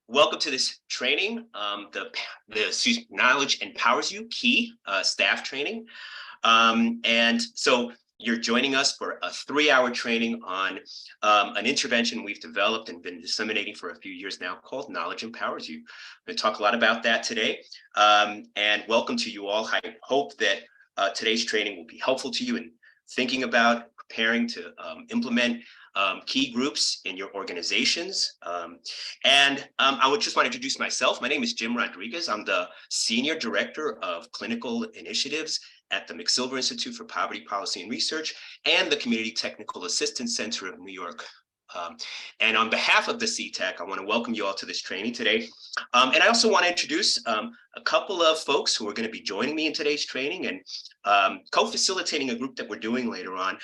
Welcome to this training, the Knowledge Empowers You Key staff training. And so you're joining us for a 3-hour training on an intervention we've developed and been disseminating for a few years now called Knowledge Empowers You. We're going to talk a lot about that today. And welcome to you all. I hope that today's training will be helpful to you in thinking about preparing to implement key groups in your organizations. I would just want to introduce myself. My name is Jim Rodriguez. I'm the Senior Director of Clinical Initiatives at the McSilver Institute for Poverty Policy and Research and the Community Technical Assistance Center of New York. And on behalf of the CTAC, I want to welcome you all to this training today. And I also want to introduce a couple of folks who are going to be joining me in today's training and co-facilitating a group that we're doing later on.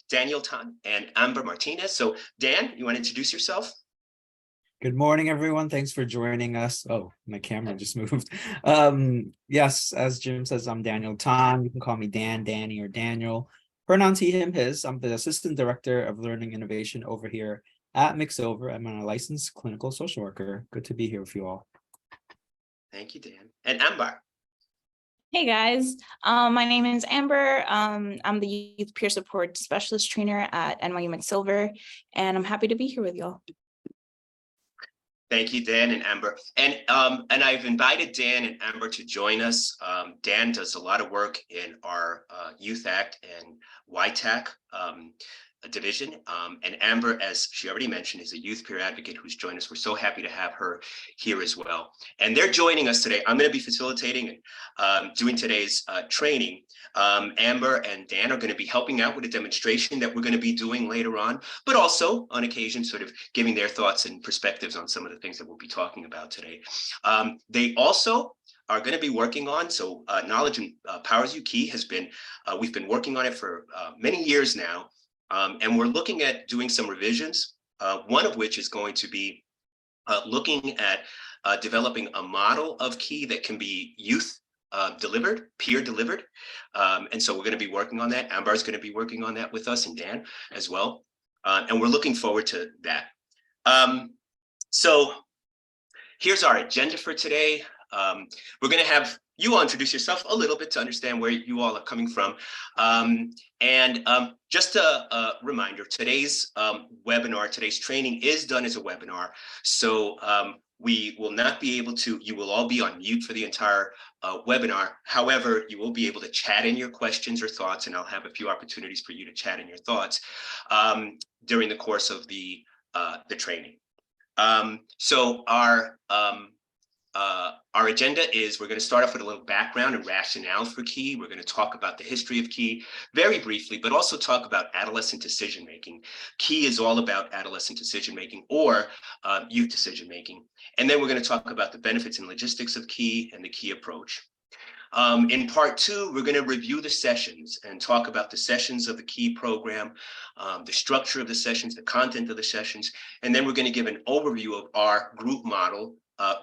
Daniel Tan and Amber Martinez. So Dan, you want to introduce yourself? Good morning, everyone. Thanks for joining us. Oh, my camera just moved. Yes, as Jim says, I'm Daniel Tan. You can call me Dan, Danny, or Daniel. Pronouns he, him, his. I'm the Assistant Director of Learning Innovation over here at McSilver. I'm a licensed clinical social worker. Good to be here with you all. Thank you, Dan. And Amber. Hey guys, my name is Amber. I'm the Youth Peer Support Specialist Trainer at NYU McSilver, and I'm happy to be here with y'all. Thank you, Dan and Amber. And I've invited Dan and Amber to join us. Dan does a lot of work in our Youth Act and YTAC division. And Amber, as she already mentioned, is a youth peer advocate who's joined us. We're so happy to have her here as well. And they're joining us today. I'm going to be facilitating and doing today's training. Amber and Dan are going to be helping out with a demonstration that we're going to be doing later on, but also on occasion sort of giving their thoughts and perspectives on some of the things that we'll be talking about today. They also are going to be working on, so Knowledge Empowers You Key has been, we've been working on it for many years now. And we're looking at doing some revisions, one of which is going to be looking at developing a model of key that can be youth delivered, peer delivered. And so we're going to be working on that. Amber is going to be working on that with us and Dan as well. And we're looking forward to that. So here's our agenda for today. We're going to have you all introduce yourself a little bit to understand where you all are coming from. Just a reminder, today's webinar, today's training is done as a webinar. So we will not be able to, you will all be on mute for the entire webinar. However, you will be able to chat in your questions or thoughts, and I'll have a few opportunities for you to chat in your thoughts during the course of the training. So our agenda is we're going to start off with a little background and rationale for key. We're going to talk about the history of key very briefly, but also talk about adolescent decision-making. Key is all about adolescent decision-making or youth decision-making. And then we're going to talk about the benefits and logistics of key and the key approach. In part 2, we're going to review the sessions and talk about the sessions of the key program, the structure of the sessions, the content of the sessions, and then we're going to give an overview of our group model,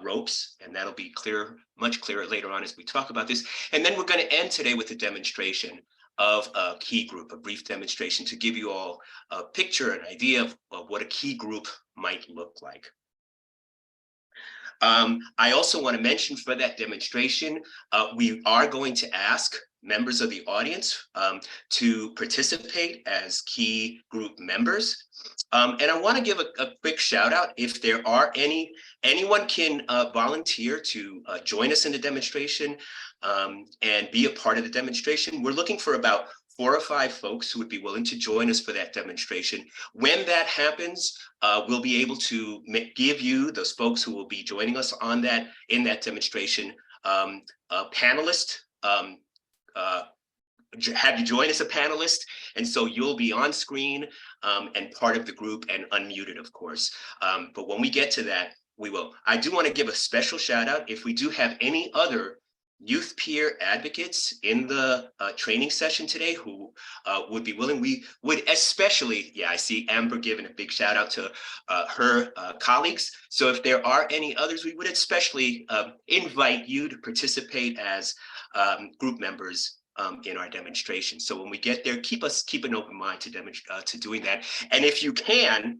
ropes, and that'll be clear, much clearer later on as we talk about this. And then we're going to end today with a demonstration of a key group, a brief demonstration to give you all a picture, an idea of what a key group might look like. I also want to mention for that demonstration, we are going to ask members of the audience to participate as key group members. And I want to give a quick shout out. If there are anyone can volunteer to join us in the demonstration and be a part of the demonstration. We're looking for about 4 or 5 folks who would be willing to join us for that demonstration. When that happens, we'll be able to give you, those folks who will be joining us on that, in that demonstration, a panelist, have you join as a panelist, and so you'll be on screen and part of the group and unmuted, of course. But when we get to that, we will. I do want to give a special shout out if we do have any other youth peer advocates in the training session today who would be willing. We would especially, yeah, I see Amber giving a big shout out to her colleagues. So if there are any others, we would especially invite you to participate as group members in our demonstration. So when we get there, keep an open mind to doing that. And if you can,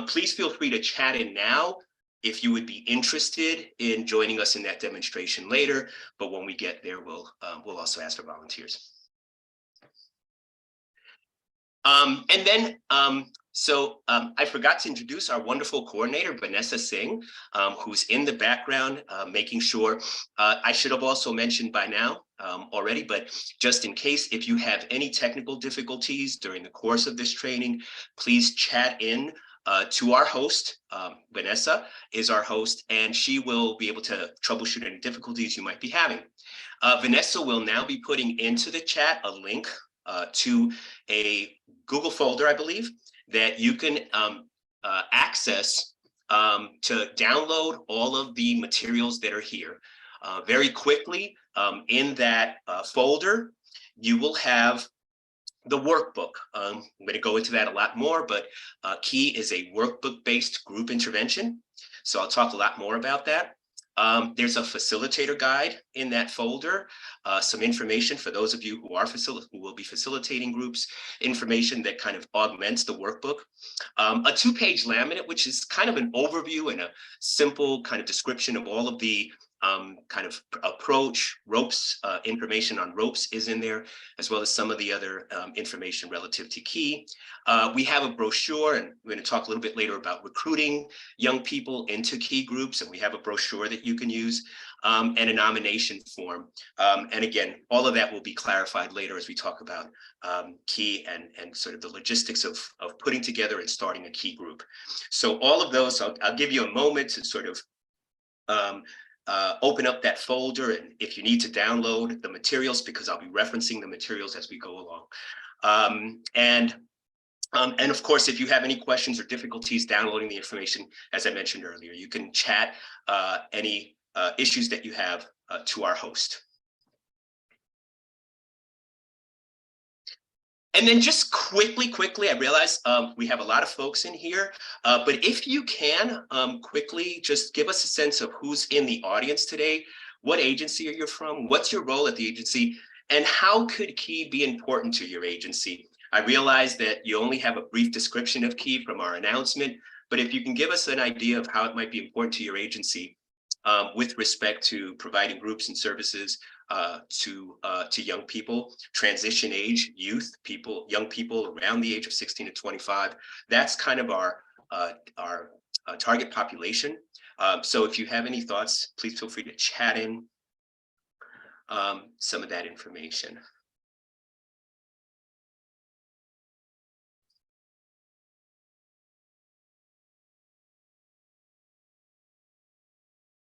Please feel free to chat in now if you would be interested in joining us in that demonstration later, but when we get there, we'll also ask for volunteers. I forgot to introduce our wonderful coordinator, Vanessa Singh, who's in the background, making sure, I should have also mentioned by now already, but just in case, if you have any technical difficulties during the course of this training, please chat in to our host. Vanessa is our host, and she will be able to troubleshoot any difficulties you might be having. Vanessa will now be putting into the chat a link to a Google folder, I believe, that you can access to download all of the materials that are here. Very quickly, in that folder, you will have the workbook. I'm going to go into that a lot more, but Key is a workbook-based group intervention. So I'll talk a lot more about that. There's a facilitator guide in that folder, some information for those of you who will be facilitating groups, information that kind of augments the workbook. A 2-page laminate, which is kind of an overview and a simple kind of description of all of the kind of approach, ropes, information on ropes is in there, as well as some of the other information relative to Key. We have a brochure, and we're going to talk a little bit later about recruiting young people into Key groups, and we have a brochure that you can use, and a nomination form. And again, all of that will be clarified later as we talk about Key and sort of the logistics of putting together and starting a Key group. So all of those, I'll give you a moment to sort of open up that folder, and if you need to download the materials, because I'll be referencing the materials as we go along. And of course, if you have any questions or difficulties downloading the information, as I mentioned earlier, you can chat any issues that you have to our host. And then just quickly, I realize we have a lot of folks in here, but if you can quickly just give us a sense of who's in the audience today, what agency are you from, what's your role at the agency, and how could Key be important to your agency? I realize that you only have a brief description of Key from our announcement, but if you can give us an idea of how it might be important to your agency with respect to providing groups and services to young people, transition age, youth, young people around the age of 16 to 25. That's kind of our target population. So if you have any thoughts, please feel free to chat in some of that information.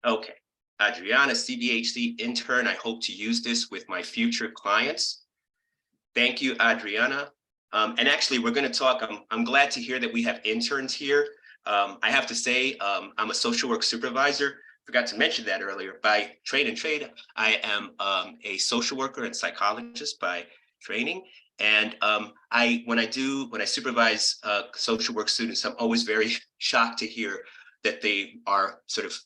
Okay. Adriana, CBHC intern. I hope to use this with my future clients. Thank you, Adriana. And actually, we're going to talk. I'm glad to hear that we have interns here. I have to say, I'm a social work supervisor. Forgot to mention that earlier. By trade, I am a social worker and psychologist by training. And when I supervise social work students, I'm always very shocked to hear that they are sort of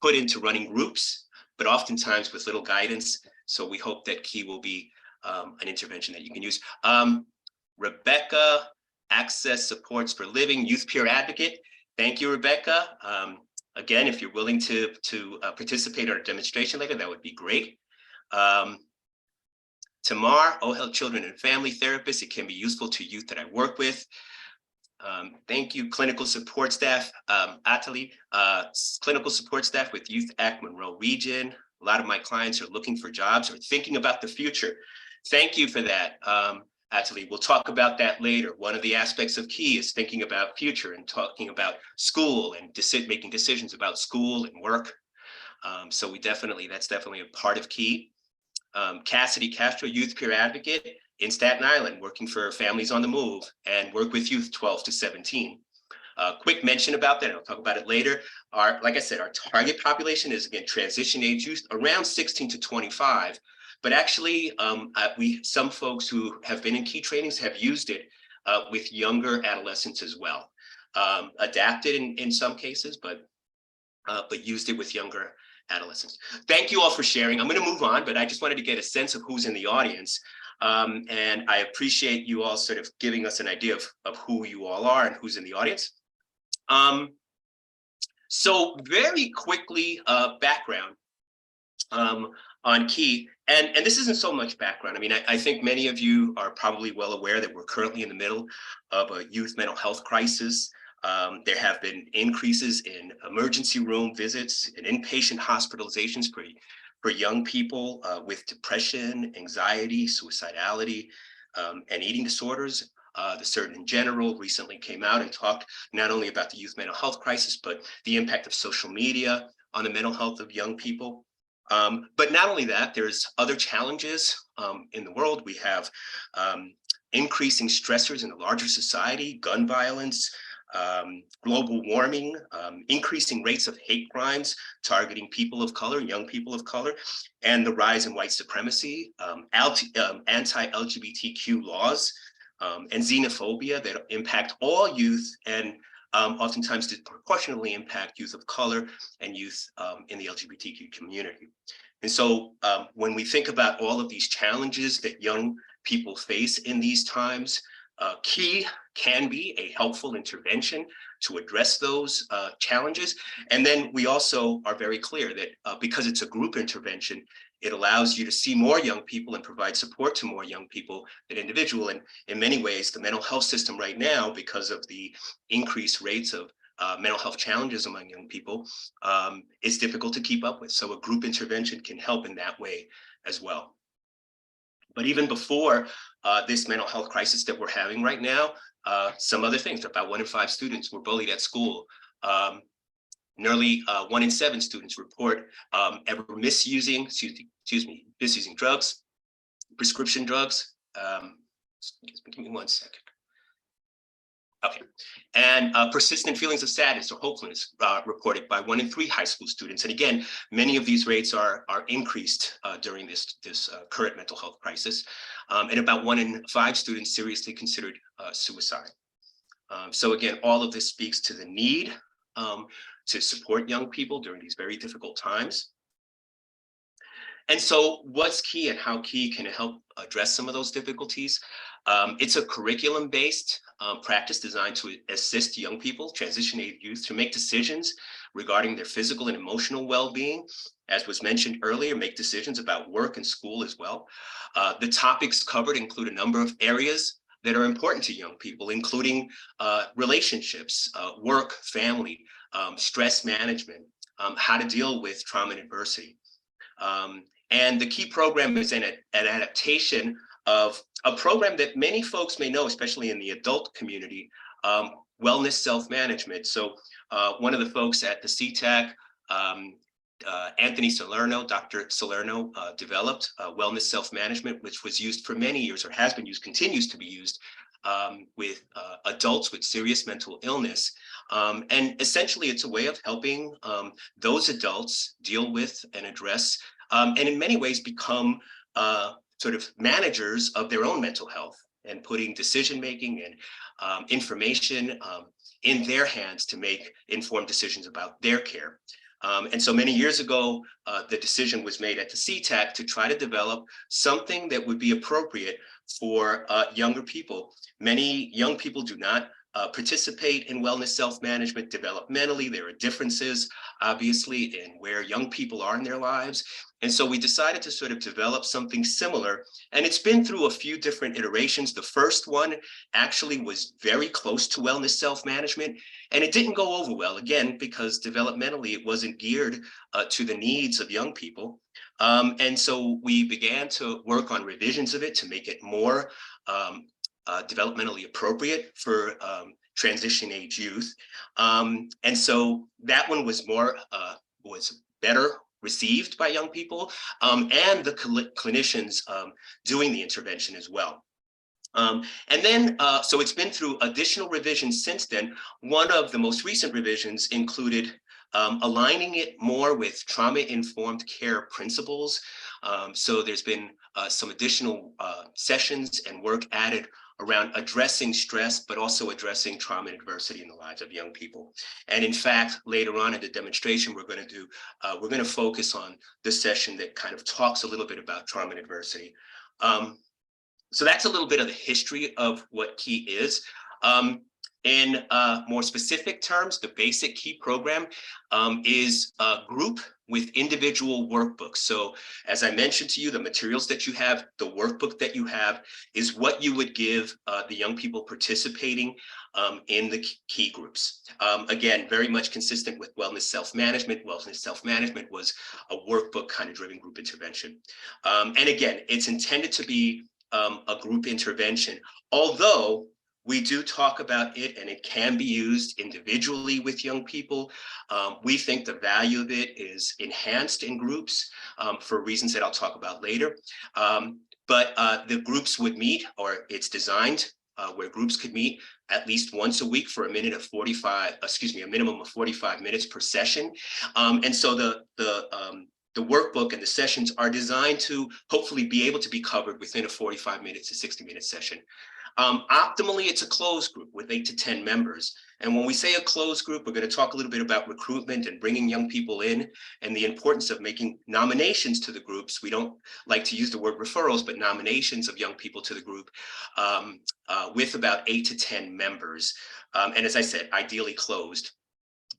put into running groups, but oftentimes with little guidance. So we hope that Key will be an intervention that you can use. Rebecca, Access Supports for Living, Youth Peer Advocate. Thank you, Rebecca. Again, if you're willing to participate on a demonstration later, that would be great. Tamar, OHEL Children and Family Therapist. It can be useful to youth that I work with. Thank you, clinical support staff, Atali, clinical support staff with Youth Act Monroe Region. A lot of my clients are looking for jobs or thinking about the future. Thank you for that, Atali. We'll talk about that later. One of the aspects of Key is thinking about future and talking about school and making decisions about school and work. So that's definitely a part of Key. Cassidy Castro, Youth Peer Advocate in Staten Island, working for families on the move and work with youth 12 to 17. Quick mention about that, I'll talk about it later. Like I said, our target population is, again, transition age youth around 16 to 25. But actually, some folks who have been in Key trainings have used it with younger adolescents as well. Adapted in some cases, but used it with younger adolescents. Thank you all for sharing. I'm going to move on, but I just wanted to get a sense of who's in the audience. And I appreciate you all sort of giving us an idea of who you all are and who's in the audience. So very quickly, background on Key, and this isn't so much background. I mean, I think many of you are probably well aware that we're currently in the middle of a youth mental health crisis. There have been increases in emergency room visits and inpatient hospitalizations for young people with depression, anxiety, suicidality, and eating disorders. The Surgeon General recently came out and talked not only about the youth mental health crisis, but the impact of social media on the mental health of young people. But not only that, there's other challenges in the world. We have increasing stressors in the larger society, gun violence, global warming, increasing rates of hate crimes targeting people of color, young people of color, and the rise in white supremacy, anti-LGBTQ laws, and xenophobia that impact all youth and oftentimes disproportionately impact youth of color and youth in the LGBTQ community. And so when we think about all of these challenges that young people face in these times, Key can be a helpful intervention to address those challenges. And then we also are very clear that because it's a group intervention, it allows you to see more young people and provide support to more young people than individual. And in many ways, the mental health system right now, because of the increased rates of mental health challenges among young people, is difficult to keep up with. So a group intervention can help in that way as well. But even before this mental health crisis that we're having right now, some other things. About 1 in 5 students were bullied at school. Nearly 1 in 7 students report ever misusing drugs, prescription drugs. Give me 1 second. Okay, and persistent feelings of sadness or hopelessness reported by 1 in 3 high school students. And again, many of these rates are increased during this current mental health crisis. And about 1 in 5 students seriously considered suicide. So again, all of this speaks to the need to support young people during these very difficult times. And so what's Key and how Key can help address some of those difficulties? It's a curriculum-based practice designed to assist young people, transition-age youth, to make decisions regarding their physical and emotional well-being. As was mentioned earlier, make decisions about work and school as well. The topics covered include a number of areas that are important to young people, including relationships, work, family, stress management, how to deal with trauma and adversity. And the Key program is an adaptation of a program that many folks may know, especially in the adult community, wellness self-management. So one of the folks at the CTAC, Anthony Salerno, Dr. Salerno, developed wellness self-management, which was used for many years, or has been used, continues to be used with adults with serious mental illness. And essentially, it's a way of helping those adults deal with and address, and in many ways become sort of managers of their own mental health, and putting decision-making and information in their hands to make informed decisions about their care. And so many years ago, the decision was made at the CTAC to try to develop something that would be appropriate for younger people. Many young people do not participate in wellness self-management developmentally. There are differences, obviously, in where young people are in their lives. And so we decided to sort of develop something similar. And it's been through a few different iterations. The first one actually was very close to wellness self-management. And it didn't go over well, again, because developmentally it wasn't geared to the needs of young people. And so we began to work on revisions of it to make it more developmentally appropriate for transition age youth. And so that one was better received by young people, and the clinicians doing the intervention as well. And then, so it's been through additional revisions since then. One of the most recent revisions included aligning it more with trauma-informed care principles. So there's been some additional sessions and work added around addressing stress, but also addressing trauma and adversity in the lives of young people. And in fact, later on in the demonstration, we're going to focus on the session that kind of talks a little bit about trauma and adversity. So that's a little bit of the history of what Key is. In more specific terms, the basic key program is a group with individual workbooks. So as I mentioned to you, the materials that you have, the workbook that you have is what you would give the young people participating in the key groups. Again, very much consistent with wellness self-management. Wellness self-management was a workbook kind of driven group intervention. And again, it's intended to be a group intervention, although we do talk about it and it can be used individually with young people. We think the value of it is enhanced in groups for reasons that I'll talk about later. But the groups would meet, or it's designed where groups could meet at least once a week for a minimum of 45 minutes per session. And so the workbook and the sessions are designed to hopefully be able to be covered within a 45 minutes to 60-minute session. Optimally, it's a closed group with 8 to 10 members. And when we say a closed group, we're going to talk a little bit about recruitment and bringing young people in and the importance of making nominations to the groups. We don't like to use the word referrals, but nominations of young people to the group with about 8 to 10 members. And as I said, ideally closed.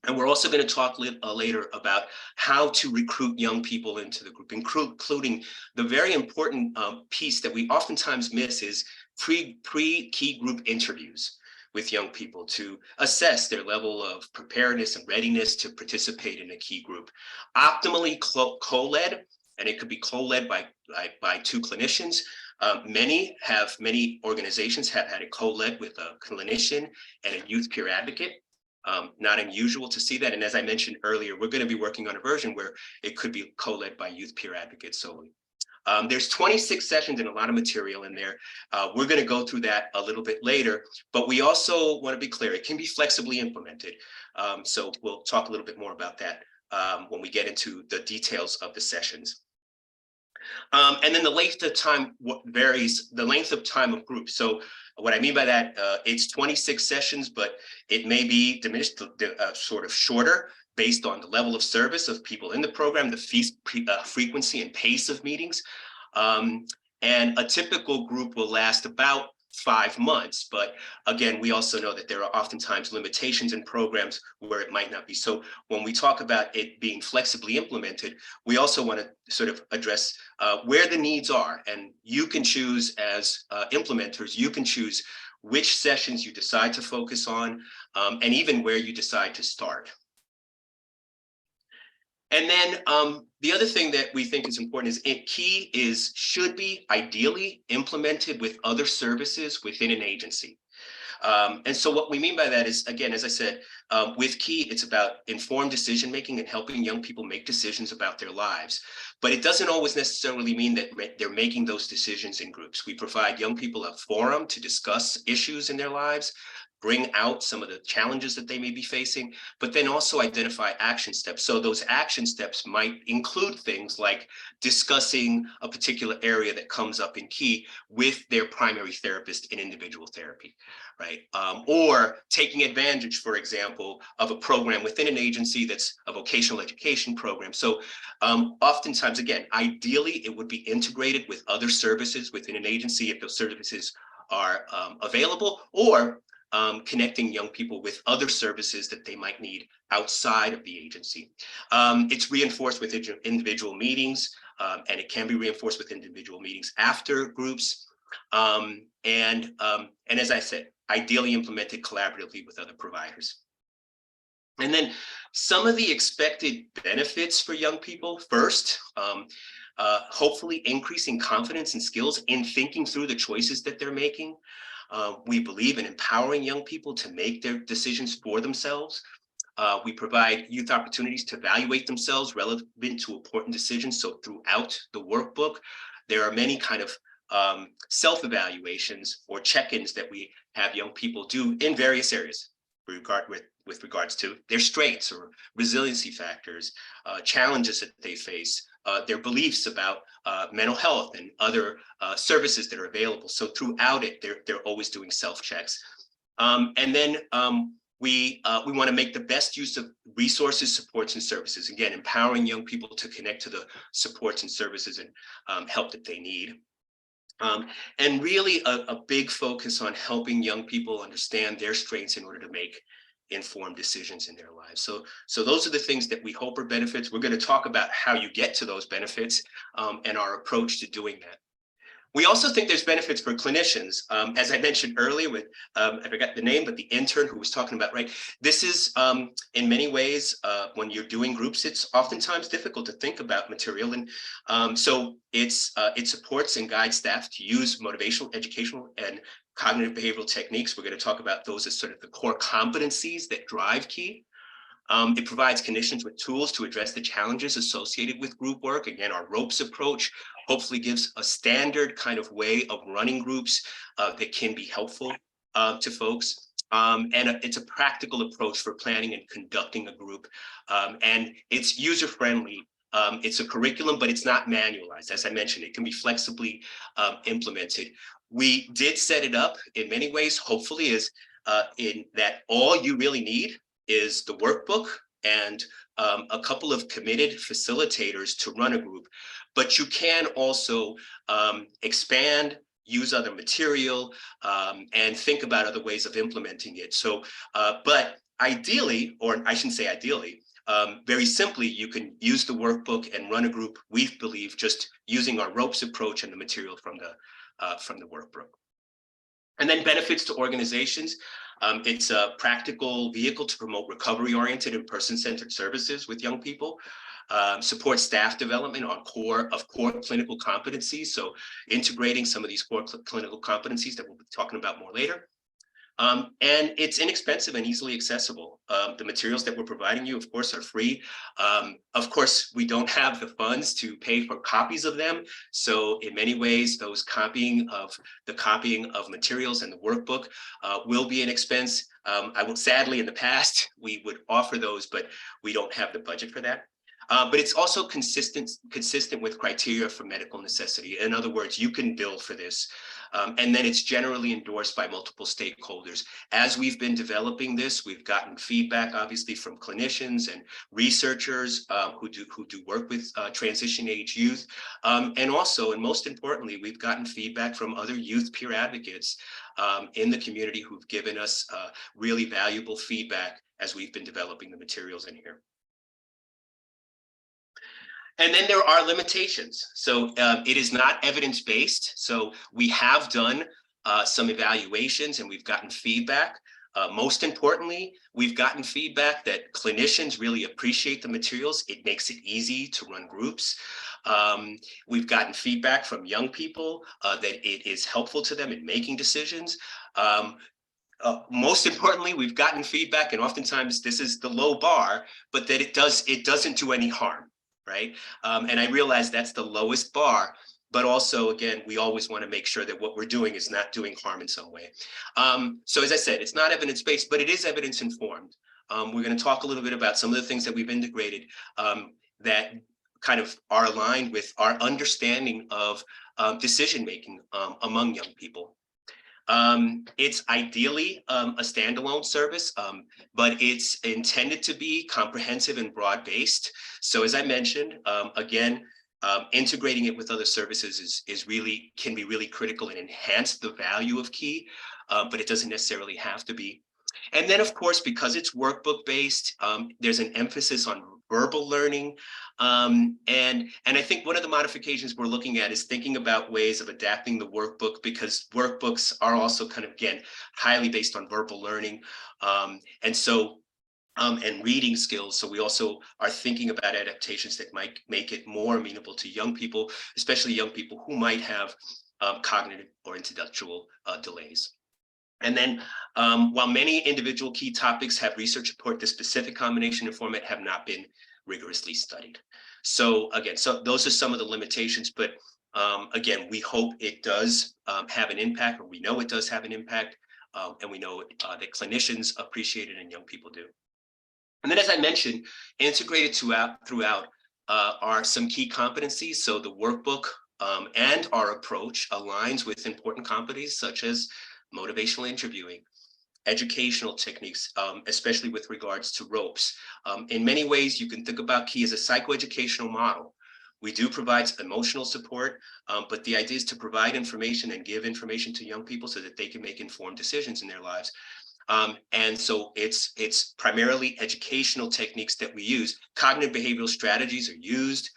And we're also going to talk later about how to recruit young people into the group, including the very important piece that we oftentimes miss is pre-key group interviews with young people to assess their level of preparedness and readiness to participate in a key group. Optimally co-led, and it could be co-led by 2 clinicians. Many organizations have had it co-led with a clinician and a youth peer advocate. Not unusual to see that. And as I mentioned earlier, we're going to be working on a version where it could be co-led by youth peer advocates solely. There's 26 sessions and a lot of material in there. We're going to go through that a little bit later, but we also want to be clear, it can be flexibly implemented. So we'll talk a little bit more about that when we get into the details of the sessions. And then the length of time varies, the length of time of groups. So what I mean by that, it's 26 sessions, but it may be diminished, sort of shorter based on the level of service of people in the program, the frequency and pace of meetings. And a typical group will last about 5 months. But again, we also know that there are oftentimes limitations in programs where it might not be. So when we talk about it being flexibly implemented, we also want to sort of address where the needs are. And you can choose as implementers, you can choose which sessions you decide to focus on, and even where you decide to start. And then the other thing that we think is important is should be ideally implemented with other services within an agency. And so what we mean by that is, again, as I said, with Key, it's about informed decision making and helping young people make decisions about their lives. But it doesn't always necessarily mean that they're making those decisions in groups. We provide young people a forum to discuss issues in their lives, bring out some of the challenges that they may be facing, but then also identify action steps. So those action steps might include things like discussing a particular area that comes up in Key with their primary therapist in individual therapy, right? Or taking advantage, for example, of a program within an agency that's a vocational education program. So oftentimes, again, ideally, it would be integrated with other services within an agency if those services are available, or connecting young people with other services that they might need outside of the agency. It's reinforced with individual meetings, and it can be reinforced with individual meetings after groups. And as I said, ideally implemented collaboratively with other providers. And then some of the expected benefits for young people. First, hopefully increasing confidence and skills in thinking through the choices that they're making. We believe in empowering young people to make their decisions for themselves. We provide youth opportunities to evaluate themselves relevant to important decisions. So throughout the workbook, there are many kind of self-evaluations or check-ins that we have young people do in various areas with regards to their strengths or resiliency factors, challenges that they face, their beliefs about mental health and other services that are available. So throughout it, they're always doing self-checks. And then we want to make the best use of resources, supports, and services. Again, empowering young people to connect to the supports and services and help that they need. And really a big focus on helping young people understand their strengths in order to make informed decisions in their lives. So those are the things that we hope are benefits. We're going to talk about how you get to those benefits and our approach to doing that. We also think there's benefits for clinicians. As I mentioned earlier with, I forgot the name, but the intern who was talking about, right? This is in many ways, when you're doing groups, it's oftentimes difficult to think about material. And so it supports and guides staff to use motivational, educational, and cognitive behavioral techniques. We're going to talk about those as sort of the core competencies that drive Key. It provides clinicians with tools to address the challenges associated with group work. Again, our ropes approach hopefully gives a standard kind of way of running groups that can be helpful to folks. It's a practical approach for planning and conducting a group. And it's user-friendly. It's a curriculum, but it's not manualized. As I mentioned, it can be flexibly implemented. We did set it up in many ways, hopefully, is in that all you really need is the workbook and a couple of committed facilitators to run a group. But you can also expand, use other material, and think about other ways of implementing it. So, but ideally, or I shouldn't say ideally, very simply, you can use the workbook and run a group, we believe, just using our ropes approach and the material from the workbook. And then benefits to organizations. It's a practical vehicle to promote recovery-oriented and person-centered services with young people. Support staff development on core clinical competencies. So integrating some of these core clinical competencies that we'll be talking about more later. And it's inexpensive and easily accessible. The materials that we're providing you, of course, are free. Of course, we don't have the funds to pay for copies of them. So in many ways, the copying of materials and the workbook will be an expense. Sadly, in the past, we would offer those, but we don't have the budget for that. But it's also consistent with criteria for medical necessity. In other words, you can bill for this. And then it's generally endorsed by multiple stakeholders. As we've been developing this, we've gotten feedback, obviously, from clinicians and researchers who do work with transition age youth. And also, and most importantly, we've gotten feedback from other youth peer advocates in the community who've given us really valuable feedback as we've been developing the materials in here. And then there are limitations. So it is not evidence-based. So we have done some evaluations and we've gotten feedback. Most importantly, we've gotten feedback that clinicians really appreciate the materials. It makes it easy to run groups. We've gotten feedback from young people that it is helpful to them in making decisions. Most importantly, we've gotten feedback, and oftentimes this is the low bar, but that it doesn't do any harm. Right. And I realize that's the lowest bar, but also, again, we always want to make sure that what we're doing is not doing harm in some way. So as I said, it's not evidence-based, but it is evidence-informed. We're going to talk a little bit about some of the things that we've integrated that kind of are aligned with our understanding of decision-making among young people. It's ideally a standalone service, but it's intended to be comprehensive and broad-based. So as I mentioned, again, integrating it with other services can be really critical and enhance the value of Key, but it doesn't necessarily have to be. And then, of course, because it's workbook-based, there's an emphasis on verbal learning. And I think one of the modifications we're looking at is thinking about ways of adapting the workbook, because workbooks are also kind of, again, highly based on verbal learning. And reading skills. So we also are thinking about adaptations that might make it more amenable to young people, especially young people who might have cognitive or intellectual delays. And then while many individual key topics have research support, the specific combination and format have not been rigorously studied. So again, those are some of the limitations, but again, we hope it does have an impact, or we know it does have an impact, and we know that clinicians appreciate it and young people do. And then, as I mentioned, integrated throughout are some key competencies. So the workbook and our approach aligns with important competencies such as motivational interviewing, educational techniques, especially with regards to ropes. In many ways, you can think about Key as a psychoeducational model. We do provide emotional support, but the idea is to provide information and give information to young people so that they can make informed decisions in their lives. And so it's primarily educational techniques that we use. Cognitive behavioral strategies are used.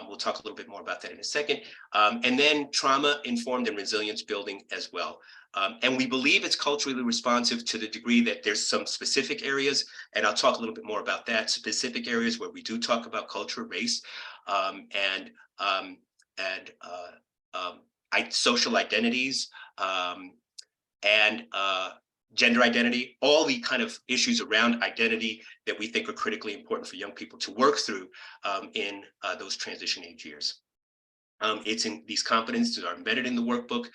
We'll talk a little bit more about that in a second. And then trauma-informed and resilience building as well. And we believe it's culturally responsive to the degree that there's some specific areas, and I'll talk a little bit more about that, specific areas where we do talk about culture, race, and social identities, and gender identity, all the kind of issues around identity that we think are critically important for young people to work through in those transition age years. It's in these competencies are embedded in the workbook,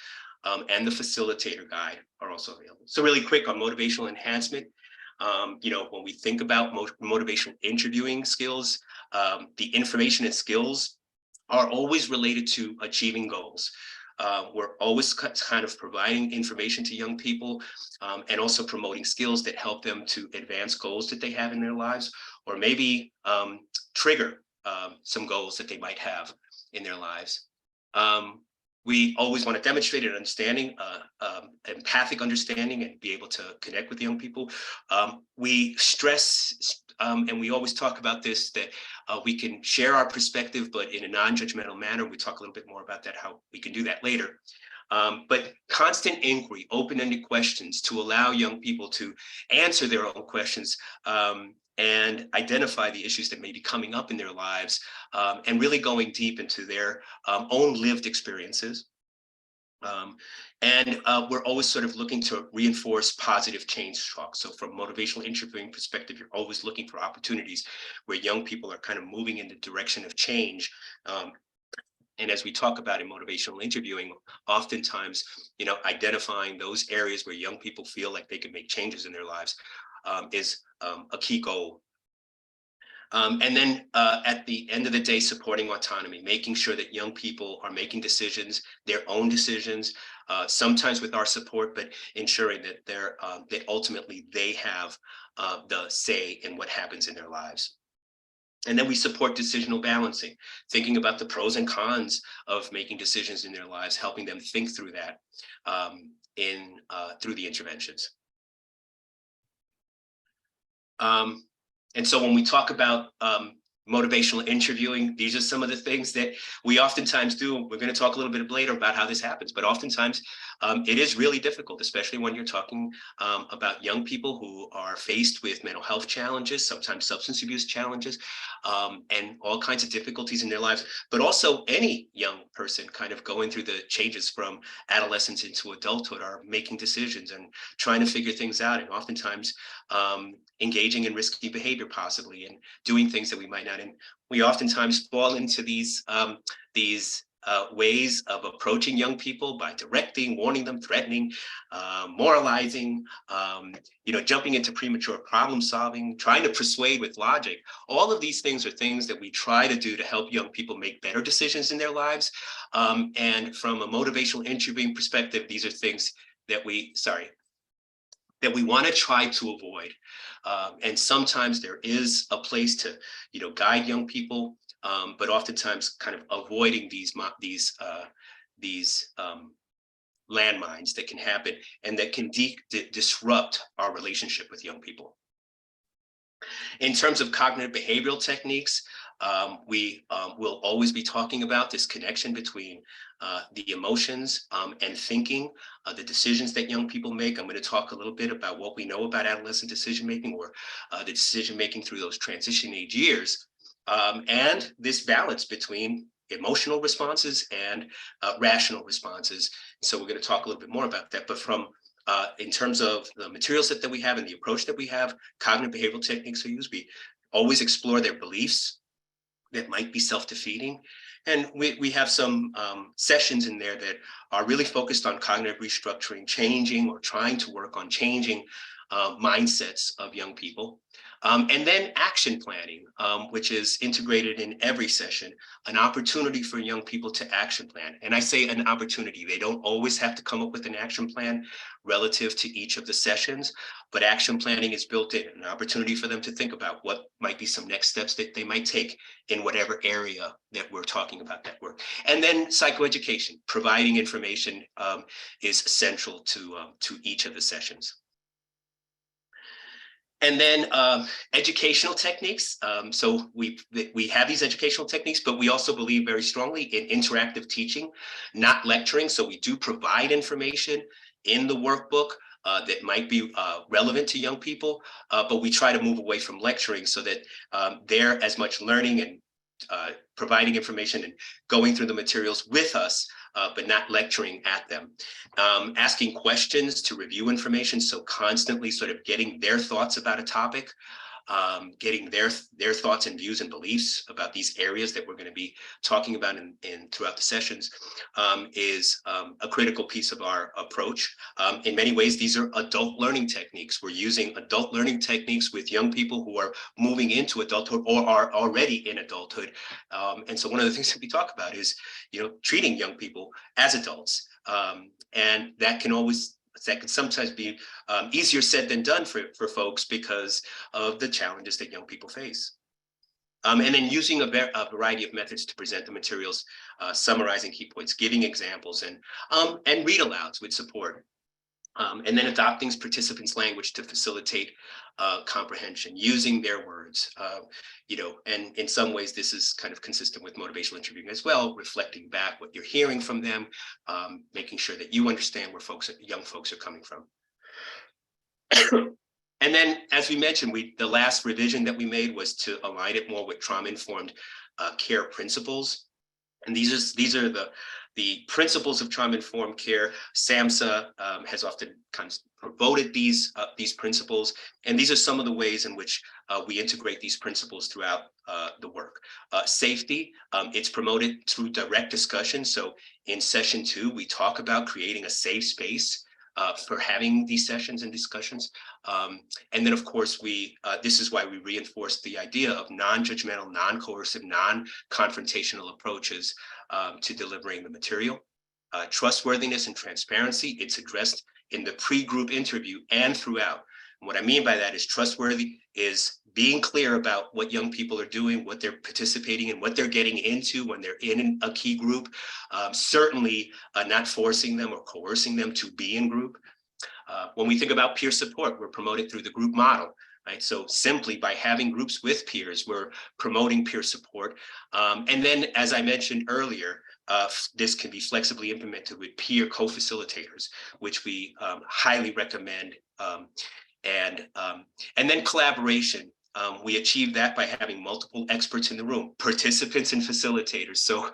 and the facilitator guide are also available. So really quick on motivational enhancement. When we think about motivational interviewing skills, the information and skills are always related to achieving goals. We're always kind of providing information to young people, and also promoting skills that help them to advance goals that they have in their lives, or maybe trigger some goals that they might have in their lives. We always want to demonstrate an understanding, empathic understanding, and be able to connect with young people. We stress, and we always talk about this, that we can share our perspective, but in a non-judgmental manner. We talk a little bit more about that, how we can do that later. But constant inquiry, open-ended questions to allow young people to answer their own questions, and identify the issues that may be coming up in their lives, and really going deep into their own lived experiences. And we're always sort of looking to reinforce positive change talk. So from motivational interviewing perspective, you're always looking for opportunities where young people are kind of moving in the direction of change. And as we talk about in motivational interviewing, oftentimes, identifying those areas where young people feel like they can make changes in their lives is a key goal. And then at the end of the day, supporting autonomy, making sure that young people are making decisions, their own decisions, sometimes with our support, but ensuring that that ultimately they have the say in what happens in their lives. And then we support decisional balancing, thinking about the pros and cons of making decisions in their lives, helping them think through that through the interventions. And so when we talk about motivational interviewing, these are some of the things that we oftentimes do. We're going to talk a little bit later about how this happens, but oftentimes it is really difficult, especially when you're talking about young people who are faced with mental health challenges, sometimes substance abuse challenges, and all kinds of difficulties in their lives, but also any young person kind of going through the changes from adolescence into adulthood, are making decisions and trying to figure things out, and oftentimes engaging in risky behavior possibly, and doing things that we might not. And we oftentimes fall into these ways of approaching young people by directing, warning them, threatening, moralizing, jumping into premature problem solving, trying to persuade with logic. All of these things are things that we try to do to help young people make better decisions in their lives. And from a motivational interviewing perspective, these are things that we want to try to avoid. And sometimes there is a place to, guide young people, but oftentimes kind of avoiding these landmines that can happen and that can disrupt our relationship with young people. In terms of cognitive behavioral techniques, we will always be talking about this connection between the emotions and thinking, the decisions that young people make. I'm going to talk a little bit about what we know about adolescent decision-making, or the decision-making through those transition age years, and this balance between emotional responses and rational responses. So we're going to talk a little bit more about that. But in terms of the materials that we have and the approach that we have, cognitive behavioral techniques are used. We always explore their beliefs that might be self-defeating. And we have some sessions in there that are really focused on cognitive restructuring, changing or trying to work on changing mindsets of young people. And then action planning, which is integrated in every session, an opportunity for young people to action plan. And I say an opportunity, they don't always have to come up with an action plan relative to each of the sessions, but action planning is built in, an opportunity for them to think about what might be some next steps that they might take in whatever area that we're talking about that work. And then psychoeducation, providing information is central to each of the sessions. And then educational techniques. So we have these educational techniques, but we also believe very strongly in interactive teaching, not lecturing. So we do provide information in the workbook that might be relevant to young people, but we try to move away from lecturing so that they're as much learning and providing information and going through the materials with us, but not lecturing at them. Asking questions to review information, so constantly sort of getting their thoughts about a topic, getting their thoughts and views and beliefs about these areas that we're going to be talking about in throughout the sessions is a critical piece of our approach. In many ways, these are adult learning techniques. We're using adult learning techniques with young people who are moving into adulthood or are already in adulthood. And so one of the things that we talk about is, treating young people as adults. And that can sometimes be easier said than done for folks because of the challenges that young people face. And then using a variety of methods to present the materials, summarizing key points, giving examples, and read alouds with support. And then adopting participants' language to facilitate comprehension, using their words, and in some ways this is kind of consistent with motivational interviewing as well, reflecting back what you're hearing from them, making sure that you understand where young folks are coming from. And then, as we mentioned, the last revision that we made was to align it more with trauma-informed care principles. And these are the principles of trauma-informed care. SAMHSA has often kind of promoted these principles, and these are some of the ways in which we integrate these principles throughout the work. Safety, it's promoted through direct discussion. So in session 2, we talk about creating a safe space for having these sessions and discussions. And then, of course, this is why we reinforce the idea of non-judgmental, non-coercive, non-confrontational approaches to delivering the material. Trustworthiness and transparency, it's addressed in the pre-group interview and throughout. And what I mean by that is trustworthy is being clear about what young people are doing, what they're participating in, what they're getting into when they're in a key group, certainly not forcing them or coercing them to be in group. When we think about peer support, we're promoted through the group model, right? So simply by having groups with peers, we're promoting peer support. And then, as I mentioned earlier, this can be flexibly implemented with peer co-facilitators, which we highly recommend. And then collaboration. We achieve that by having multiple experts in the room, participants and facilitators. So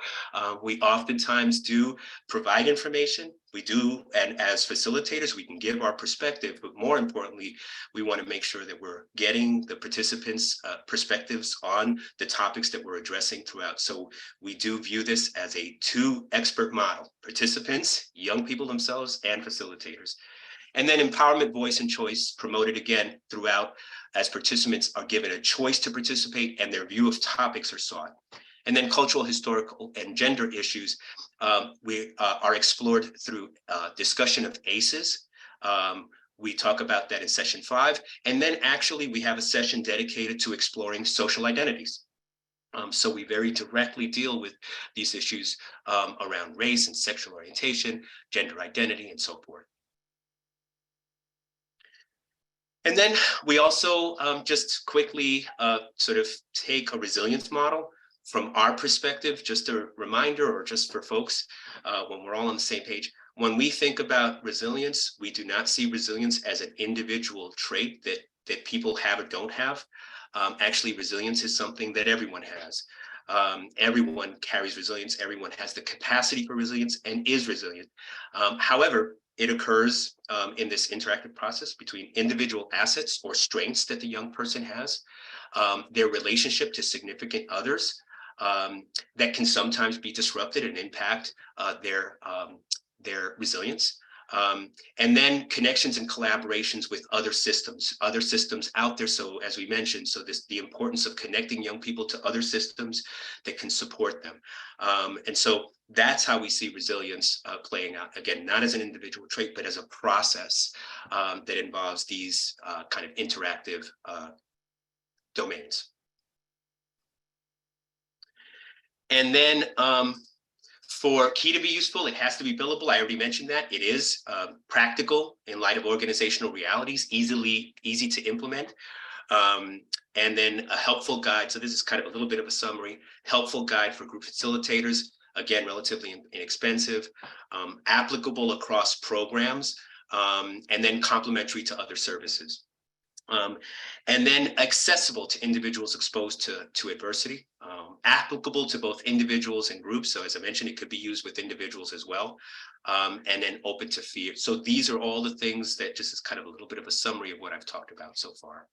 we oftentimes do provide information. We do, and as facilitators, we can give our perspective, but more importantly, we want to make sure that we're getting the participants' perspectives on the topics that we're addressing throughout. So we do view this as a 2-expert model, participants, young people themselves, and facilitators. And then empowerment, voice, and choice promoted again throughout as participants are given a choice to participate and their view of topics are sought. And then cultural, historical, and gender issues we are explored through discussion of ACEs. We talk about that in session 5. And then actually we have a session dedicated to exploring social identities. So we very directly deal with these issues around race and sexual orientation, gender identity, and so forth. And then we also just quickly sort of take a resilience model from our perspective, just a reminder, or just for folks when we're all on the same page. When we think about resilience, we do not see resilience as an individual trait that people have or don't have. Actually, resilience is something that everyone has. Everyone carries resilience. Everyone has the capacity for resilience and is resilient. However, it occurs in this interactive process between individual assets or strengths that the young person has, their relationship to significant others that can sometimes be disrupted and impact their resilience. And then connections and collaborations with other systems out there. So as we mentioned, so the importance of connecting young people to other systems that can support them. And so that's how we see resilience playing out. Again, not as an individual trait, but as a process that involves these kind of interactive domains. And then for key to be useful, it has to be billable. I already mentioned that. It is practical in light of organizational realities, easy to implement. And then a helpful guide. So this is kind of a little bit of a summary. Helpful guide for group facilitators. Again, relatively inexpensive, applicable across programs, and then complementary to other services. And then accessible to individuals exposed to adversity, applicable to both individuals and groups. So as I mentioned, it could be used with individuals as well, and then open to fear. So these are all the things that just is kind of a little bit of a summary of what I've talked about so far.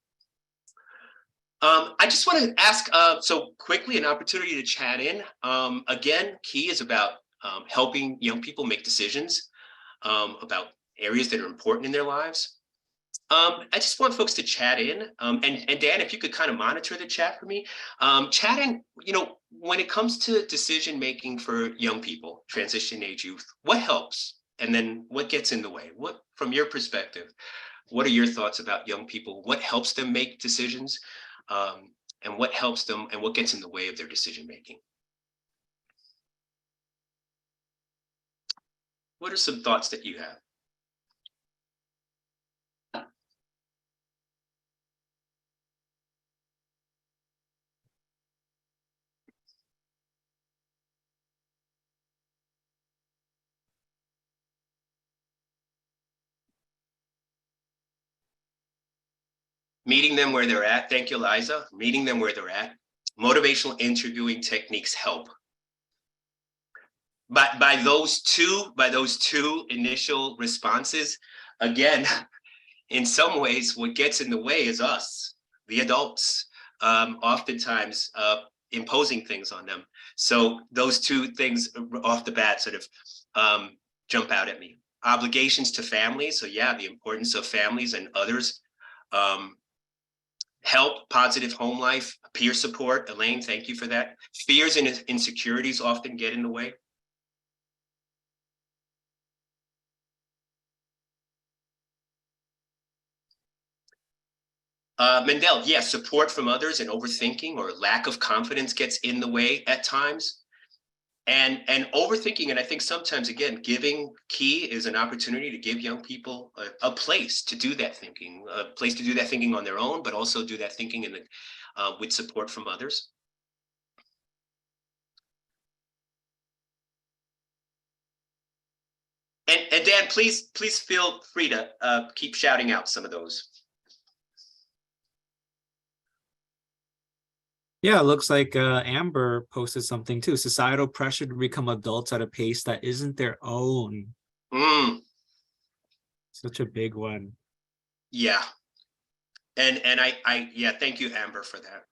I just want to ask, so quickly, an opportunity to chat in. Again, key is about helping young people make decisions about areas that are important in their lives. I just want folks to chat in, and Dan, if you could kind of monitor the chat for me. Chat in, when it comes to decision making for young people, transition age youth, what helps? And then what gets in the way? What, from your perspective, what are your thoughts about young people? What helps them make decisions? And what helps them and what gets in the way of their decision making? What are some thoughts that you have? Meeting them where they're at. Thank you, Liza. Meeting them where they're at. Motivational interviewing techniques help. But by those two initial responses, again, in some ways, what gets in the way is us, the adults, oftentimes imposing things on them. So those two things off the bat sort of jump out at me. Obligations to families. So yeah, the importance of families and others. Help, positive home life, peer support. Elaine, thank you for that. Fears and insecurities often get in the way. Mendel, yes, support from others and overthinking or lack of confidence gets in the way at times. And overthinking, and I think sometimes, again, giving key is an opportunity to give young people a place to do that thinking, on their own, but also do that thinking in the, with support from others. And Dan, please feel free to keep shouting out some of those. Yeah, it looks like Amber posted something too. Societal pressure to become adults at a pace that isn't their own. Such a big one. Yeah. And yeah, thank you, Amber, for that.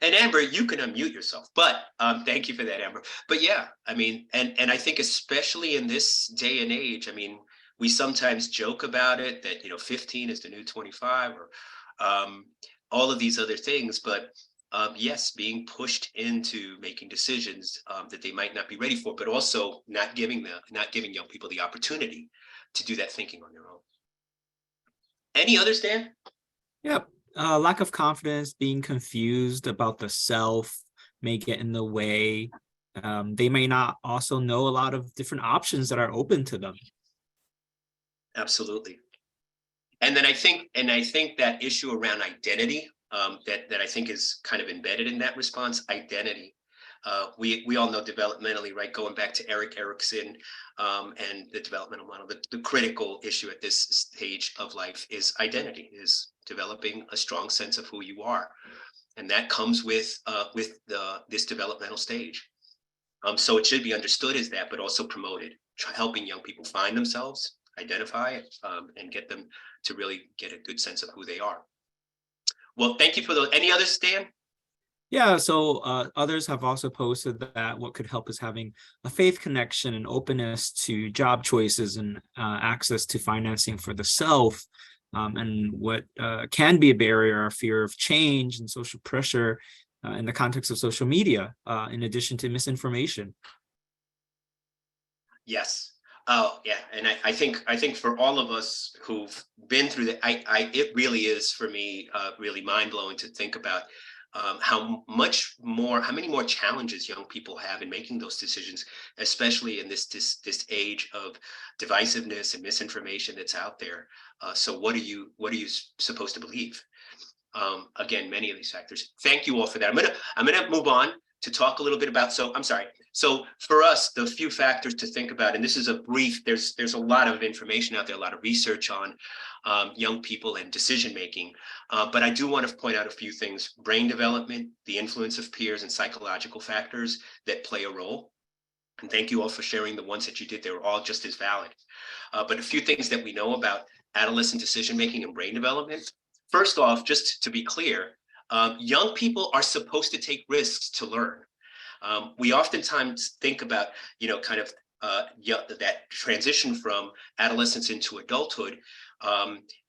And Amber, you can unmute yourself, but thank you for that, Amber. But yeah, I mean, and I think especially in this day and age, I mean, we sometimes joke about it that, 15 is the new 25 or all of these other things, but yes, being pushed into making decisions that they might not be ready for, but also not giving young people the opportunity to do that thinking on their own. Any others, Dan? Yep. Lack of confidence, being confused about the self may get in the way. They may not also know a lot of different options that are open to them. Absolutely. And then I think that issue around identity, that I think is kind of embedded in that response, identity. We all know developmentally, right? Going back to Erik Erikson and the developmental model, the critical issue at this stage of life is identity, is developing a strong sense of who you are. And that comes with this developmental stage. So it should be understood as that, but also promoted, helping young people find themselves, identify, and get them to really get a good sense of who they are. Well, thank you for those. Any others, Dan? Yeah, so others have also posted that what could help is having a faith connection and openness to job choices and access to financing for the self. And what can be a barrier or fear of change and social pressure in the context of social media, in addition to misinformation. Yes. Oh, yeah. And I think for all of us who've been through that, it really is for me really mind blowing to think about how many more challenges young people have in making those decisions, especially in this age of divisiveness and misinformation that's out there. So what are you supposed to believe? Again, many of these factors. Thank you all for that. I'm gonna move on to talk a little bit about. So I'm sorry. So for us, the few factors to think about, and this is a brief. There's a lot of information out there, a lot of research on young people and decision making. But I do want to point out a few things: brain development, the influence of peers, and psychological factors that play a role. And thank you all for sharing the ones that you did. They were all just as valid. But a few things that we know about adolescent decision making and brain development. First off, just to be clear, young people are supposed to take risks to learn. We oftentimes think about, kind of that transition from adolescence into adulthood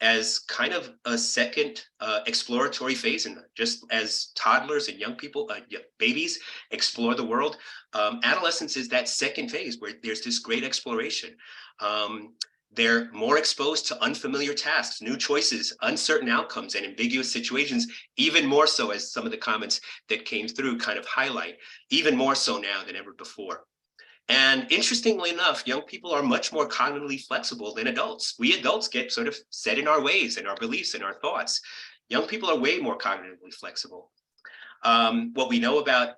as kind of a second exploratory phase, and just as toddlers and young people, babies explore the world. Adolescence is that second phase where there's this great exploration. They're more exposed to unfamiliar tasks, new choices, uncertain outcomes, and ambiguous situations, even more so, as some of the comments that came through kind of highlight, even more so now than ever before. And interestingly enough, young people are much more cognitively flexible than adults. We adults get sort of set in our ways and our beliefs and our thoughts. Young people are way more cognitively flexible. What we know about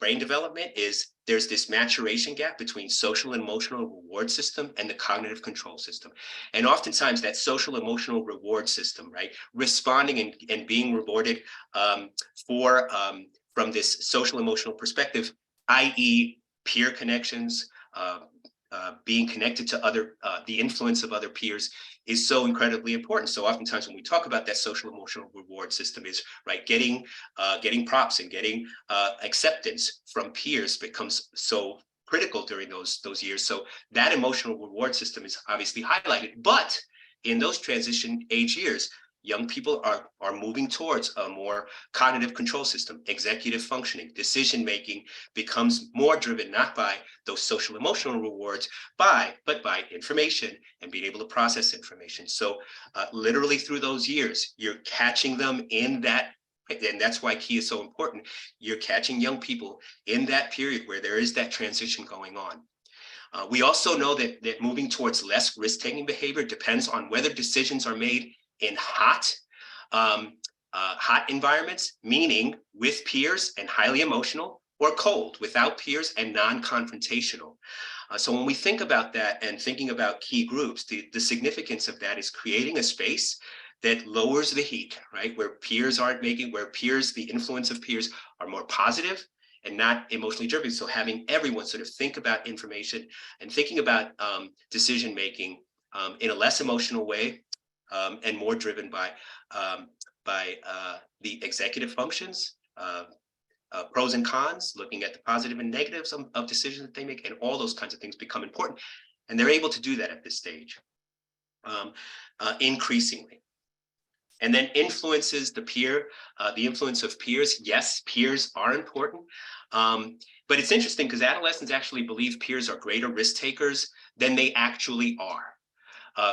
brain development is there's this maturation gap between social and emotional reward system and the cognitive control system. And oftentimes that social emotional reward system, right, responding and being rewarded from this social emotional perspective, i.e. peer connections, being connected to the influence of other peers, is so incredibly important. So oftentimes when we talk about that social emotional reward system, is right, getting props and getting acceptance from peers becomes so critical during those years. So that emotional reward system is obviously highlighted. But in those transition age years, young people are moving towards a more cognitive control system. Executive functioning, decision making becomes more driven not by those social emotional rewards, but by information and being able to process information. So literally through those years, you're catching them in that. And that's why key is so important. You're catching young people in that period where there is that transition going on. We also know that moving towards less risk-taking behavior depends on whether decisions are made in hot environments, meaning with peers and highly emotional, or cold, without peers and non-confrontational. So when we think about that and thinking about key groups, the significance of that is creating a space that lowers the heat, right? Where the influence of peers are more positive and not emotionally driven. So having everyone sort of think about information and thinking about decision-making in a less emotional way, and more driven by the executive functions, pros and cons, looking at the positive and negatives of decisions that they make, and all those kinds of things become important. And they're able to do that at this stage increasingly. And then influences the influence of peers. Yes, peers are important. But it's interesting because adolescents actually believe peers are greater risk takers than they actually are.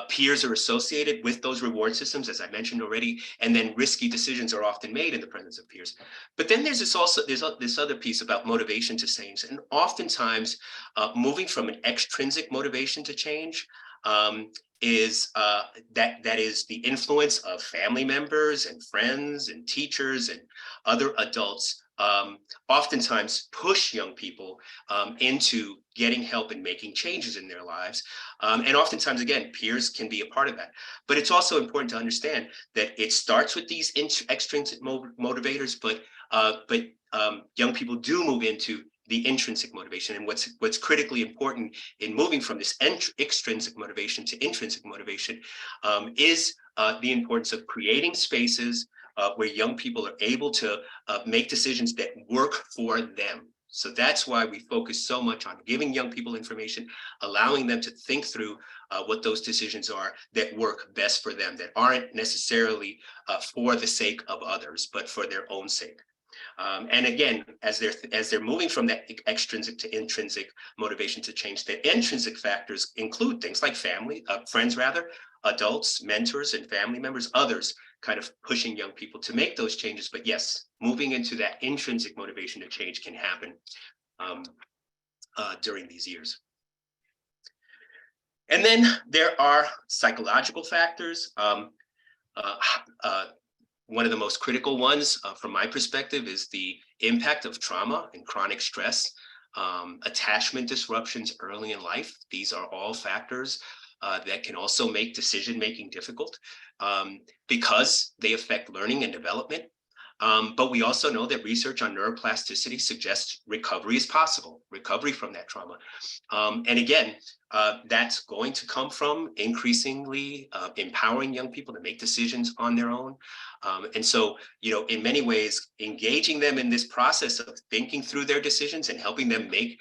Peers are associated with those reward systems, as I mentioned already, and then risky decisions are often made in the presence of peers. But then there's this other piece about motivation to change, and oftentimes moving from an extrinsic motivation to change is the influence of family members and friends and teachers and other adults. Oftentimes push young people into getting help and making changes in their lives. And oftentimes, again, peers can be a part of that. But it's also important to understand that it starts with these extrinsic motivators, but young people do move into the intrinsic motivation. And what's critically important in moving from this extrinsic motivation to intrinsic motivation is the importance of creating spaces where young people are able to make decisions that work for them. So that's why we focus so much on giving young people information, allowing them to think through what those decisions are that work best for them, that aren't necessarily for the sake of others, but for their own sake. And again, as they're moving from that extrinsic to intrinsic motivation to change, the intrinsic factors include things like family, friends rather, adults, mentors, and family members, others kind of pushing young people to make those changes. But yes, moving into that intrinsic motivation to change can happen during these years. And then there are psychological factors. One of the most critical ones from my perspective is the impact of trauma and chronic stress, attachment disruptions early in life. These are all factors that can also make decision-making difficult because they affect learning and development. But we also know that research on neuroplasticity suggests recovery is possible, recovery from that trauma. And again, that's going to come from increasingly empowering young people to make decisions on their own. And so, in many ways, engaging them in this process of thinking through their decisions and helping them make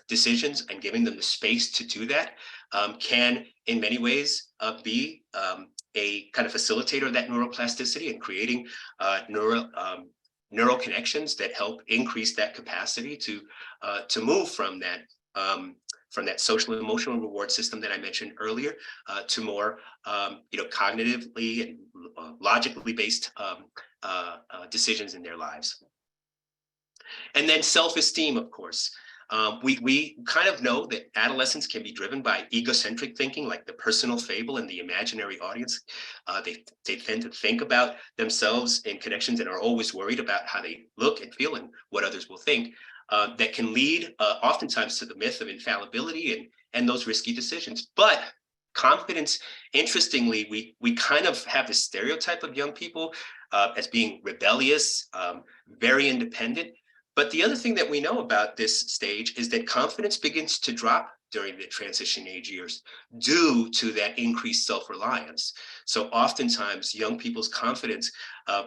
decisions and giving them the space to do that can, in many ways, be a kind of facilitator of that neuroplasticity and creating neural connections that help increase that capacity to move from that social and emotional reward system that I mentioned earlier to more cognitively and logically based decisions in their lives. And then self-esteem, of course. We kind of know that adolescence can be driven by egocentric thinking, like the personal fable and the imaginary audience. They tend to think about themselves in connections and are always worried about how they look and feel and what others will think. That can lead oftentimes to the myth of infallibility and those risky decisions. But confidence, interestingly, we kind of have this stereotype of young people as being rebellious, very independent. But the other thing that we know about this stage is that confidence begins to drop during the transition age years due to that increased self-reliance. So oftentimes young people's confidence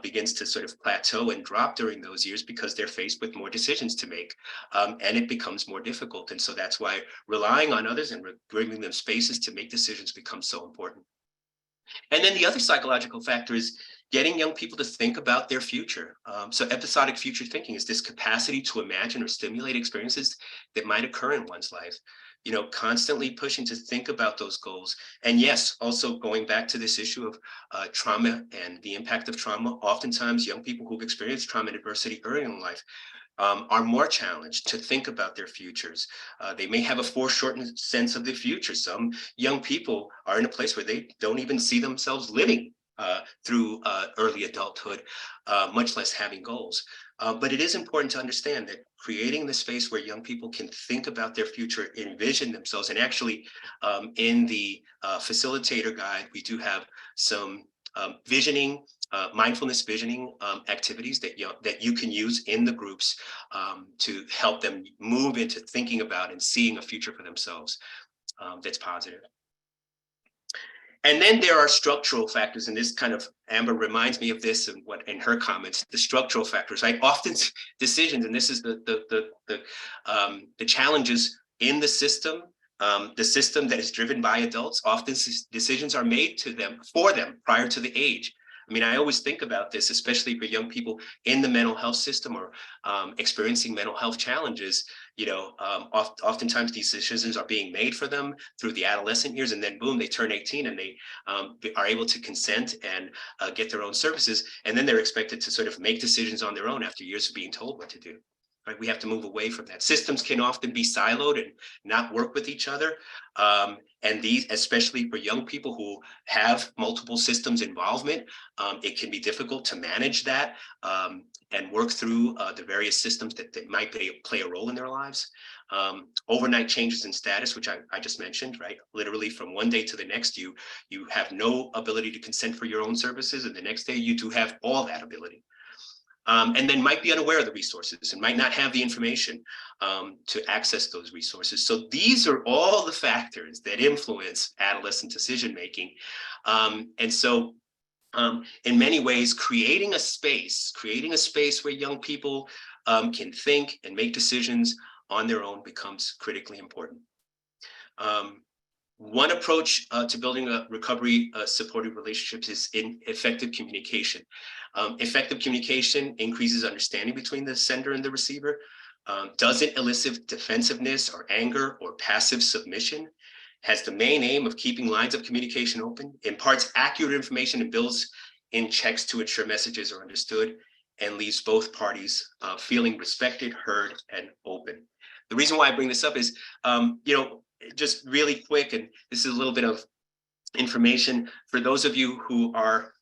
begins to sort of plateau and drop during those years because they're faced with more decisions to make, and it becomes more difficult. And so that's why relying on others and bringing them spaces to make decisions becomes so important. And then the other psychological factor is getting young people to think about their future. So episodic future thinking is this capacity to imagine or stimulate experiences that might occur in one's life, constantly pushing to think about those goals. And yes, also going back to this issue of trauma and the impact of trauma, oftentimes young people who've experienced trauma and adversity early in life are more challenged to think about their futures. They may have a foreshortened sense of the future. Some young people are in a place where they don't even see themselves living through early adulthood, much less having goals. But it is important to understand that creating the space where young people can think about their future, envision themselves, and actually in the facilitator guide, we do have some visioning, mindfulness visioning activities that you can use in the groups to help them move into thinking about and seeing a future for themselves that's positive. And then there are structural factors, and this kind of, Amber reminds me of this and what in her comments, the structural factors, right? Often decisions, and this is the challenges in the system that is driven by adults. Often decisions are made for them prior to the age. I mean, I always think about this, especially for young people in the mental health system or experiencing mental health challenges. Oftentimes these decisions are being made for them through the adolescent years, and then boom, they turn 18 and they are able to consent and get their own services. And then they're expected to sort of make decisions on their own after years of being told what to do. Right? We have to move away from that. Systems can often be siloed and not work with each other. And these, especially for young people who have multiple systems involvement, it can be difficult to manage that and work through the various systems that might play a role in their lives. Overnight changes in status, which I just mentioned, right? Literally from one day to the next, you have no ability to consent for your own services, and the next day you do have all that ability. And then might be unaware of the resources and might not have the information to access those resources. So these are all the factors that influence adolescent decision making. And so in many ways, creating a space where young people can think and make decisions on their own becomes critically important. One approach to building a recovery supportive relationships is in effective communication. Effective communication increases understanding between the sender and the receiver, doesn't elicit defensiveness or anger or passive submission, has the main aim of keeping lines of communication open, imparts accurate information and builds in checks to ensure messages are understood, and leaves both parties feeling respected, heard, and open. The reason why I bring this up is, just really quick, and this is a little bit of information for those of you who are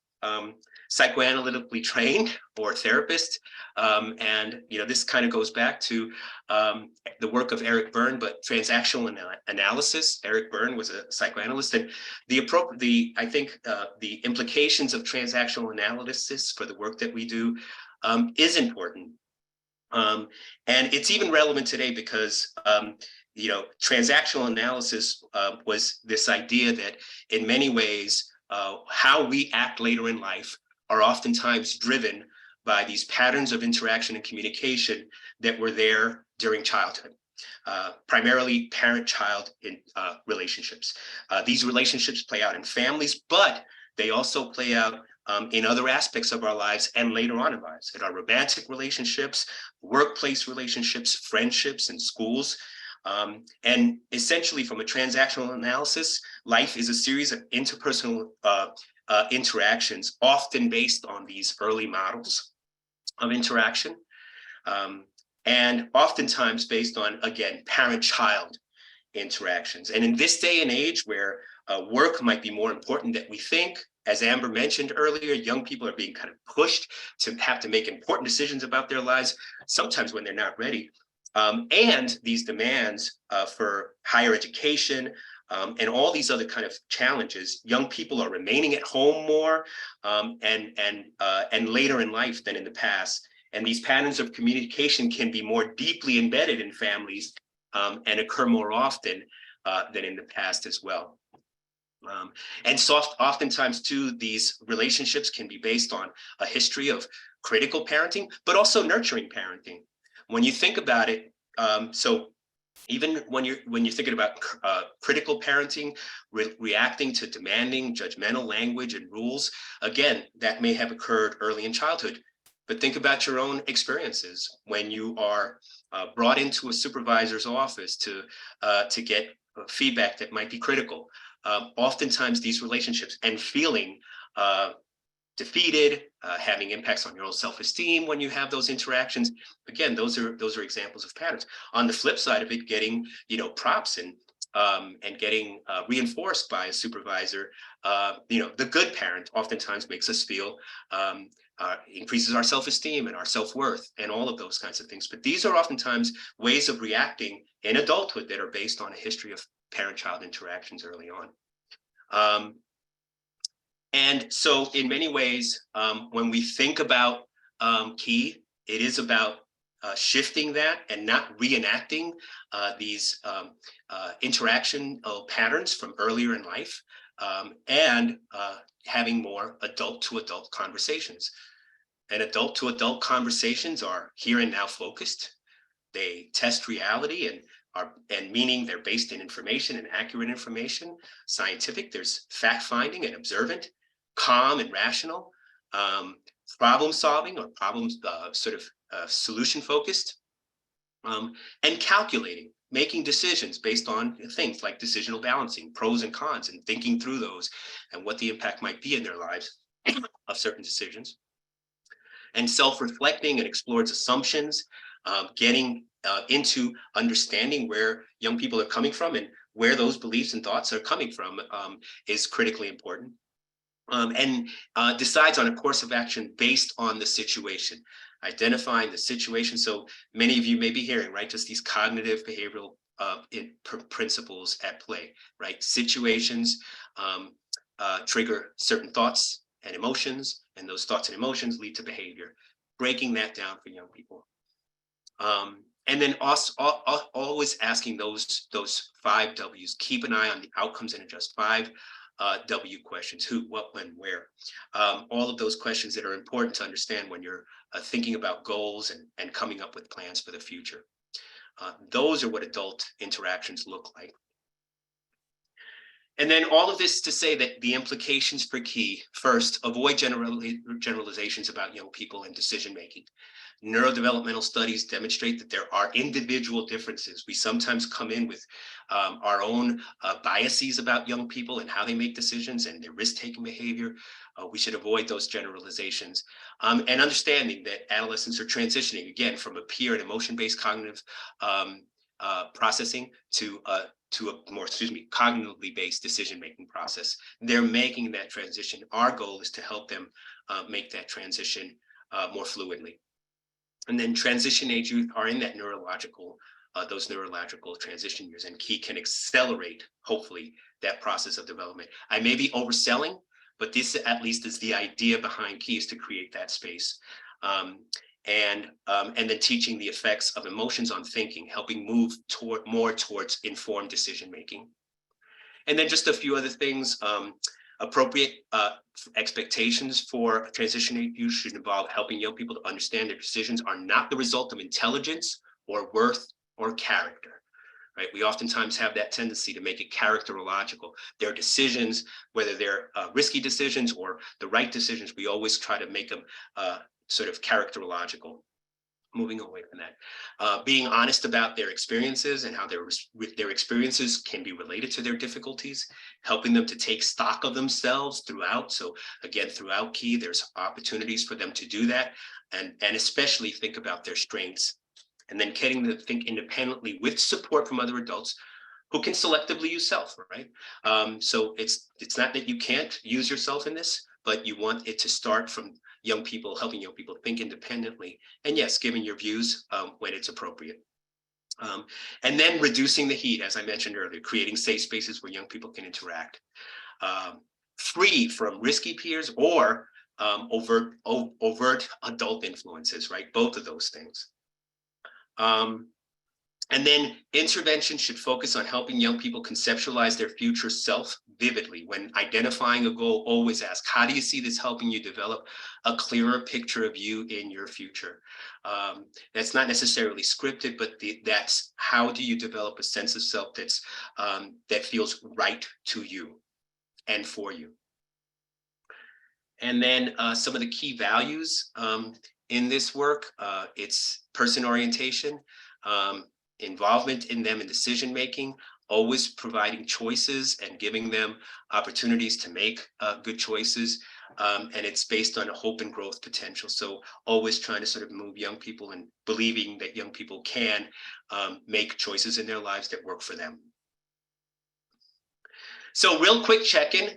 psychoanalytically trained or therapists, and this kind of goes back to the work of Eric Berne, but transactional analysis. Eric Berne was a psychoanalyst, and the implications of transactional analysis for the work that we do is important, and it's even relevant today because transactional analysis was this idea that in many ways, how we act later in life are oftentimes driven by these patterns of interaction and communication that were there during childhood, primarily parent-child relationships. These relationships play out in families, but they also play out in other aspects of our lives and later on in lives, in our romantic relationships, workplace relationships, friendships, and schools. And essentially, from a transactional analysis, life is a series of interpersonal interactions, often based on these early models of interaction, and oftentimes based on, again, parent-child interactions. And in this day and age where work might be more important than we think, as Amber mentioned earlier, young people are being kind of pushed to have to make important decisions about their lives, sometimes when they're not ready. And these demands for higher education and all these other kind of challenges, young people are remaining at home more and later in life than in the past. And these patterns of communication can be more deeply embedded in families and occur more often than in the past as well. And oftentimes too, these relationships can be based on a history of critical parenting, but also nurturing parenting. When you think about it, so even when you're thinking about critical parenting, reacting to demanding, judgmental language and rules, again, that may have occurred early in childhood. But think about your own experiences when you are brought into a supervisor's office to get feedback that might be critical. Oftentimes, these relationships and feeling defeated, having impacts on your own self-esteem when you have those interactions. Again, those are examples of patterns. On the flip side of it, getting props and getting reinforced by a supervisor, the good parent oftentimes makes us feel increases our self-esteem and our self-worth and all of those kinds of things. But these are oftentimes ways of reacting in adulthood that are based on a history of parent-child interactions early on. And so in many ways, when we think about Key, it is about shifting that and not reenacting these interaction patterns from earlier in life, and having more adult-to-adult conversations. And adult-to-adult conversations are here and now focused. They test reality and meaning they're based in information and accurate information. Scientific, there's fact-finding and observant, calm and rational, problem solving or problems solution-focused, and calculating, making decisions based on things like decisional balancing, pros and cons, and thinking through those and what the impact might be in their lives of certain decisions. And self-reflecting and explores assumptions, getting into understanding where young people are coming from and where those beliefs and thoughts are coming from is critically important. And decides on a course of action based on the situation, identifying the situation. So many of you may be hearing, right, just these cognitive behavioral principles at play, right? Situations trigger certain thoughts and emotions, and those thoughts and emotions lead to behavior. Breaking that down for young people. And then also always asking those 5 W's. Keep an eye on the outcomes and adjust. 5 W questions: who, what, when, where. All of those questions that are important to understand when you're thinking about goals and coming up with plans for the future. Those are what adult interactions look like. And then all of this to say that the implications for key: first, avoid generalizations about young people and decision making. Neurodevelopmental studies demonstrate that there are individual differences. We sometimes come in with our own biases about young people and how they make decisions and their risk-taking behavior. We should avoid those generalizations, and understanding that adolescents are transitioning again from a peer and emotion-based cognitive processing to a more, cognitively based decision-making process. They're making that transition. Our goal is to help them make that transition more fluidly. And then transition age youth are in that those neurological transition years, and key can accelerate, hopefully, that process of development. I may be overselling, but this at least is the idea behind key, is to create that space. And then teaching the effects of emotions on thinking, helping move more towards informed decision making. And then just a few other things. Appropriate expectations for transition age should involve helping young people to understand their decisions are not the result of intelligence or worth or character, right? We oftentimes have that tendency to make it characterological. Their decisions, whether they're risky decisions or the right decisions, we always try to make them sort of characterological. Moving away from that, being honest about their experiences and how their experiences can be related to their difficulties, helping them to take stock of themselves throughout. So again, throughout key, there's opportunities for them to do that, and especially think about their strengths, and then getting them to think independently with support from other adults who can selectively use self, right? So it's not that you can't use yourself in this, but you want it to start from young people, helping young people think independently, and yes, giving your views when it's appropriate. And then reducing the heat, as I mentioned earlier, creating safe spaces where young people can interact, free from risky peers or overt adult influences, right? Both of those things. And then intervention should focus on helping young people conceptualize their future self vividly. When identifying a goal, always ask, how do you see this helping you develop a clearer picture of you in your future? That's not necessarily scripted, but that's how do you develop a sense of self that's that feels right to you and for you. And then some of the key values in this work, it's person orientation, involvement in them in decision making, always providing choices and giving them opportunities to make good choices. And it's based on a hope and growth potential. So always trying to sort of move young people and believing that young people can make choices in their lives that work for them. So real quick check-in.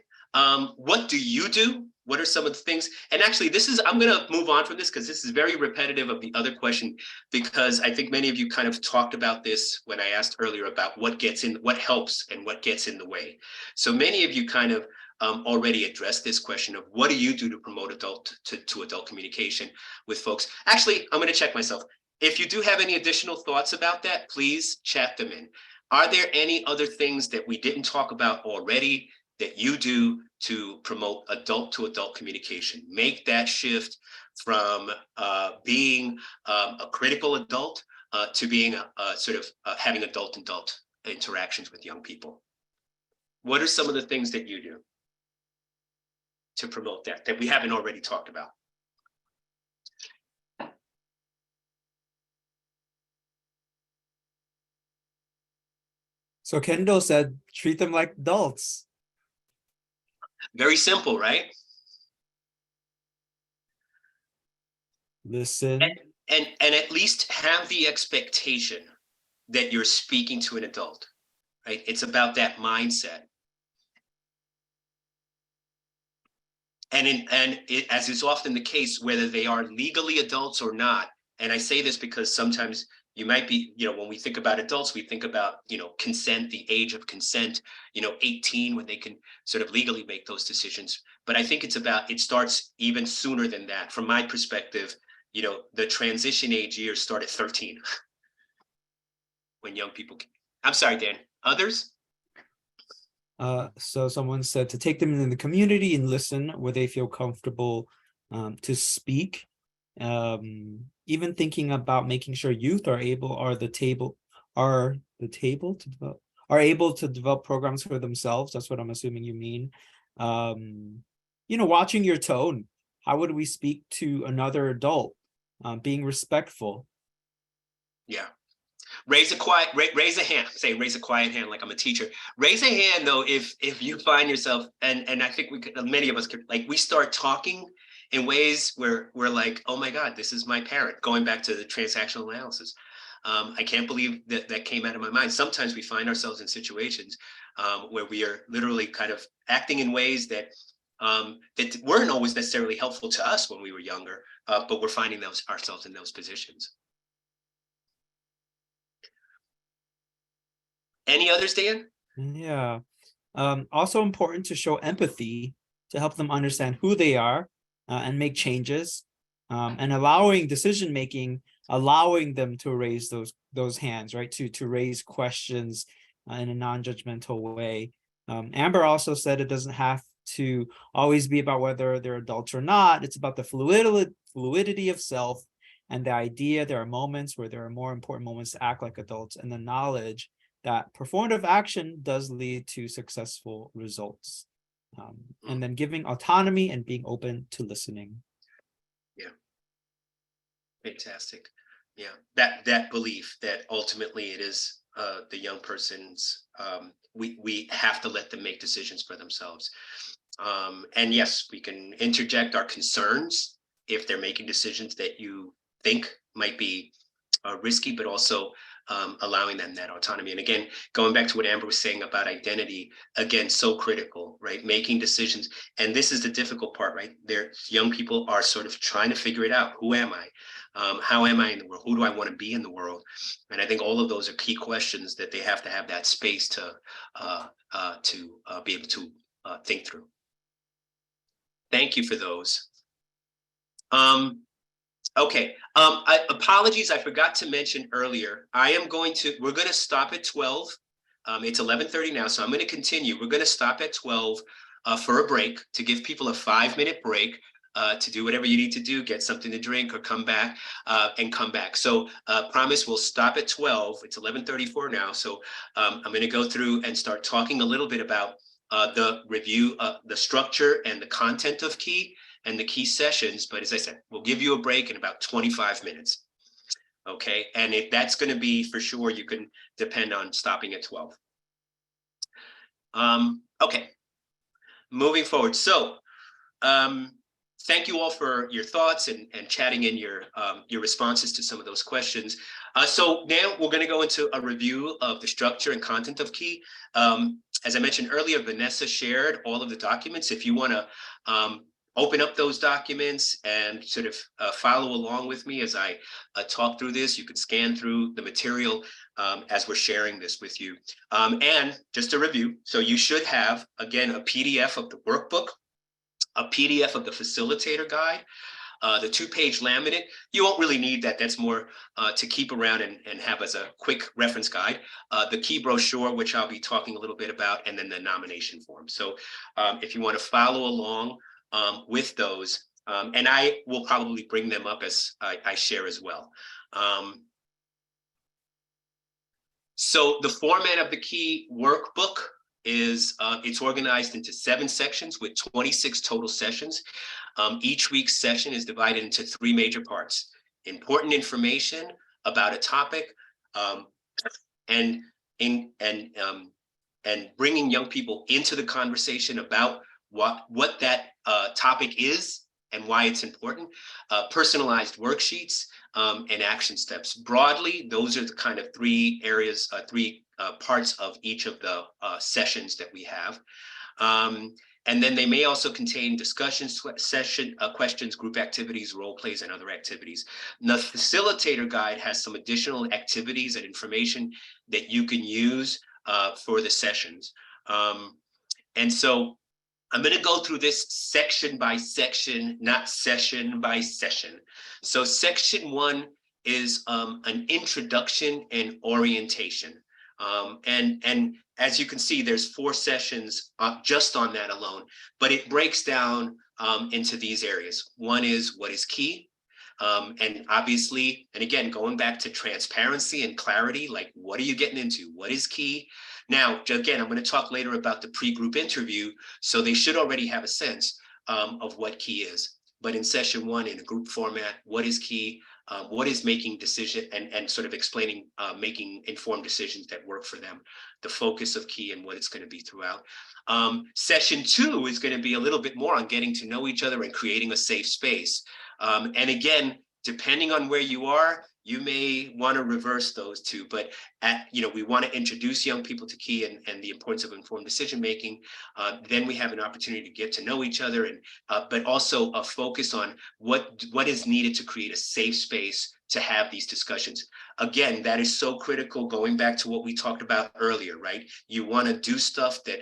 What do you do? What are some of the things? And actually, I'm going to move on from this because this is very repetitive of the other question, because I think many of you kind of talked about this when I asked earlier about what helps and what gets in the way. So many of you kind of already addressed this question of what do you do to promote adult communication with folks? Actually, I'm going to check myself. If you do have any additional thoughts about that, please chat them in. Are there any other things that we didn't talk about already that you do to promote adult-to-adult communication? Make that shift from being a critical adult to being having adult-to-adult interactions with young people. What are some of the things that you do to promote that we haven't already talked about? So Kendall said, treat them like adults. Very simple, right? Listen. And at least have the expectation that you're speaking to an adult, right? It's about that mindset. And as is often the case, whether they are legally adults or not, and I say this because sometimes you might be, when we think about adults, we think about, consent, the age of consent, 18, when they can sort of legally make those decisions. But I think it starts even sooner than that. From my perspective, the transition age years start at 13 when young people I'm sorry, Dan, others? So someone said to take them into the community and listen where they feel comfortable to speak. Even thinking about making sure youth are able to develop programs for themselves. That's what I'm assuming you mean. Watching your tone. How would we speak to another adult? Being respectful. Yeah. Raise a hand. Say raise a quiet hand, like I'm a teacher. Raise a hand though if you find yourself, and I think many of us could, like, we start talking in ways where we're like, oh my God, this is my parent. Going back to the transactional analysis. I can't believe that came out of my mind. Sometimes we find ourselves in situations where we are literally kind of acting in ways that weren't always necessarily helpful to us when we were younger, but we're finding ourselves in those positions. Any others, Dan? Yeah. Also important to show empathy to help them understand who they are and make changes, and allowing decision making, allowing them to raise those hands, right? To raise questions in a non-judgmental way. Amber also said it doesn't have to always be about whether they're adults or not. It's about the fluidity of self, and the idea there are moments where there are more important moments to act like adults, and the knowledge that performative action does lead to successful results. And then giving autonomy and being open to listening. Yeah. Fantastic. Yeah. That belief that ultimately it is the young person's, we have to let them make decisions for themselves. And yes, we can interject our concerns if they're making decisions that you think might be risky, but also allowing them that autonomy. And again, going back to what Amber was saying about identity, again, so critical, right? Making decisions. And this is the difficult part, right? Young people are sort of trying to figure it out. Who am I? How am I in the world? Who do I want to be in the world? And I think all of those are key questions that they have to have that space to be able to think through. Thank you for those. Okay. Apologies, I forgot to mention earlier. We're going to stop at 12. It's 11:30 now, so I'm going to continue. We're going to stop at 12 for a break, to give people a 5-minute break to do whatever you need to do, get something to drink or come back and come back. So promise we'll stop at 12. It's 11:34 now. So I'm going to go through and start talking a little bit about the review, the structure and the content of Key and the key sessions. But as I said, we'll give you a break in about 25 minutes. Okay. And if that's going to be for sure, you can depend on stopping at 12. Okay. Moving forward. So thank you all for your thoughts and chatting in your responses to some of those questions. So now we're going to go into a review of the structure and content of Key. As I mentioned earlier, Vanessa shared all of the documents. If you want to open up those documents and sort of follow along with me as I talk through this, you can scan through the material as we're sharing this with you. And just a review, so you should have, again, a PDF of the workbook, a PDF of the facilitator guide, the 2-page laminate. You won't really need that. That's more to keep around and have as a quick reference guide. The key brochure, which I'll be talking a little bit about, and then the nomination form. So if you want to follow along with those, and I will probably bring them up as I share as well. So the format of the Key workbook is it's organized into 7 sections with 26 total sessions. Each week's session is divided into 3 major parts: important information about a topic, and bringing young people into the conversation about what that topic is and why it's important, personalized worksheets, and action steps. Broadly, those are the kind of 3 areas, 3 parts of each of the sessions that we have. And then they may also contain discussions, session questions, group activities, role plays, and other activities. The facilitator guide has some additional activities and information that you can use for the sessions. And so I'm going to go through this section by section, not session by session. So section 1 is an introduction and orientation. And as you can see, there's 4 sessions just on that alone, but it breaks down into these areas. One is what is key. And obviously, and again, going back to transparency and clarity, like what are you getting into? What is key? Now, again, I'm going to talk later about the pre-group interview, so they should already have a sense of what key is. But in session 1, in a group format, what is key? What is making decision and sort of explaining, making informed decisions that work for them, the focus of key and what it's going to be throughout. Session 2 is going to be a little bit more on getting to know each other and creating a safe space. And again, depending on where you are, you may want to reverse those two, but we want to introduce young people to key and the importance of informed decision making. Then we have an opportunity to get to know each other, and but also a focus on what is needed to create a safe space to have these discussions. Again, that is so critical, going back to what we talked about earlier, right? You want to do stuff that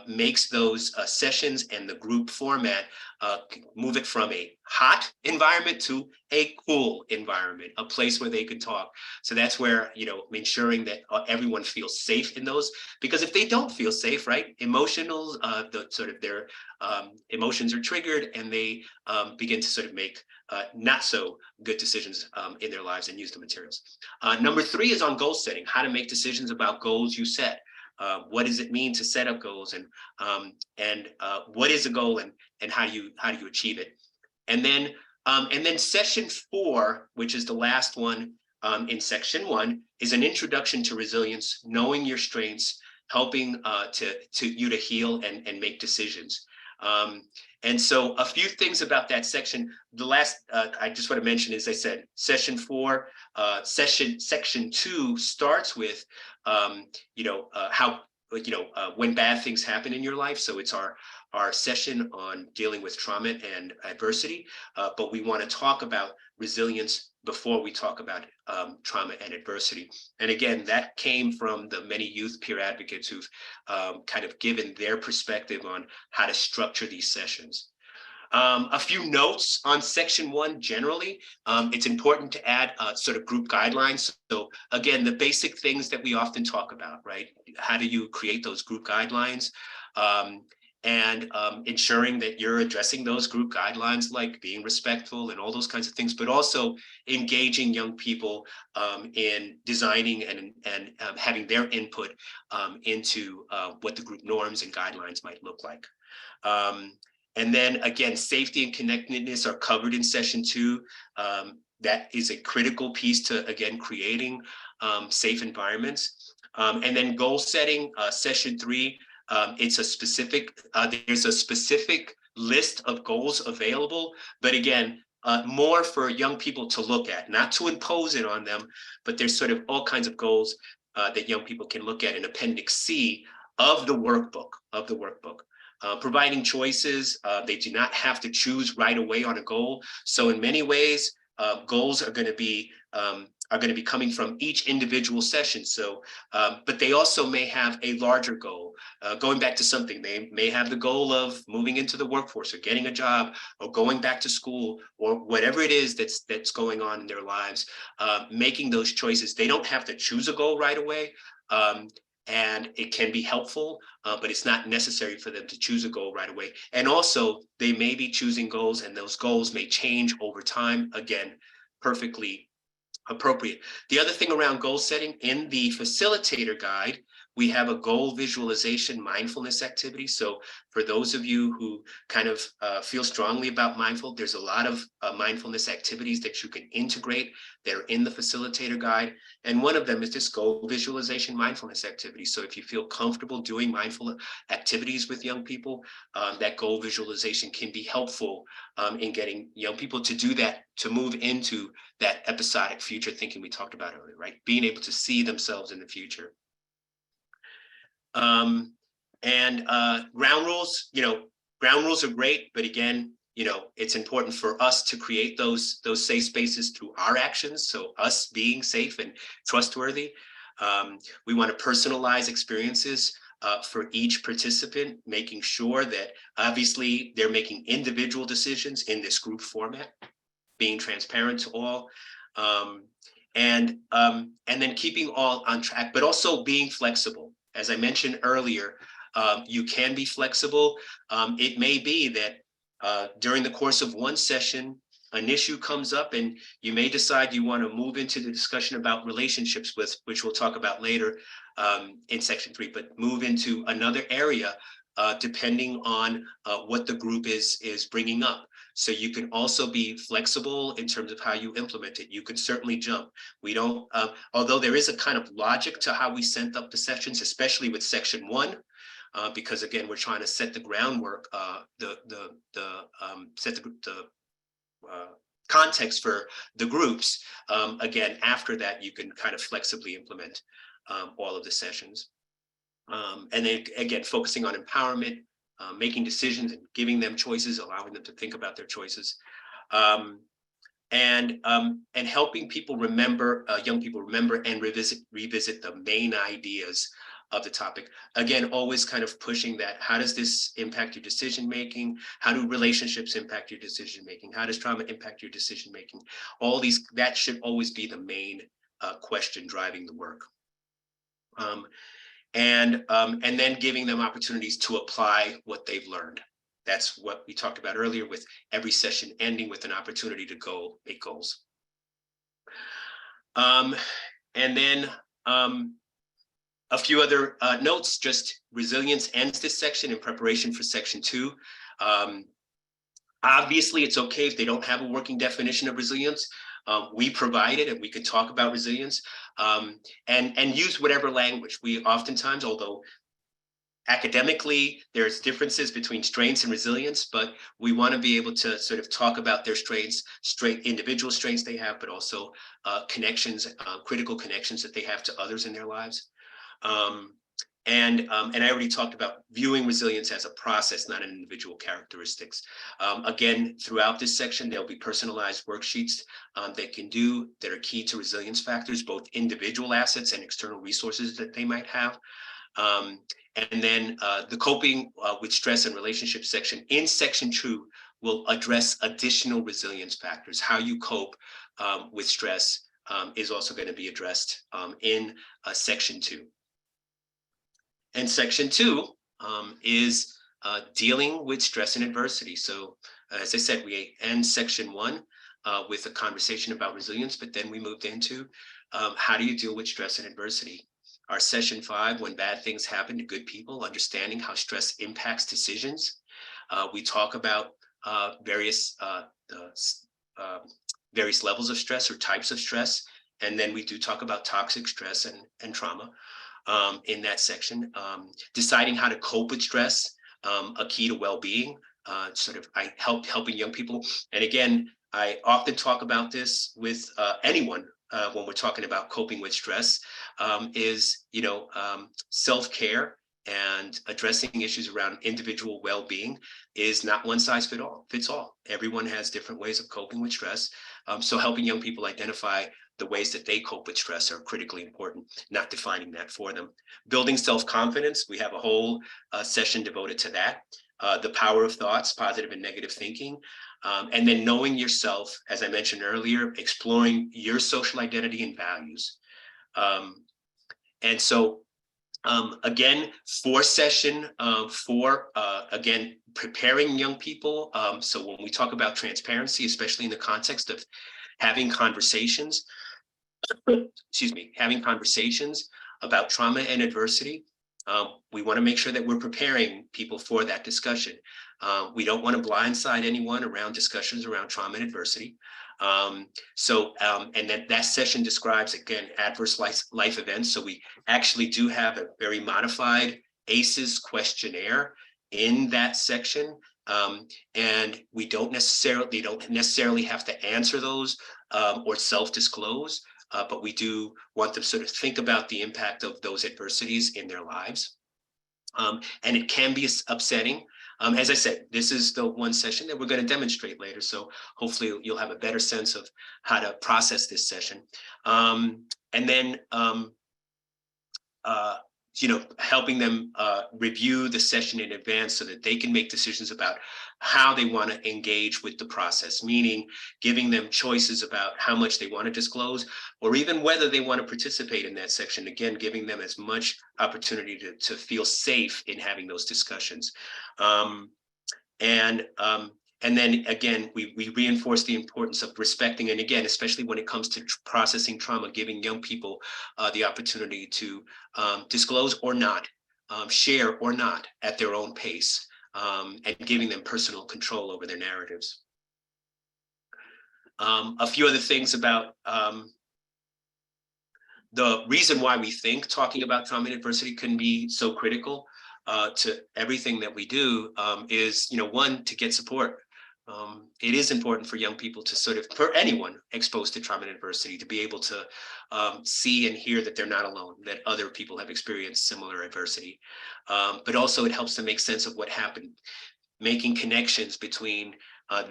makes those sessions and the group format move it from a hot environment to a cool environment, a place where they can talk. So that's where, ensuring that everyone feels safe in those, because if they don't feel safe, right, their emotions are triggered, and they begin to sort of make not so good decisions in their lives and use the materials. Number 3 is on goal setting, how to make decisions about goals you set. What does it mean to set up goals, and what is a goal, and how do you achieve it? And then session 4, which is the last one in section 1, is an introduction to resilience, knowing your strengths, helping you to heal and make decisions. And so a few things about that section. The last I just want to mention, as I said, session 4, section 2 starts with how when bad things happen in your life. So it's our session on dealing with trauma and adversity, but we want to talk about resilience before we talk about trauma and adversity. And again, that came from the many youth peer advocates who've kind of given their perspective on how to structure these sessions. A few notes on section 1 generally. It's important to add sort of group guidelines. So again, the basic things that we often talk about, right? How do you create those group guidelines? And ensuring that you're addressing those group guidelines, like being respectful and all those kinds of things, but also engaging young people in designing and having their input into what the group norms and guidelines might look like. And then again, safety and connectedness are covered in session 2. That is a critical piece to, again, creating safe environments. And then goal setting, session 3, it's a specific, there's a specific list of goals available, but again, more for young people to look at, not to impose it on them, but there's sort of all kinds of goals that young people can look at in Appendix C of the workbook. Providing choices, they do not have to choose right away on a goal. So in many ways, goals are going to be coming from each individual session. So, but they also may have a larger goal. Going back to something, they may have the goal of moving into the workforce or getting a job or going back to school or whatever it is that's going on in their lives. Making those choices, they don't have to choose a goal right away. And it can be helpful, but it's not necessary for them to choose a goal right away. And also, they may be choosing goals, and those goals may change over time. Again, perfectly appropriate. The other thing around goal setting, in the facilitator guide, we have a goal visualization mindfulness activity. So for those of you who kind of feel strongly about mindful, there's a lot of mindfulness activities that you can integrate that are in the facilitator guide. And one of them is this goal visualization mindfulness activity. So if you feel comfortable doing mindful activities with young people, that goal visualization can be helpful in getting young people to do that, to move into that episodic future thinking we talked about earlier, right? Being able to see themselves in the future. Ground rules, ground rules are great, but again, it's important for us to create those safe spaces through our actions. So us being safe and trustworthy. We want to personalize experiences for each participant, making sure that obviously they're making individual decisions in this group format, being transparent to all, and then keeping all on track, but also being flexible. as I mentioned earlier, you can be flexible. It may be that during the course of one session, an issue comes up and you may decide you want to move into the discussion about relationships, which we'll talk about later in section 3, but move into another area depending on what the group is bringing up. So you can also be flexible in terms of how you implement it. You can certainly jump. We don't, although there is a kind of logic to how we set up the sessions, especially with section 1, because again, we're trying to set the groundwork, set the context for the groups. Again, after that, you can kind of flexibly implement all of the sessions. And then again, focusing on empowerment, making decisions and giving them choices, allowing them to think about their choices, and helping people remember, young people remember and revisit the main ideas of the topic. Again, always kind of pushing that. How does this impact your decision making? How do relationships impact your decision making? How does trauma impact your decision making? All these, that should always be the main question driving the work. And then giving them opportunities to apply what they've learned. That's what we talked about earlier, with every session ending with an opportunity to go make goals. And then a few other notes. Just resilience ends this section in preparation for section 2. Obviously, it's okay if they don't have a working definition of resilience. We provide it, and we can talk about resilience and use whatever language. We oftentimes, although academically there's differences between strengths and resilience, but we want to be able to sort of talk about their strengths, individual strengths they have, but also connections, critical connections that they have to others in their lives. And I already talked about viewing resilience as a process, not an individual characteristics. Again, throughout this section, there'll be personalized worksheets they can do that are key to resilience factors, both individual assets and external resources that they might have. And then the coping with stress and relationships section in section 2 will address additional resilience factors. How you cope with stress is also going to be addressed in section 2. And section 2 is dealing with stress and adversity. So as I said, we end section 1 with a conversation about resilience, but then we moved into how do you deal with stress and adversity? Our session 5, when bad things happen to good people, understanding how stress impacts decisions. We talk about various levels of stress or types of stress. And then we do talk about toxic stress and trauma. In that section, deciding how to cope with stress, a key to well-being. Helping young people. And again, I often talk about this with anyone when we're talking about coping with stress, is self-care and addressing issues around individual well-being is not one size fits all. Everyone has different ways of coping with stress. So helping young people identify the ways that they cope with stress are critically important, not defining that for them. Building self-confidence, we have a whole session devoted to that. The power of thoughts, positive and negative thinking, and then knowing yourself, as I mentioned earlier, exploring your social identity and values. And so, again, for session 4, again, preparing young people. So when we talk about transparency, especially in the context of having conversations, having conversations about trauma and adversity, we want to make sure that we're preparing people for that discussion. We don't want to blindside anyone around discussions around trauma and adversity. And then that session describes, again, adverse life events. So we actually do have a very modified ACEs questionnaire in that section. And we don't necessarily have to answer those or self-disclose, but we do want them to sort of think about the impact of those adversities in their lives. And it can be upsetting. As I said, this is the one session that we're going to demonstrate later. So hopefully you'll have a better sense of how to process this session. And then, helping them review the session in advance so that they can make decisions about how they want to engage with the process, meaning giving them choices about how much they want to disclose, or even whether they want to participate in that section. Again, giving them as much opportunity to feel safe in having those discussions. And then again, we reinforce the importance of respecting, and again, especially when it comes to processing trauma, giving young people the opportunity to disclose or not, share or not at their own pace, and giving them personal control over their narratives. A few other things about the reason why we think talking about trauma and adversity can be so critical to everything that we do is, one, to get support. It is important for young people to for anyone exposed to trauma and adversity, to be able to see and hear that they're not alone, that other people have experienced similar adversity. But also it helps them make sense of what happened, making connections between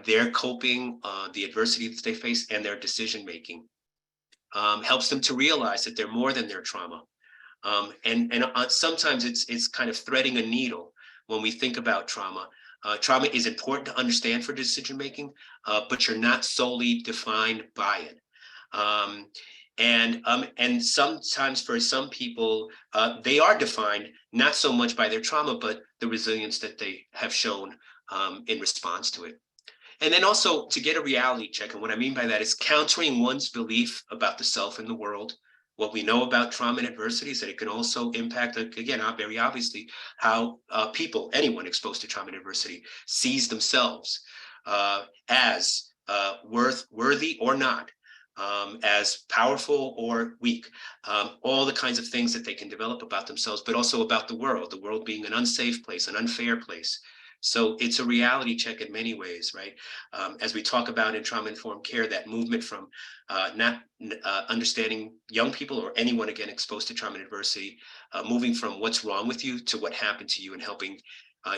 their coping, the adversity that they face, and their decision-making. Helps them to realize that they're more than their trauma. And sometimes it's kind of threading a needle when we think about trauma. Trauma is important to understand for decision-making, but you're not solely defined by it. And sometimes for some people, they are defined not so much by their trauma, but the resilience that they have shown in response to it. And then also to get a reality check. And what I mean by that is countering one's belief about the self and the world. What we know about trauma and adversity is that it can also impact, again, very obviously, how people, anyone exposed to trauma and adversity, sees themselves as worthy or not, as powerful or weak, all the kinds of things that they can develop about themselves, but also about the world being an unsafe place, an unfair place. So it's a reality check in many ways, right? As we talk about in trauma-informed care, that movement from not understanding young people or anyone, again, exposed to trauma and adversity, moving from what's wrong with you to what happened to you, and helping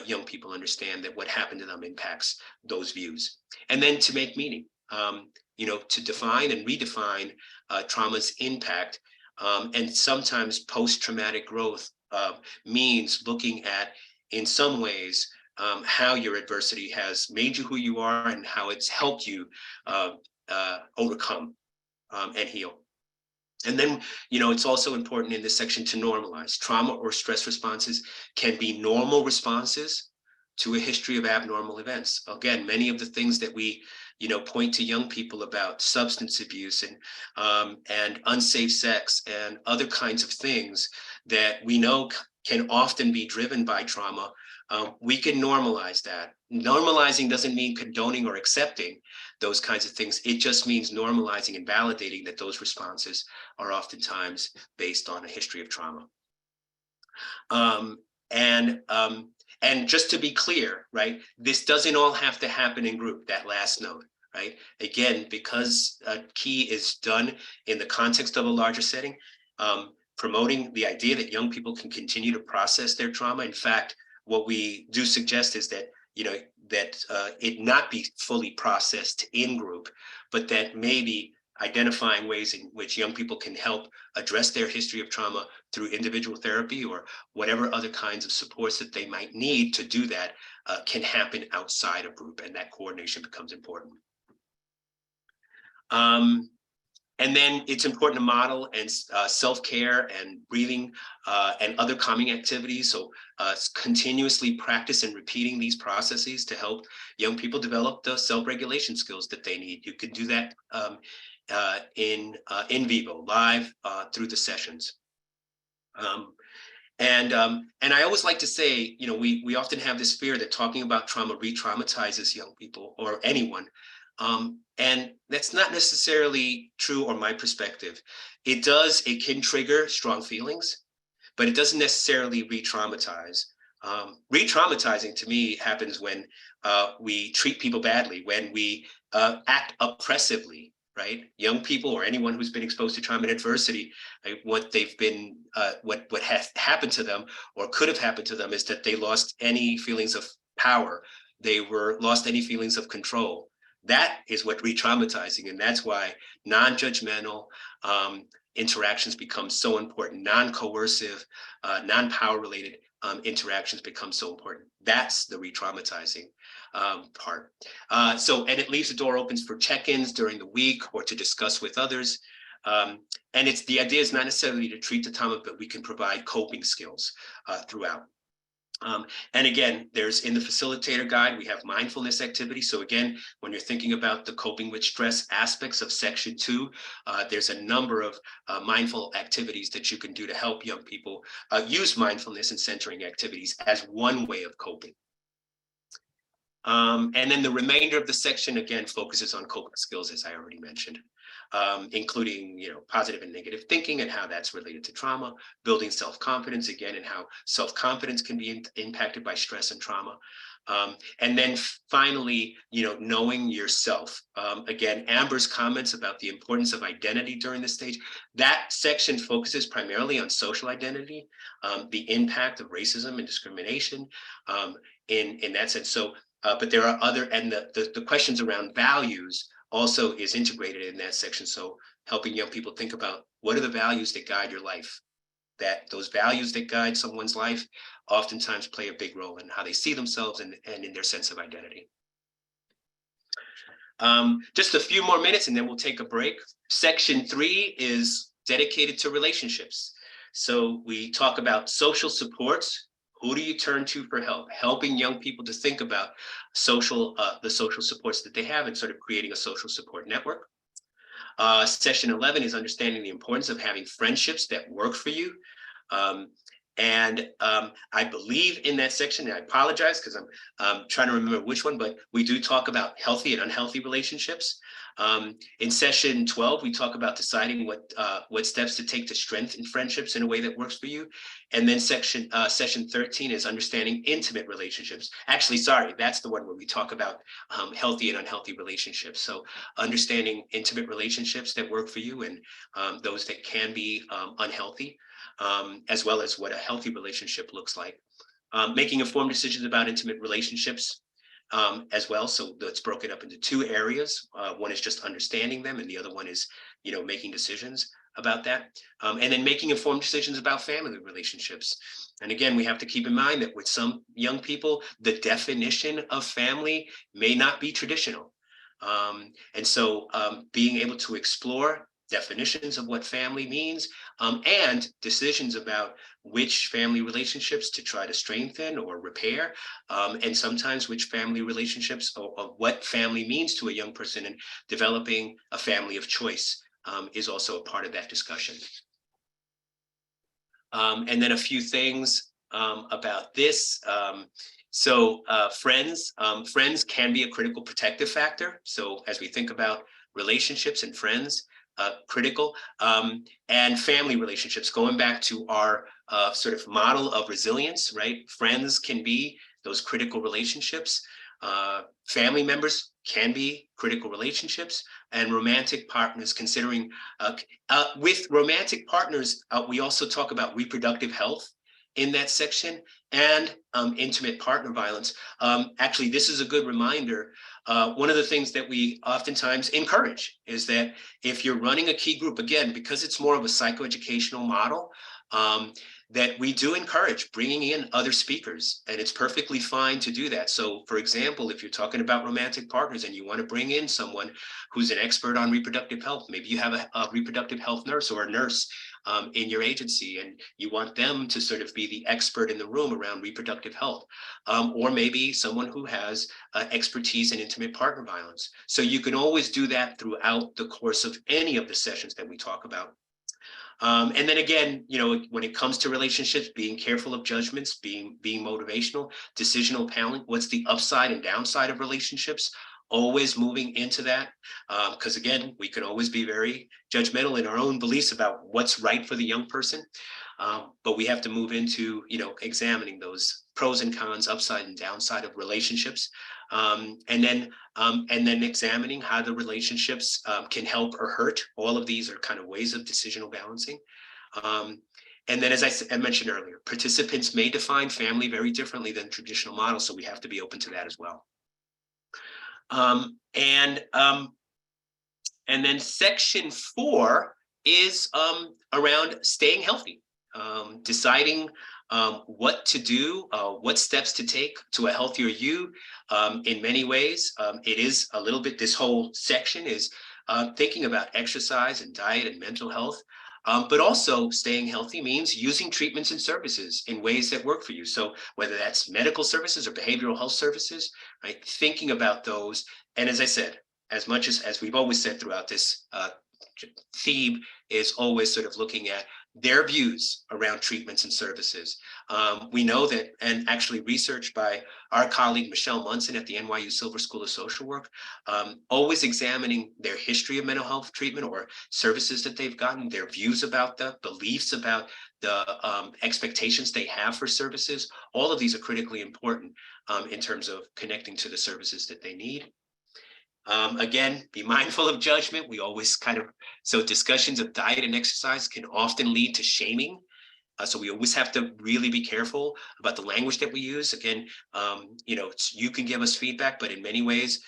young people understand that what happened to them impacts those views. And then to make meaning, to define and redefine trauma's impact. And sometimes post-traumatic growth means looking at, in some ways, how your adversity has made you who you are and how it's helped you overcome and heal. And then, it's also important in this section to normalize. Trauma or stress responses can be normal responses to a history of abnormal events. Again, many of the things that we, point to young people about substance abuse and unsafe sex and other kinds of things that we know can often be driven by trauma. We can normalize that. Normalizing doesn't mean condoning or accepting those kinds of things. It just means normalizing and validating that those responses are oftentimes based on a history of trauma. And just to be clear, right, this doesn't all have to happen in group, that last note, right? Again, because key is done in the context of a larger setting, promoting the idea that young people can continue to process their trauma. In fact, what we do suggest is that, it not be fully processed in group, but that maybe identifying ways in which young people can help address their history of trauma through individual therapy or whatever other kinds of supports that they might need to do that can happen outside of group, and that coordination becomes important. And then it's important to model and self-care and breathing and other calming activities. So continuously practice and repeating these processes to help young people develop the self-regulation skills that they need. You can do that in vivo, live through the sessions. And I always like to say, we often have this fear that talking about trauma re-traumatizes young people or anyone. And that's not necessarily true, or my perspective. It can trigger strong feelings, but it doesn't necessarily re-traumatize. Re-traumatizing to me happens when we treat people badly, when we act oppressively, right? Young people or anyone who's been exposed to trauma and adversity, right, what has happened to them or could have happened to them is that they lost any feelings of power. They lost any feelings of control. That is what re-traumatizing, and that's why non-judgmental interactions become so important. Non-coercive, non-power related interactions become so important. That's the re-traumatizing part. And it leaves the door open for check-ins during the week or to discuss with others. And the idea is not necessarily to treat the trauma, but we can provide coping skills throughout. And again, there's in the facilitator guide, we have mindfulness activities. So again, when you're thinking about the coping with stress aspects of section 2, there's a number of mindful activities that you can do to help young people use mindfulness and centering activities as one way of coping. And then the remainder of the section, again, focuses on coping skills, as I already mentioned, including, positive and negative thinking and how that's related to trauma, building self-confidence, again, and how self-confidence can be impacted by stress and trauma. And then finally, knowing yourself. Again, Amber's comments about the importance of identity during this stage, that section focuses primarily on social identity, the impact of racism and discrimination in that sense. So, but there are other, and the questions around values also is integrated in that section. So helping young people think about what are the values that guide your life, that those values that guide someone's life oftentimes play a big role in how they see themselves and in their sense of identity. Just a few more minutes and then we'll take a break. Section 3 is dedicated to relationships. So we talk about social supports. Who do you turn to for help? Helping young people to think about the social supports that they have and sort of creating a social support network. Session 11 is understanding the importance of having friendships that work for you. I believe in that section, and I apologize because I'm trying to remember which one, but we do talk about healthy and unhealthy relationships. In session 12, we talk about deciding what steps to take to strengthen friendships in a way that works for you. And then session 13 is understanding intimate relationships. Actually, sorry, that's the one where we talk about healthy and unhealthy relationships. So understanding intimate relationships that work for you and those that can be unhealthy, as well as what a healthy relationship looks like. Making informed decisions about intimate relationships as well. So it's broken up into 2 areas. One is just understanding them, and the other one is, making decisions about that. And then making informed decisions about family relationships. And again, we have to keep in mind that with some young people, the definition of family may not be traditional. And so being able to explore definitions of what family means and decisions about which family relationships to try to strengthen or repair, and sometimes which family relationships or what family means to a young person, and developing a family of choice is also a part of that discussion. And then a few things about this. Friends can be a critical protective factor. So as we think about relationships and friends, critical, and family relationships, going back to our sort of model of resilience, right? Friends can be those critical relationships. Family members can be critical relationships, and romantic partners, considering with romantic partners, we also talk about reproductive health in that section, and intimate partner violence. Actually, this is a good reminder. One of the things that we oftentimes encourage is that if you're running a key group, again, because it's more of a psychoeducational model, that we do encourage bringing in other speakers, and it's perfectly fine to do that. So for example, if you're talking about romantic partners and you want to bring in someone who's an expert on reproductive health, maybe you have a reproductive health nurse or a nurse in your agency, and you want them to sort of be the expert in the room around reproductive health, or maybe someone who has expertise in intimate partner violence. So you can always do that throughout the course of any of the sessions that we talk about. And then again, when it comes to relationships, being careful of judgments, being motivational, decisional paneling, what's the upside and downside of relationships, always moving into that. Because again, we can always be very judgmental in our own beliefs about what's right for the young person. But we have to move into, examining those pros and cons, upside and downside of relationships. And then examining how the relationships can help or hurt. All of these are kind of ways of decisional balancing. And then, as I mentioned earlier, participants may define family very differently than traditional models, so we have to be open to that as well. And then section 4 is around staying healthy, deciding what to do, what steps to take to a healthier you. In many ways, it is a little bit, this whole section is thinking about exercise and diet and mental health. But also staying healthy means using treatments and services in ways that work for you. So whether that's medical services or behavioral health services, right? Thinking about those. And as I said, as much as we've always said throughout this theme, is always sort of looking at their views around treatments and services. We know that, and actually research by our colleague Michelle Munson at the NYU Silver School of Social Work, always examining their history of mental health treatment or services that they've gotten, their views about the beliefs about the expectations they have for services. All of these are critically important in terms of connecting to the services that they need. Again, be mindful of judgment. We always so discussions of diet and exercise can often lead to shaming. So we always have to really be careful about the language that we use. Again, you can give us feedback, but in many ways,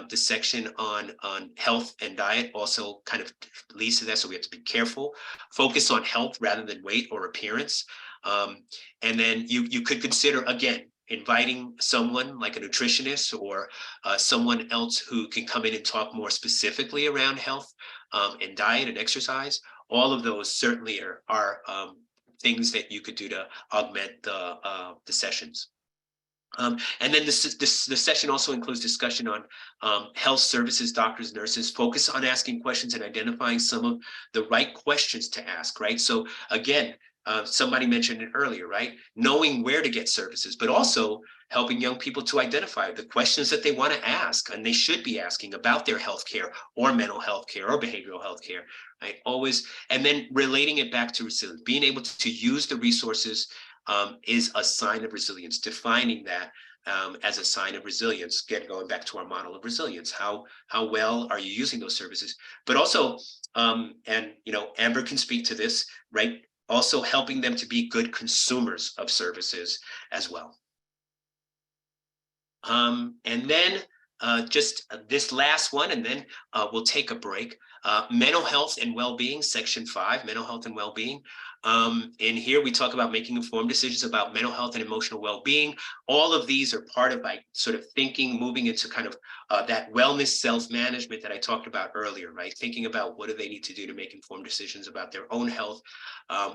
the section on health and diet also kind of leads to that. So we have to be careful, focus on health rather than weight or appearance. And then you could consider, again, inviting someone like a nutritionist or someone else who can come in and talk more specifically around health and diet and exercise. All of those certainly are things that you could do to augment the sessions. And then the session also includes discussion on health services, doctors, nurses, focus on asking questions and identifying some of the right questions to ask, right? So again, somebody mentioned it earlier, right? Knowing where to get services, but also helping young people to identify the questions that they want to ask and they should be asking about their healthcare or mental health care or behavioral health care, right? Always, and then relating it back to resilience, being able to use the resources is a sign of resilience, defining that as a sign of resilience, going back to our model of resilience. How well are you using those services? But also, and Amber can speak to this, right? Also helping them to be good consumers of services as well. And then just this last one, and then we'll take a break. Mental health and well-being, section 5, mental health and well-being. In here, we talk about making informed decisions about mental health and emotional well-being. All of these are part of sort of thinking, moving into kind of that wellness self-management that I talked about earlier, right? Thinking about what do they need to do to make informed decisions about their own health,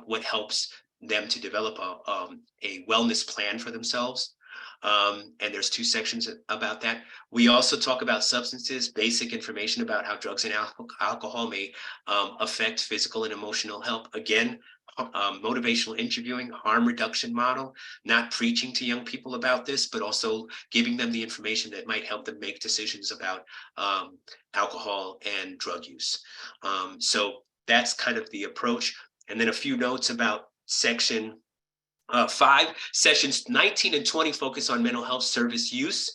what helps them to develop a wellness plan for themselves. And there's 2 sections about that. We also talk about substances, basic information about how drugs and alcohol may affect physical and emotional health. Again, motivational interviewing, harm reduction model, not preaching to young people about this, but also giving them the information that might help them make decisions about alcohol and drug use. So that's kind of the approach. And then a few notes about section 5. Sessions 19 and 20 focus on mental health service use,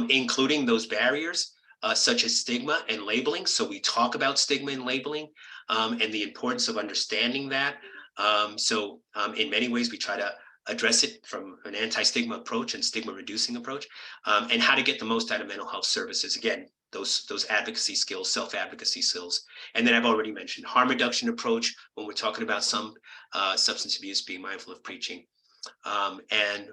including those barriers such as stigma and labeling. So we talk about stigma and labeling and the importance of understanding that. So in many ways, we try to address it from an anti-stigma approach and stigma reducing approach, and how to get the most out of mental health services. Again, those advocacy skills, self-advocacy skills. And then I've already mentioned harm reduction approach when we're talking about some substance abuse, being mindful of preaching. And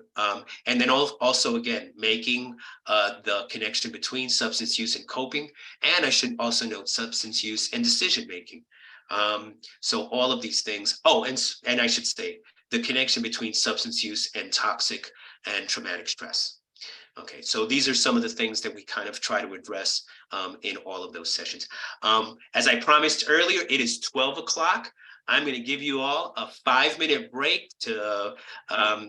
then also, again, making the connection between substance use and coping. And I should also note substance use and decision making. So all of these things. Oh, and I should say the connection between substance use and toxic and traumatic stress. Okay, so these are some of the things that we kind of try to address in all of those sessions. As I promised earlier, it is 12 o'clock. I'm going to give you all a 5-minute break to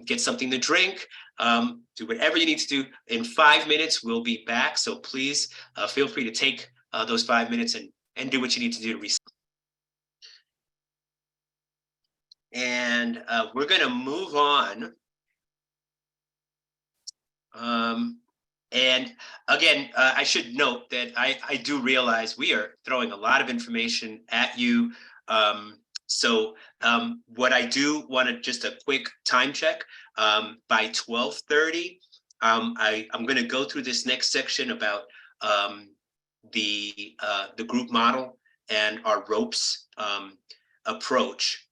get something to drink, do whatever you need to do. In 5 minutes, we'll be back. So please feel free to take those 5 minutes and do what you need to do to reset. And we're going to move on. And again, I should note that I do realize we are throwing a lot of information at you. So what I do want to just a quick time check by 12:30. I'm going to go through this next section about the group model and our ropes approach.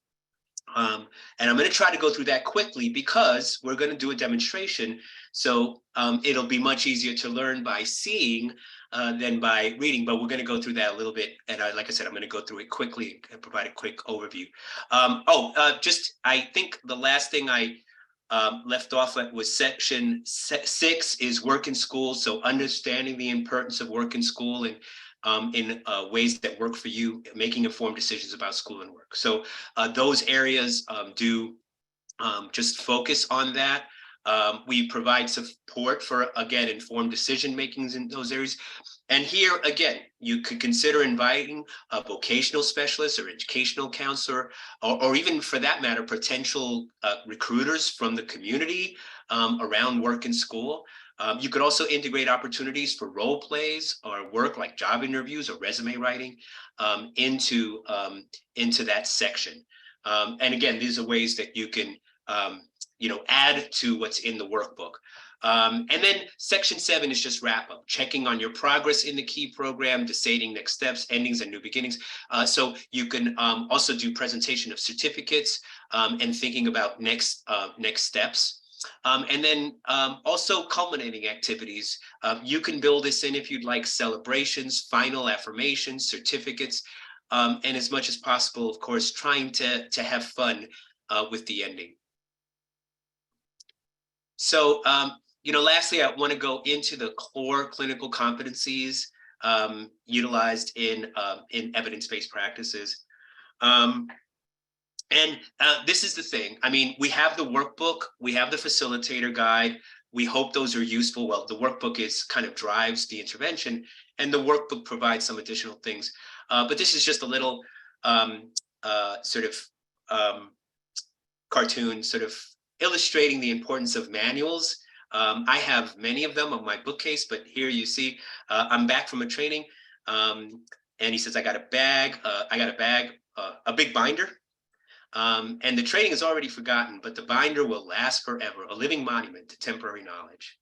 And I'm going to try to go through that quickly because we're going to do a demonstration. So it'll be much easier to learn by seeing than by reading, but we're going to go through that a little bit. And like I said, I'm going to go through it quickly and provide a quick overview. I think the last thing I left off at was section 6 is work in school. So understanding the importance of work in school and in ways that work for you, making informed decisions about school and work. So those areas do just focus on that. We provide support for, again, informed decision makings in those areas. And here, again, you could consider inviting a vocational specialist or educational counselor, or even for that matter, potential recruiters from the community around work and school. You could also integrate opportunities for role plays or work like job interviews or resume writing into that section. And again, these are ways that you can add to what's in the workbook. And then section 7 is just wrap up, checking on your progress in the key program, deciding next steps, endings, and new beginnings. So you can also do presentation of certificates and thinking about next steps. And then also culminating activities. You can build this in if you'd like: celebrations, final affirmations, certificates, and as much as possible, of course, trying to have fun with the ending. So, lastly, I want to go into the core clinical competencies utilized in evidence-based practices. And this is the thing. I mean, we have the workbook, we have the facilitator guide. We hope those are useful. Well, the workbook kind of drives the intervention, and the workbook provides some additional things. But this is just a little cartoon sort of illustrating the importance of manuals. I have many of them on my bookcase, but here you see I'm back from a training, and he says, I got a bag, a big binder. And the training is already forgotten, but the binder will last forever, a living monument to temporary knowledge.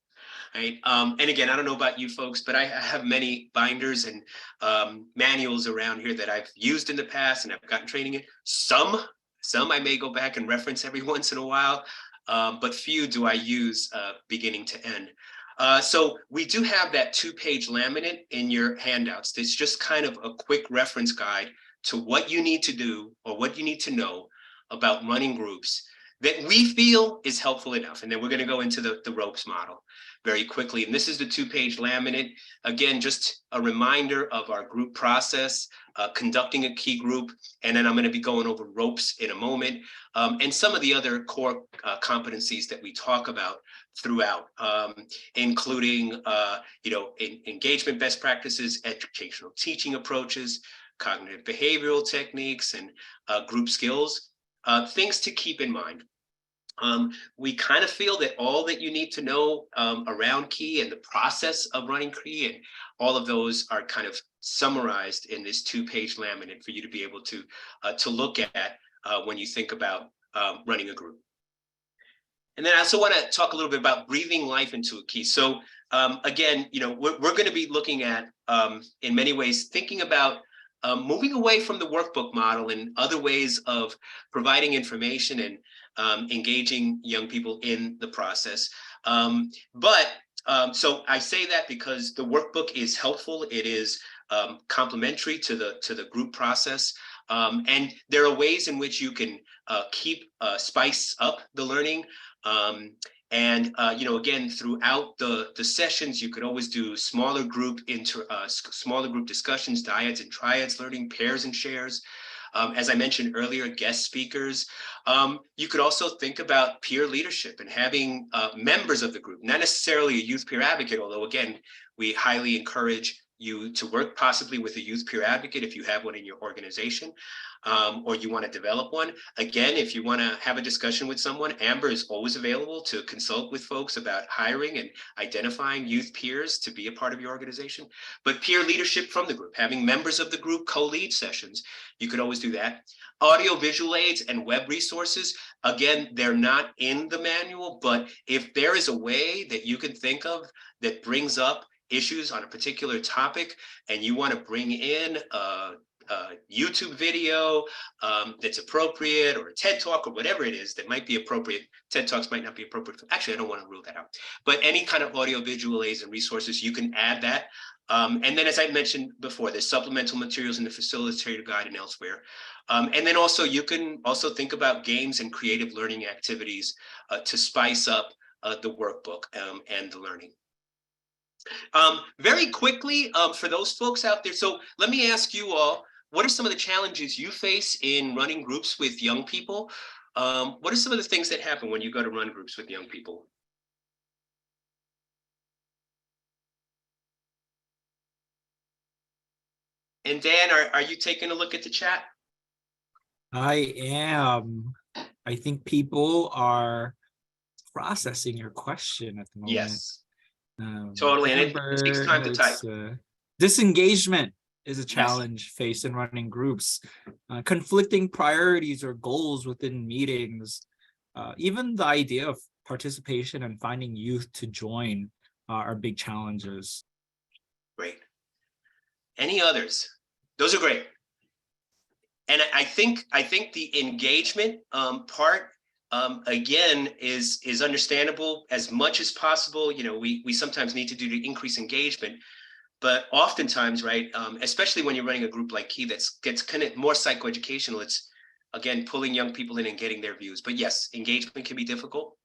Right? And again, I don't know about you folks, but I have many binders and manuals around here that I've used in the past and I've gotten training in. Some I may go back and reference every once in a while, but few do I use beginning to end. So we do have that 2-page laminate in your handouts. It's just kind of a quick reference guide to what you need to do or what you need to know about running groups that we feel is helpful enough. And then we're going to go into the ropes model very quickly. And this is the 2-page laminate. Again, just a reminder of our group process, conducting a key group. And then I'm going to be going over ropes in a moment, and some of the other core competencies that we talk about throughout, including engagement best practices, educational teaching approaches, cognitive behavioral techniques, and group skills. Things to keep in mind. We kind of feel that all that you need to know around key and the process of running key and all of those are kind of summarized in this 2-page laminate for you to be able to look at when you think about running a group. And then I also want to talk a little bit about breathing life into a key. So again, we're going to be looking at, in many ways, thinking about moving away from the workbook model and other ways of providing information and engaging young people in the process. So I say that because the workbook is helpful. It is complementary to the group process. And there are ways in which you can spice up the learning. Again, throughout the sessions, you could always do smaller group discussions, dyads and triads learning, pairs and shares. As I mentioned earlier, guest speakers. You could also think about peer leadership and having members of the group, not necessarily a youth peer advocate, although again, we highly encourage you to work possibly with a youth peer advocate if you have one in your organization, or you want to develop one. Again, if you want to have a discussion with someone, Amber is always available to consult with folks about hiring and identifying youth peers to be a part of your organization. But peer leadership from the group, having members of the group co-lead sessions, you could always do that. Audio visual aids and web resources, again, they're not in the manual, but if there is a way that you can think of that brings up issues on a particular topic and you want to bring in YouTube video that's appropriate, or a TED Talk, or whatever it is that might be appropriate. TED Talks might not be appropriate. Actually, I don't want to rule that out. But any kind of audio visual aids and resources, you can add that. And then, as I mentioned before, there's supplemental materials in the facilitator guide and elsewhere. And then also, you can also think about games and creative learning activities to spice up the workbook and the learning. Very quickly, for those folks out there, so let me ask you all, what are some of the challenges you face in running groups with young people? What are some of the things that happen when you go to run groups with young people? And Dan, are you taking a look at the chat? I am. I think people are processing your question at the moment. Yes, totally. And it takes time to type. Disengagement is a challenge faced in running groups. Conflicting priorities or goals within meetings. Even the idea of participation and finding youth to join are big challenges. Great. Any others? Those are great. And I think the engagement part, again, is understandable as much as possible. You know, we sometimes need to do to increase engagement, but oftentimes, right, especially when you're running a group like Key that gets kind of more psychoeducational, it's, again, pulling young people in and getting their views. But yes, engagement can be difficult.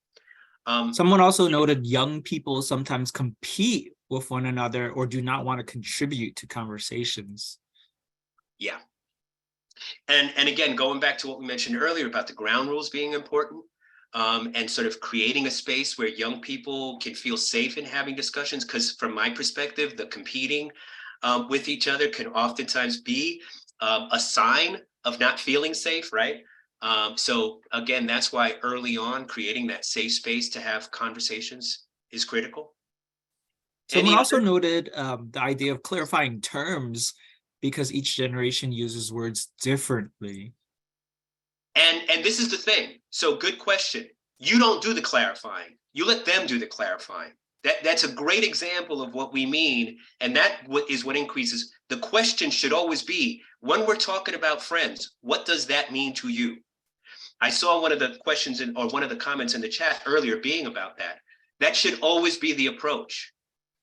Someone also noted young people sometimes compete with one another or do not want to contribute to conversations. Yeah. And again, going back to what we mentioned earlier about the ground rules being important, and sort of creating a space where young people can feel safe in having discussions, because from my perspective, the competing with each other can oftentimes be a sign of not feeling safe, right? So again, that's why early on creating that safe space to have conversations is critical. Someone also noted the idea of clarifying terms, because each generation uses words differently. And this is the thing. So good question. You don't do the clarifying. You let them do the clarifying. That's a great example of what we mean. And that is what increases. The question should always be, when we're talking about friends, what does that mean to you? I saw one of the questions or one of the comments in the chat earlier being about that. That should always be the approach,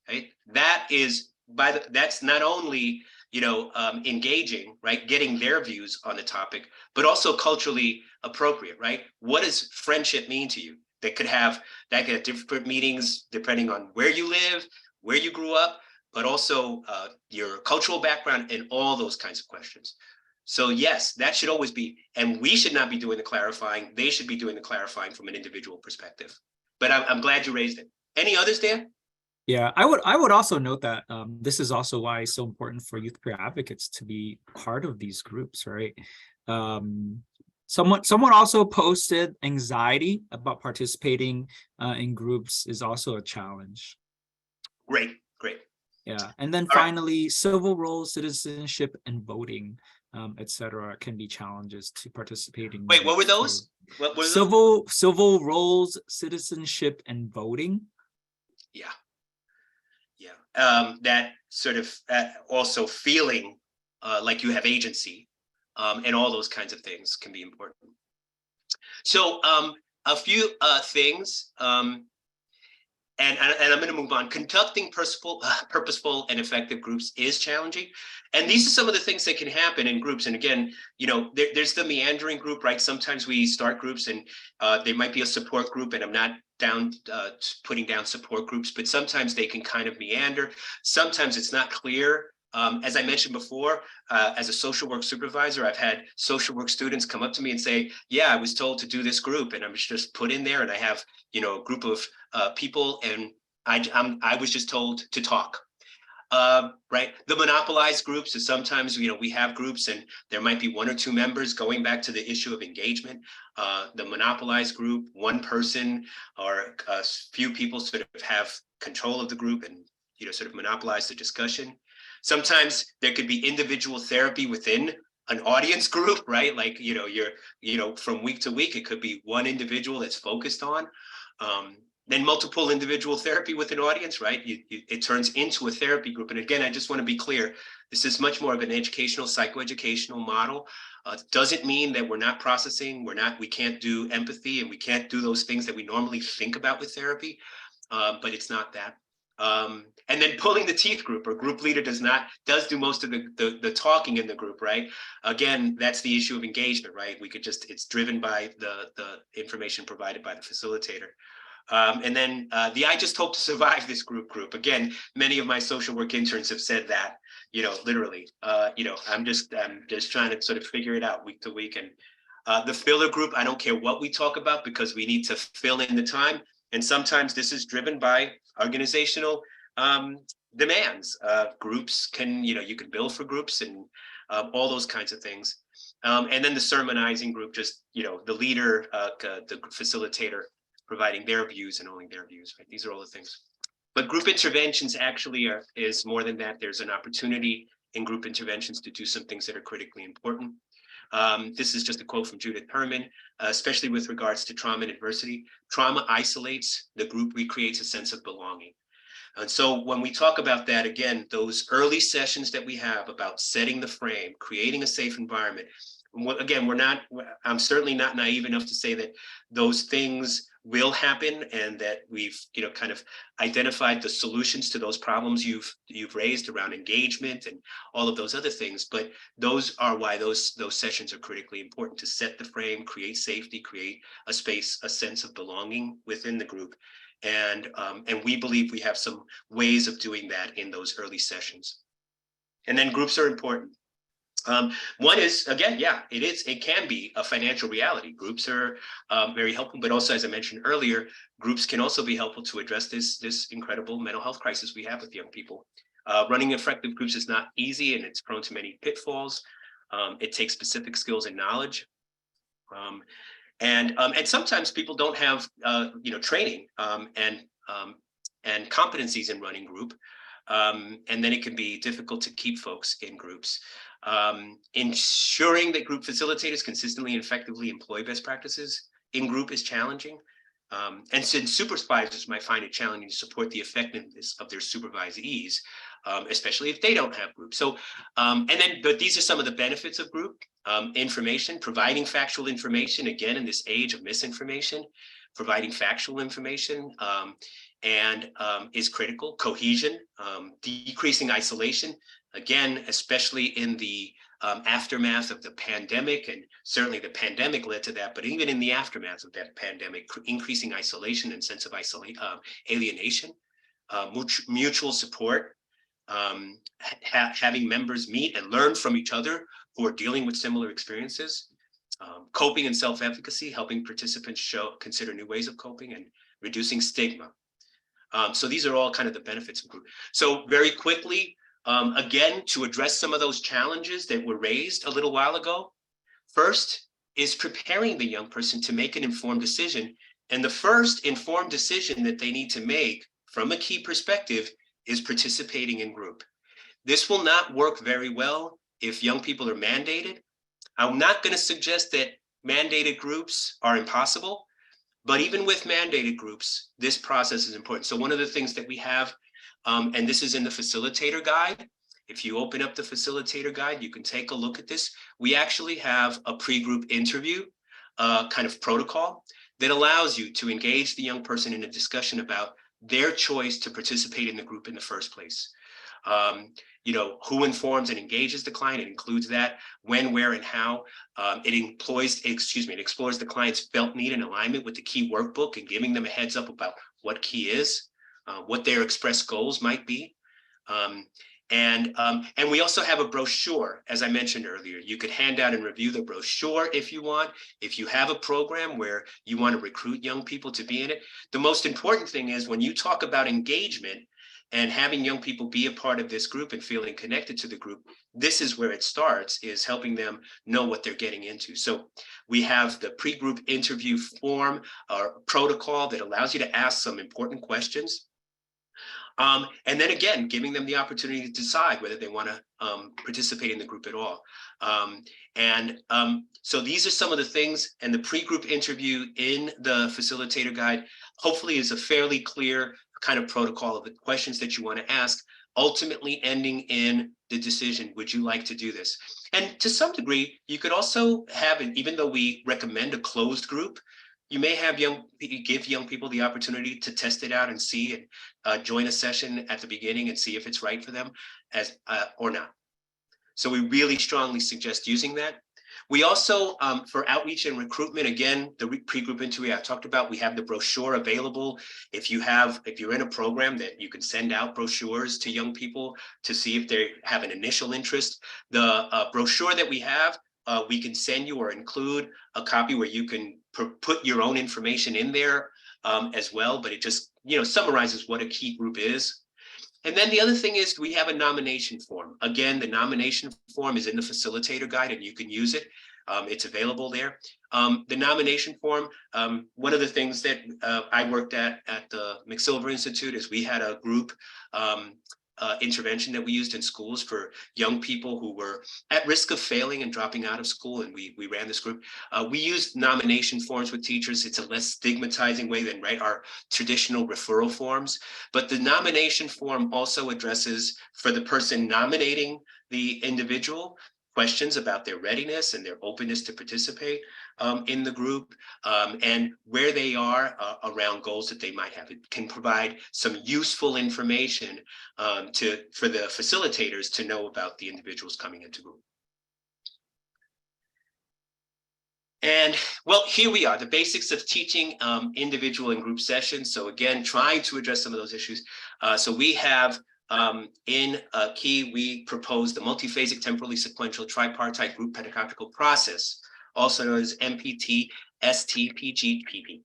right? That is that's not only, you know, engaging, right? Getting their views on the topic, but also culturally appropriate, right? What does friendship mean to you? That could have different meanings depending on where you live, where you grew up, but also your cultural background and all those kinds of questions. So yes, that should always be, and we should not be doing the clarifying. They should be doing the clarifying from an individual perspective. But I'm glad you raised it. Any others, Dan? Yeah, I would also note that this is also why it's so important for youth peer advocates to be part of these groups, right? Someone also posted anxiety about participating in groups is also a challenge. Great. Yeah, and then All finally, civil roles, citizenship, and voting, etc., can be challenges to participating. Wait, what were those? What were civil roles, citizenship, and voting? Yeah. That sort of also feeling like you have agency, and all those kinds of things can be important. So a few things, and I'm going to move on. Conducting purposeful and effective groups is challenging. And these are some of the things that can happen in groups. And again, you know, there's the meandering group, right? Sometimes we start groups and there might be a support group, and I'm not down putting down support groups, but sometimes they can kind of meander. Sometimes it's not clear. As I mentioned before, as a social work supervisor, I've had social work students come up to me and say, yeah, I was told to do this group, and I was just put in there, and I have, you know, a group of people, and I was just told to talk. Right. The monopolized groups is sometimes, you know, we have groups and there might be one or two members, going back to the issue of engagement. The monopolized group, one person or a few people sort of have control of the group and, you know, sort of monopolize the discussion. Sometimes there could be individual therapy within an audience group, right? Like, you know, from week to week, it could be one individual that's focused on. Then multiple individual therapy with an audience, right? It turns into a therapy group. And again, I just want to be clear, this is much more of an educational, psychoeducational model. Doesn't mean that we're not processing, we can't do empathy, and we can't do those things that we normally think about with therapy, but it's not that. And then pulling the teeth group, or group leader does do most of the talking in the group, right? Again, that's the issue of engagement, right? It's driven by the information provided by the facilitator. And then the I just hope to survive this group. Again, many of my social work interns have said that, literally, I'm just trying to sort of figure it out week to week. And the filler group, I don't care what we talk about, because we need to fill in the time. And sometimes this is driven by organizational demands. Groups can, you can bill for groups and all those kinds of things. And then the sermonizing group, just, the leader, the facilitator, providing their views and only their views, right? These are all the things. But group interventions actually is more than that. There's an opportunity in group interventions to do some things that are critically important. This is just a quote from Judith Herman, especially with regards to trauma and adversity. Trauma isolates, the group recreates a sense of belonging. And so when we talk about that, again, those early sessions that we have about setting the frame, creating a safe environment, again, I'm certainly not naive enough to say that those things will happen and that we've, kind of identified the solutions to those problems you've raised around engagement and all of those other things. But those are why those sessions are critically important, to set the frame, create safety, create a space, a sense of belonging within the group. And we believe we have some ways of doing that in those early sessions. And then groups are important. One is, again, it can be a financial reality. Groups are very helpful, but also, as I mentioned earlier, groups can also be helpful to address this incredible mental health crisis we have with young people. Running effective groups is not easy, and it's prone to many pitfalls. It takes specific skills and knowledge. And sometimes people don't have, training and competencies in running group. And then it can be difficult to keep folks in groups. Ensuring that group facilitators consistently and effectively employ best practices in group is challenging. And since supervisors might find it challenging to support the effectiveness of their supervisees, especially if they don't have groups. So, but these are some of the benefits of group information, providing factual information, again, in this age of misinformation, providing factual information is critical. Cohesion, decreasing isolation, again, especially in the aftermath of the pandemic, and certainly the pandemic led to that, but even in the aftermath of that pandemic, increasing isolation and sense of alienation, mutual support, having members meet and learn from each other who are dealing with similar experiences, coping and self-efficacy, helping participants consider new ways of coping, and reducing stigma. So these are all kind of the benefits of group. So very quickly, again, to address some of those challenges that were raised a little while ago, first is preparing the young person to make an informed decision. And the first informed decision that they need to make from a key perspective is participating in group. This will not work very well if young people are mandated. I'm not going to suggest that mandated groups are impossible, but even with mandated groups, this process is important. So one of the things that we have, and this is in the facilitator guide. If you open up the facilitator guide, you can take a look at this. We actually have a pre-group interview kind of protocol that allows you to engage the young person in a discussion about their choice to participate in the group in the first place. Who informs and engages the client. It includes that, when, where, and how. It explores the client's felt need and alignment with the key workbook, and giving them a heads up about what key is, what their expressed goals might be. And we also have a brochure, as I mentioned earlier. You could hand out and review the brochure if you want. If you have a program where you want to recruit young people to be in it, the most important thing is, when you talk about engagement and having young people be a part of this group and feeling connected to the group, this is where it starts, is helping them know what they're getting into. So we have the pre-group interview form or protocol that allows you to ask some important questions. And then again, giving them the opportunity to decide whether they want to participate in the group at all. So these are some of the things, and the pre-group interview in the facilitator guide hopefully is a fairly clear kind of protocol of the questions that you want to ask, ultimately ending in the decision, would you like to do this? And to some degree, you could also have it, even though we recommend a closed group, you may have give young people the opportunity to test it out and see and join a session at the beginning and see if it's right for them or not. So we really strongly suggest using that. We also, for outreach and recruitment, again, the pre-group interview I talked about, we have the brochure available. If you're in a program that you can send out brochures to young people to see if they have an initial interest. The brochure that we have, we can send you or include a copy where you can put your own information in there as well, but it just summarizes what a key group is. And then the other thing is we have a nomination form. Again, the nomination form is in the facilitator guide and you can use it. It's available there. The nomination form, one of the things that I worked at the McSilver Institute is we had a group intervention that we used in schools for young people who were at risk of failing and dropping out of school. And we ran this group. We used nomination forms with teachers. It's a less stigmatizing way than our traditional referral forms. But the nomination form also addresses, for the person nominating the individual, questions about their readiness and their openness to participate in the group and where they are around goals that they might have. It can provide some useful information for the facilitators to know about the individuals coming into group. And well, here we are, the basics of teaching individual and group sessions. So again, trying to address some of those issues. So we have in key, we propose the multiphasic, temporally sequential, tripartite group pedagogical process, also known as MPT, STPGPP.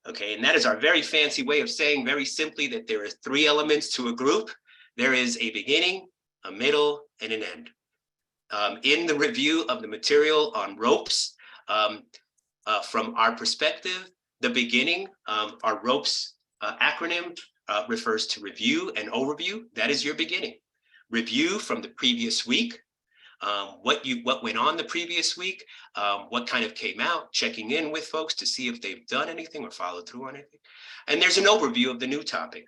Okay, and that is our very fancy way of saying very simply that there are 3 elements to a group. There is a beginning, a middle, and an end. In the review of the material on ropes, from our perspective, the beginning, our ropes acronym refers to review and overview. That is your beginning. Review from the previous week, what went on the previous week, what kind of came out, checking in with folks to see if they've done anything or followed through on anything. And there's an overview of the new topic.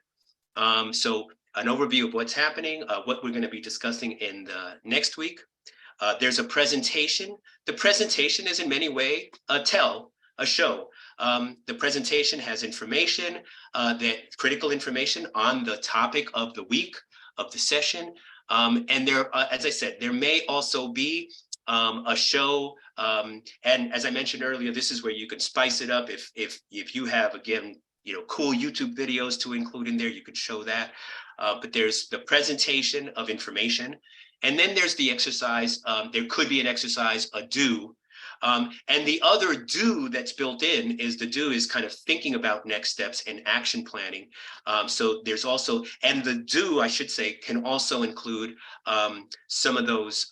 So an overview of what's happening, what we're going to be discussing in the next week. There's a presentation. The presentation is in many ways a show. The presentation has information, critical information on the topic of the week, of the session. And there, as I said, there may also be a show. And as I mentioned earlier, this is where you can spice it up. If you have, again, cool YouTube videos to include in there, you could show that. But there's the presentation of information. And then there's the exercise. There could be an exercise, a do. And the other do that's built in is the do is kind of thinking about next steps and action planning. So there's also, and the do, I should say, can also include some of those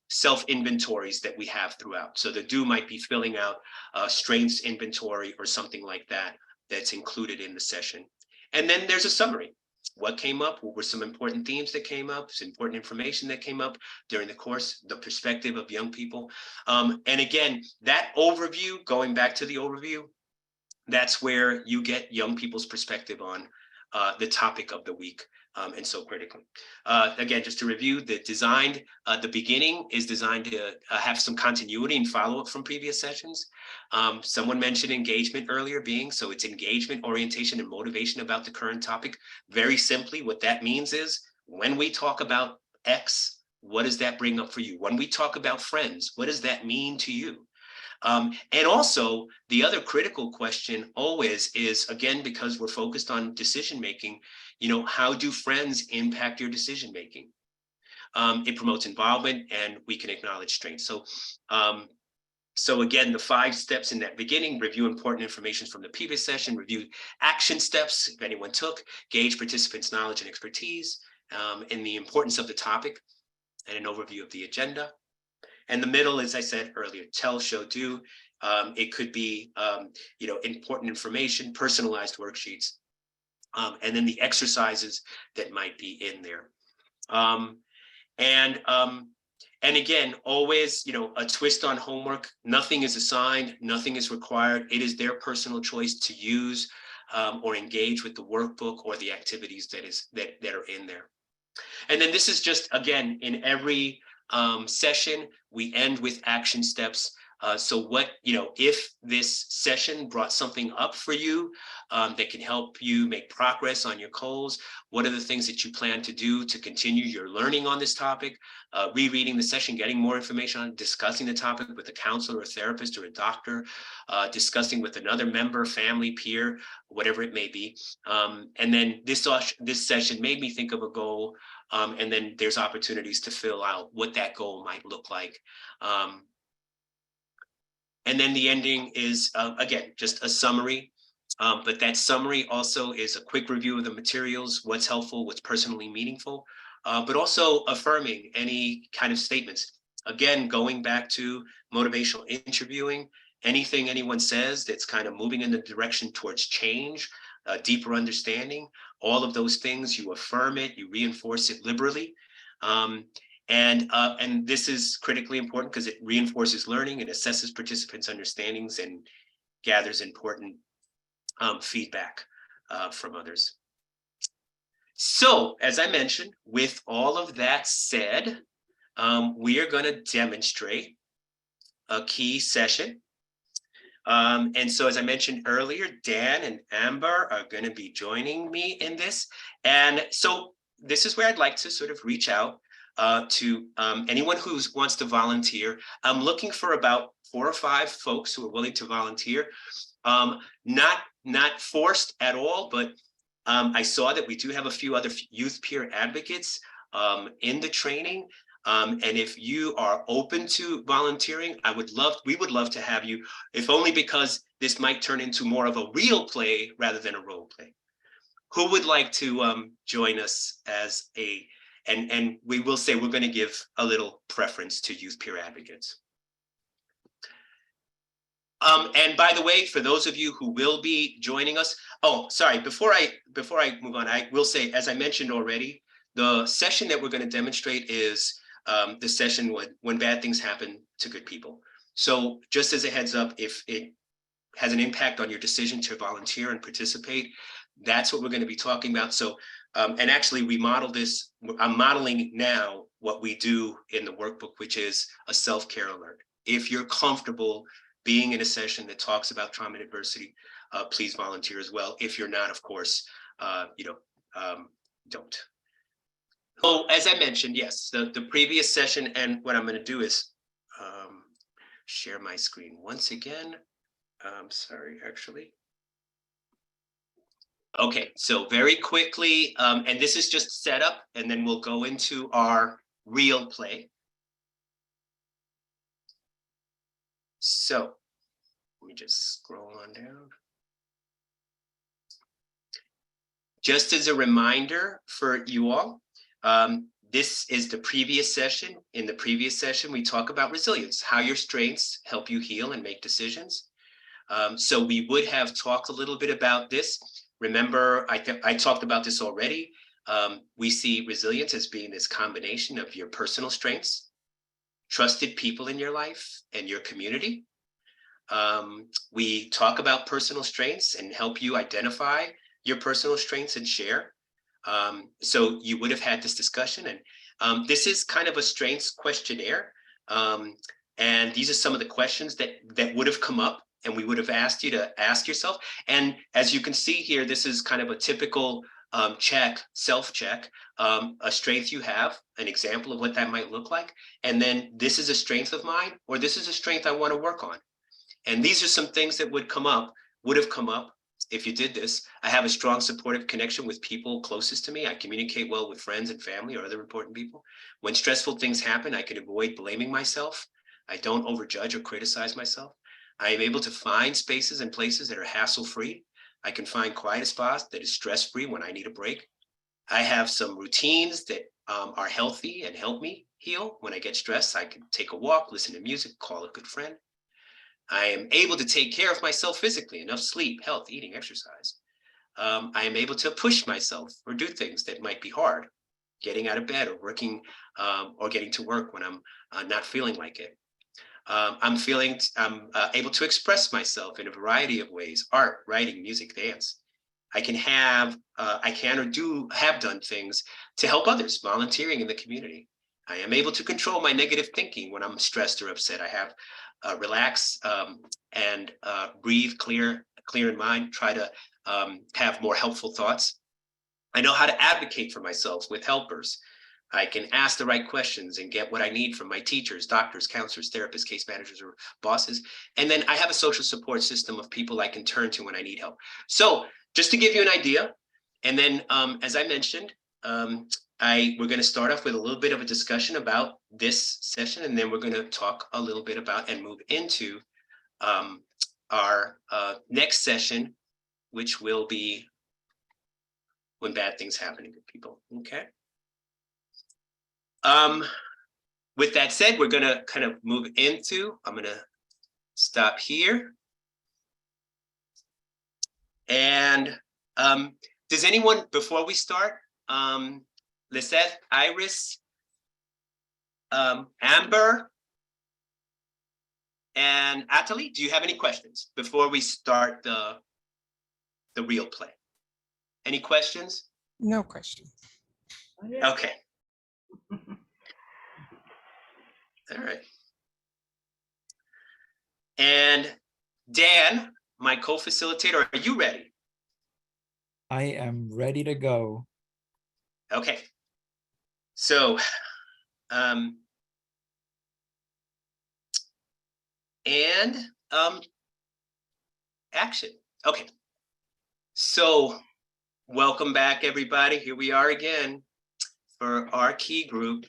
self-inventories that we have throughout. So the do might be filling out a strengths inventory or something like that that's included in the session. And then there's a summary. What came up? What were some important themes that came up? Some important information that came up during the course, the perspective of young people. And again, that overview, going back to the overview, that's where you get young people's perspective on the topic of the week. And so critical. Again, just to review, the beginning is designed to have some continuity and follow-up from previous sessions. Someone mentioned engagement earlier so it's engagement, orientation, and motivation about the current topic. Very simply, what that means is when we talk about X, what does that bring up for you? When we talk about friends, what does that mean to you? And also the other critical question always is, again, because we're focused on decision-making, how do friends impact your decision-making? It promotes involvement and we can acknowledge strengths. So again, the 5 steps in that beginning: review important information from the previous session, review action steps, if anyone took, gauge participants' knowledge and expertise, and the importance of the topic, and an overview of the agenda. And the middle, as I said earlier, tell, show, do. It could be, important information, personalized worksheets, and then the exercises that might be in there. And again, always, a twist on homework. Nothing is assigned, nothing is required. It is their personal choice to use or engage with the workbook or the activities that are in there. And then this is just, again, in every session, we end with action steps. So what, if this session brought something up for you that can help you make progress on your goals, what are the things that you plan to do to continue your learning on this topic, rereading the session, getting more information on, discussing the topic with a counselor, a therapist, or a doctor, discussing with another member, family, peer, whatever it may be. And then this session made me think of a goal, and then there's opportunities to fill out what that goal might look like. And then the ending is, again, just a summary. But that summary also is a quick review of the materials, what's helpful, what's personally meaningful, but also affirming any kind of statements. Again, going back to motivational interviewing, anything anyone says that's kind of moving in the direction towards change, deeper understanding, all of those things, you affirm it, you reinforce it liberally. And this is critically important because it reinforces learning and assesses participants' understandings and gathers important feedback from others. So, as I mentioned, with all of that said, we are going to demonstrate a key session. And so, as I mentioned earlier, Dan and Amber are going to be joining me in this. And so this is where I'd like to sort of reach out to anyone who wants to volunteer. I'm looking for about 4 or 5 folks who are willing to volunteer. Not forced at all, but I saw that we do have a few other youth peer advocates in the training. And if you are open to volunteering, we would love to have you, if only because this might turn into more of a real play rather than a role play. Who would like to join us as and we will say we're going to give a little preference to youth peer advocates. And by the way, for those of you who will be joining us, before I move on, I will say, as I mentioned already, the session that we're going to demonstrate is the session when bad things happen to good people. So just as a heads up, if it has an impact on your decision to volunteer and participate, that's what we're going to be talking about. So, and actually we model this, I'm modeling now what we do in the workbook, which is a self-care alert. If you're comfortable being in a session that talks about trauma and adversity, please volunteer as well. If you're not, of course, don't. So as I mentioned, yes, the previous session, and what I'm going to do is share my screen once again. Sorry, actually. Okay, so very quickly, and this is just setup, and then we'll go into our real play. So let me just scroll on down. Just as a reminder for you all, this is the previous session. In the previous session, we talk about resilience, how your strengths help you heal and make decisions. So we would have talked a little bit about this. Remember, I talked about this already. We see resilience as being this combination of your personal strengths, trusted people in your life, and your community. We talk about personal strengths and help you identify your personal strengths and share. So you would have had this discussion, and this is kind of a strengths questionnaire. And these are some of the questions that would have come up and we would have asked you to ask yourself. And as you can see here, this is kind of a typical self-check, a strength you have, an example of what that might look like. And then this is a strength of mine, or this is a strength I want to work on. And these are some things that would have come up if you did this. I have a strong supportive connection with people closest to me. I communicate well with friends and family or other important people. When stressful things happen, I can avoid blaming myself. I don't overjudge or criticize myself. I am able to find spaces and places that are hassle-free. I can find quiet spots that is stress-free when I need a break. I have some routines that are healthy and help me heal. When I get stressed, I can take a walk, listen to music, call a good friend. I am able to take care of myself physically, enough sleep, health, eating, exercise. I am able to push myself or do things that might be hard. getting out of bed or working or getting to work when I'm not feeling like it. I'm able to express myself in a variety of ways: art, writing, music, dance. I can or do have done things to help others, volunteering in the community. I am able to control my negative thinking when I'm stressed or upset. I have relax and breathe clear in mind, try to have more helpful thoughts. I know how to advocate for myself with helpers. I can ask the right questions and get what I need from my teachers, doctors, counselors, therapists, case managers, or bosses. And then I have a social support system of people I can turn to when I need help. So just to give you an idea, and then as I mentioned, we're going to start off with a little bit of a discussion about this session, and then we're going to talk a little bit about and move into our next session, which will be when bad things happen to good people. Okay. With that said, we're going to kind of move into, I'm going to stop here. And does anyone, before we start, Lisette, Iris, Amber, and Atali, do you have any questions before we start the real play? Any questions? No question. Okay. All right. And Dan, my co-facilitator, are you ready? I am ready to go. Okay. So, action. Okay. So, welcome back, everybody. Here we are again for our key group.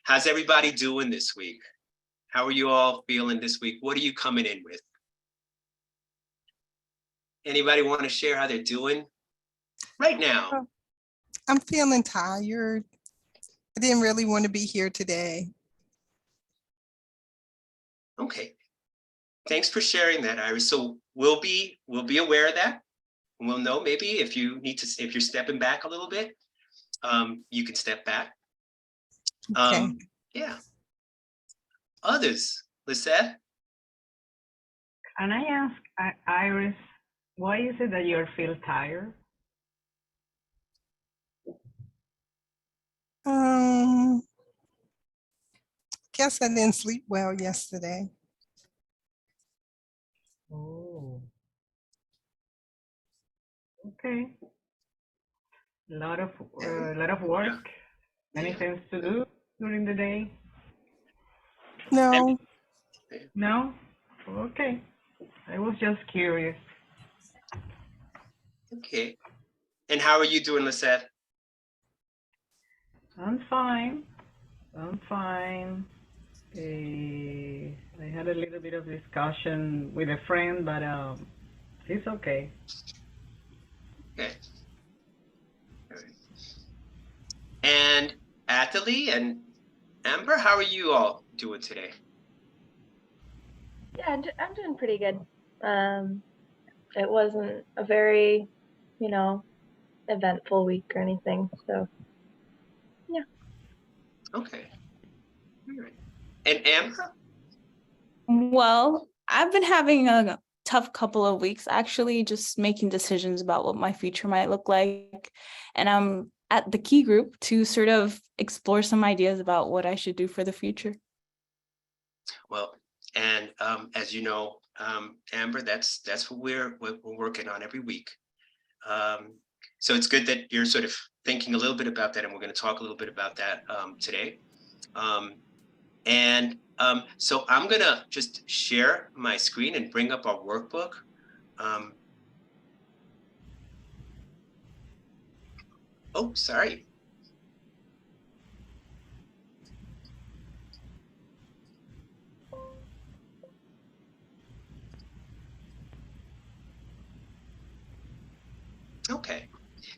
How's everybody doing this week? How are you all feeling this week? What are you coming in with? Anybody want to share how they're doing right now? I'm feeling tired. I didn't really want to be here today. Okay. Thanks for sharing that, Iris. So we'll be aware of that. And we'll know maybe if you're stepping back a little bit, you can step back. Okay. Yeah. Others, Lisette? Can I ask Iris, why is it that you feel tired? Guess I didn't sleep well yesterday. Oh, okay. A lot of work. Many things to do during the day. No. No? Okay. I was just curious. Okay. And how are you doing, Lisette? I'm fine. I'm fine. I had a little bit of discussion with a friend, but it's okay. Okay. All right. And Athalie and Amber, how are you all doing today? Yeah, I'm doing pretty good. It wasn't a very, eventful week or anything. So, yeah. Okay. All right. And Amber? Well, I've been having a tough couple of weeks, actually, just making decisions about what my future might look like. And I'm at the key group to sort of explore some ideas about what I should do for the future. Well, and as you know, Amber, that's what we're working on every week. So it's good that you're sort of thinking a little bit about that, and we're going to talk a little bit about that today. So I'm going to just share my screen and bring up our workbook. Oh, sorry. Okay.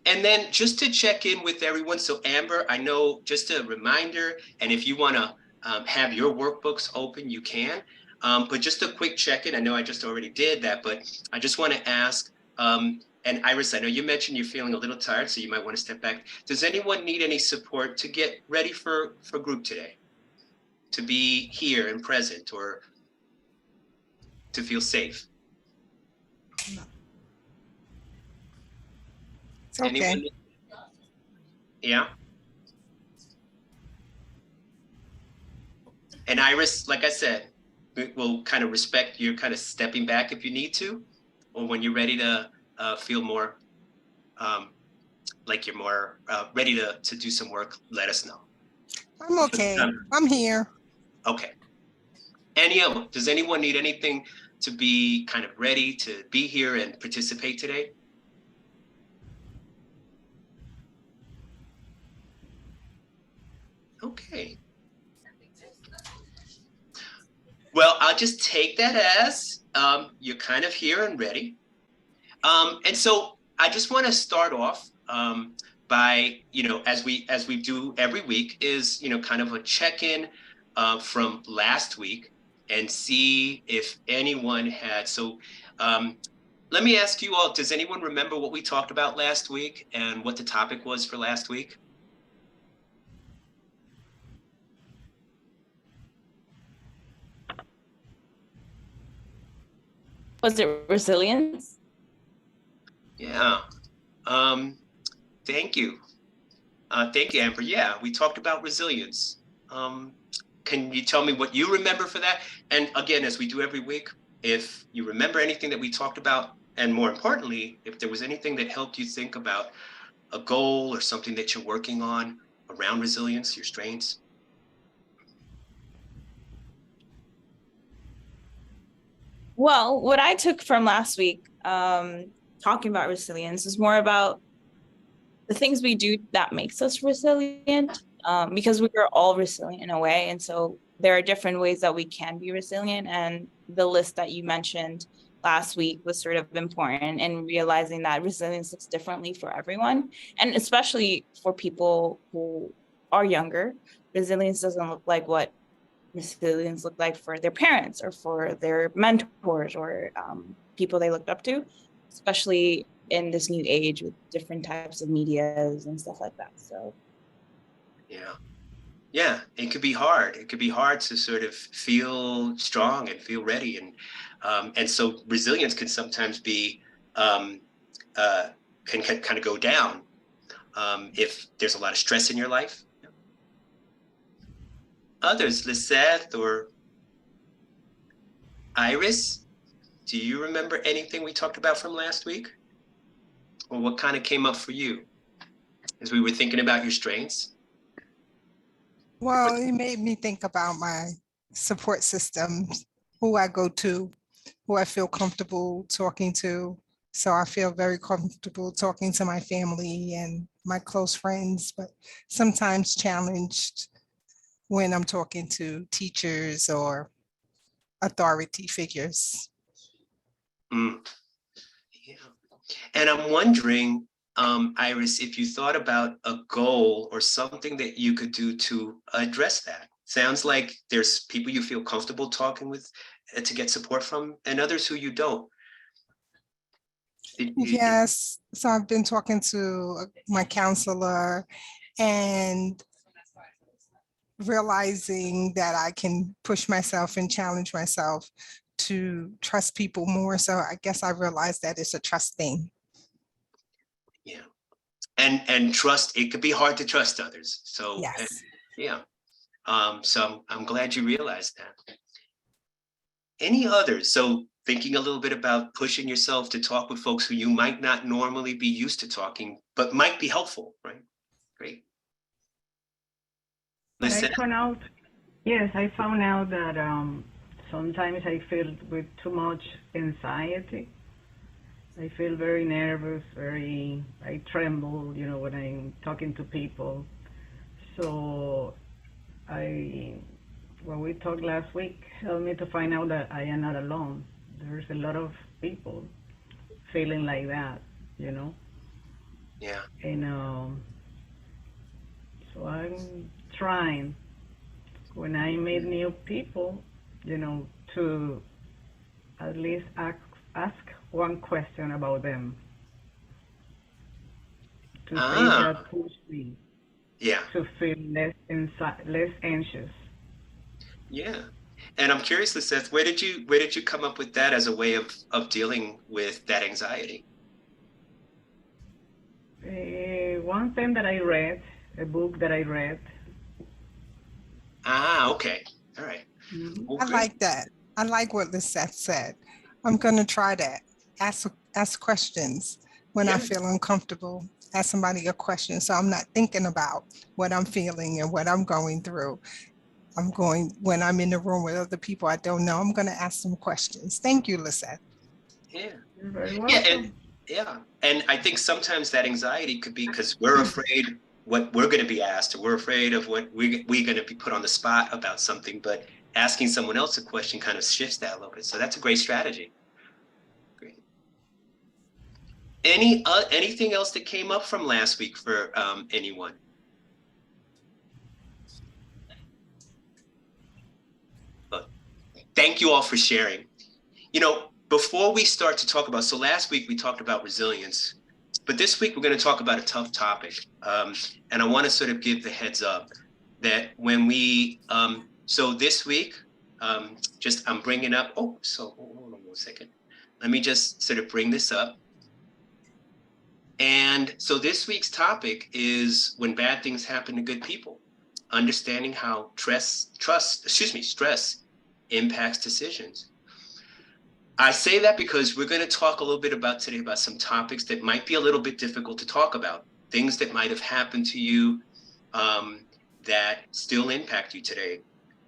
And then just to check in with everyone. So Amber, I know, just a reminder, and if you want to have your workbooks open, you can. But just a quick check-in. I know I just already did that, but I just want to ask, And Iris, I know you mentioned you're feeling a little tired, so you might want to step back. Does anyone need any support to get ready for group today? To be here and present, or to feel safe? It's okay. Anyone? Yeah. And Iris, like I said, we'll kind of respect your kind of stepping back if you need to, or when you're ready to feel more like you're more ready to do some work, let us know. I'm okay. I'm here. Okay. Does anyone need anything to be kind of ready to be here and participate today? Okay. Well, I'll just take that as you're kind of here and ready. And so I just want to start off by, as we do every week, is, kind of a check-in from last week and see if anyone had. So let me ask you all, does anyone remember what we talked about last week and what the topic was for last week? Was it resilience? Yeah. Thank you. Thank you, Amber. Yeah, we talked about resilience. Can you tell me what you remember for that? And again, as we do every week, if you remember anything that we talked about, and more importantly, if there was anything that helped you think about a goal or something that you're working on around resilience, your strengths. Well, what I took from last week, talking about resilience, is more about the things we do that makes us resilient, because we are all resilient in a way. And so there are different ways that we can be resilient. And the list that you mentioned last week was sort of important in realizing that resilience looks differently for everyone. And especially for people who are younger, resilience doesn't look like what resilience looked like for their parents or for their mentors or people they looked up to, especially in this new age with different types of medias and stuff like that. So yeah, it could be hard. It could be hard to sort of feel strong and feel ready, and so resilience can sometimes be can kind of go down if there's a lot of stress in your life. Others, Lisette or Iris, do you remember anything we talked about from last week? Or what kind of came up for you as we were thinking about your strengths? Well, it made me think about my support systems, who I go to, who I feel comfortable talking to. So I feel very comfortable talking to my family and my close friends, but sometimes challenged when I'm talking to teachers or authority figures. Yeah. And I'm wondering, Iris, if you thought about a goal or something that you could do to address that. Sounds like there's people you feel comfortable talking with to get support from, and others who you don't. Yes, so I've been talking to my counselor and realizing that I can push myself and challenge myself to trust people more. So I guess I realized that it's a trust thing. Yeah. And trust, it could be hard to trust others. So yes. Yeah. So I'm glad you realized that. Any others? So thinking a little bit about pushing yourself to talk with folks who you might not normally be used to talking, but might be helpful, right? Great. I found out that sometimes I feel with too much anxiety. I feel very nervous, I tremble, when I'm talking to people. So when we talked last week, helped me to find out that I am not alone. There's a lot of people feeling like that, Yeah. And so I'm trying, when I meet new people, to at least ask one question about them, to see if Ah, that pushed me yeah, to feel less anxious. yeah. And I'm curious, Lisette, where did you come up with that as a way of dealing with that anxiety? One thing that I read, a book that I read. Ah, okay. All right. Mhm. Well, I great. like that. I like what Lisette said. I'm going to try that. Ask questions when I Yeah, feel uncomfortable. Ask somebody a question so I'm not thinking about what I'm feeling and what I'm going through. When I'm in the room with other people I don't know, I'm going to ask some questions. Thank you, Lisette. yeah. You're very Yeah, and welcome. yeah, and I think sometimes that anxiety could be because we're afraid what we're going to be asked, or we're afraid of what we're going to be put on the spot about something. But asking someone else a question kind of shifts that a little bit. So that's a great strategy. Great. Anything else that came up from last week for anyone? But thank you all for sharing. Before we start to talk about, so last week we talked about resilience, but this week we're going to talk about a tough topic. And I want to sort of give the heads up that so this week, I'm bringing up, hold on 1 second. Let me just sort of bring this up. And so this week's topic is when bad things happen to good people, understanding how stress impacts decisions. I say that because we're going to talk a little bit today about some topics that might be a little bit difficult to talk about, things that might have happened to you that still impact you today.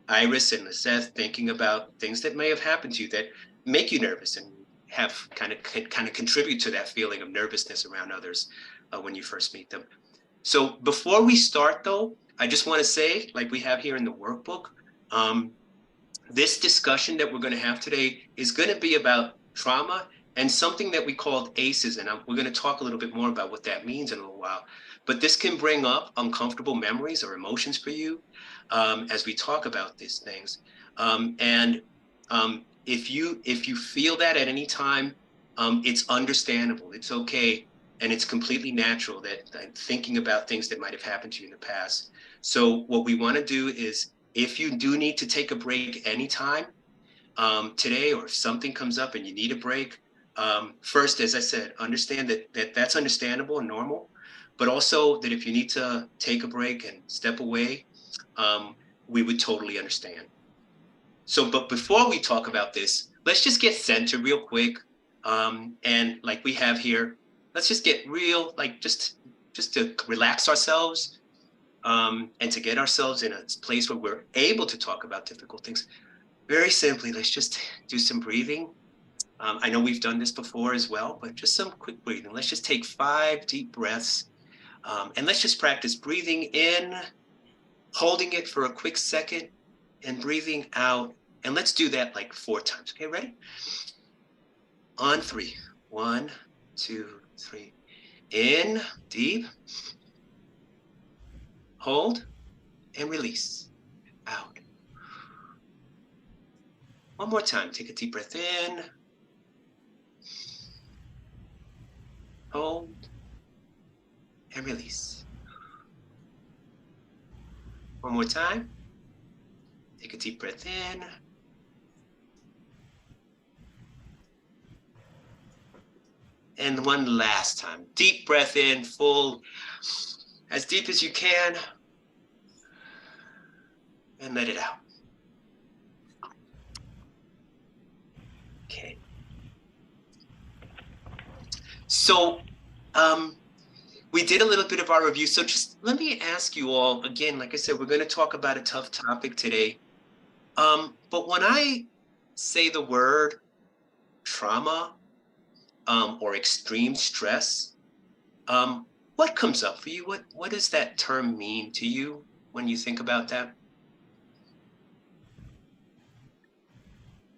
Iris and Lisette thinking about things that may have happened to you that make you nervous and have kind of contribute to that feeling of nervousness around others when you first meet them. So before we start, though, I just want to say, like we have here in the workbook, this discussion that we're going to have today is going to be about trauma and something that we called ACEs. And we're going to talk a little bit more about what that means in a little while. But this can bring up uncomfortable memories or emotions for you as we talk about these things. If you feel that at any time, it's understandable. It's okay. And it's completely natural that thinking about things that might have happened to you in the past. So what we want to do is, if you do need to take a break anytime today, or if something comes up and you need a break, first, as I said, understand that's understandable and normal, but also that if you need to take a break and step away, we would totally understand. So, but before we talk about this, let's just get centered real quick. And like we have here, let's just get real, like just to relax ourselves. And to get ourselves in a place where we're able to talk about difficult things. Very simply, let's just do some breathing. I know we've done this before as well, but just some quick breathing. Let's just take 5 deep breaths, and let's just practice breathing in, holding it for a quick second, and breathing out. And let's do that like 4 times. Okay, ready? On 3. 1, 2, 3. In, deep. Hold, and release. Out. One more time. Take a deep breath in. Hold. And release. One more time. Take a deep breath in. And one last time. Deep breath in, full, as deep as you can. And let it out. Okay. So, we did a little bit of our review. So just let me ask you all, again, like I said, we're going to talk about a tough topic today. But when I say the word trauma or extreme stress, what comes up for you? What does that term mean to you when you think about that?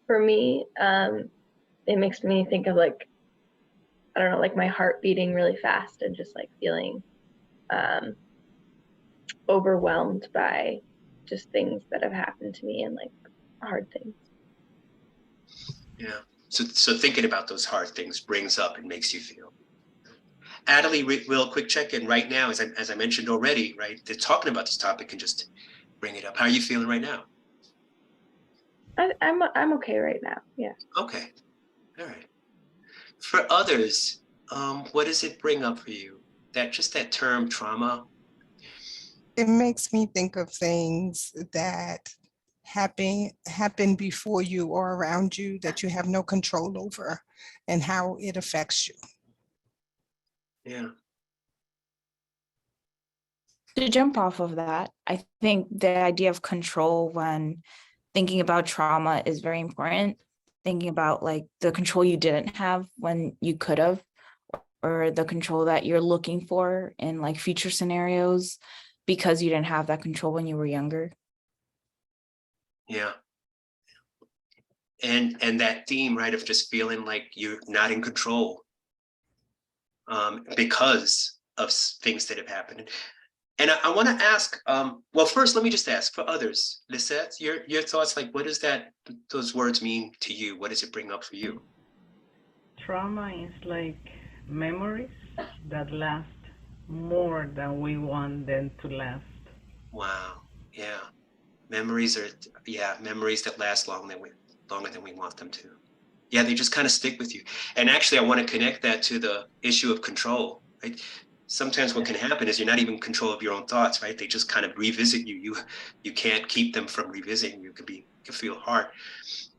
For me, it makes me think of like, I don't know, like my heart beating really fast and just like feeling overwhelmed by just things that have happened to me and like hard things. Yeah. So thinking about those hard things brings up and makes you feel. Adelie, real quick check-in right now, as I mentioned already, right? They're talking about this topic and just bring it up. How are you feeling right now? I'm okay right now. Yeah. Okay. All right. For others, what does it bring up for you? That term trauma? It makes me think of things that happen before you or around you that you have no control over and how it affects you. Yeah. To jump off of that, I think the idea of control when thinking about trauma is very important. Thinking about like the control you didn't have when you could have, or the control that you're looking for in like future scenarios because you didn't have that control when you were younger. Yeah. And that theme, right, of just feeling like you're not in control because of things that have happened. And I want to ask, well, first, let me just ask for others, Lisette, your thoughts, like, what does those words mean to you? What does it bring up for you? Trauma is like memories that last more than we want them to last. Wow. Yeah. Memories that last longer than we want them to. Yeah, they just kind of stick with you. And actually, I want to connect that to the issue of control, right? Sometimes what can happen is you're not even in control of your own thoughts, right? They just kind of revisit you. You can't keep them from revisiting you. It can feel hard,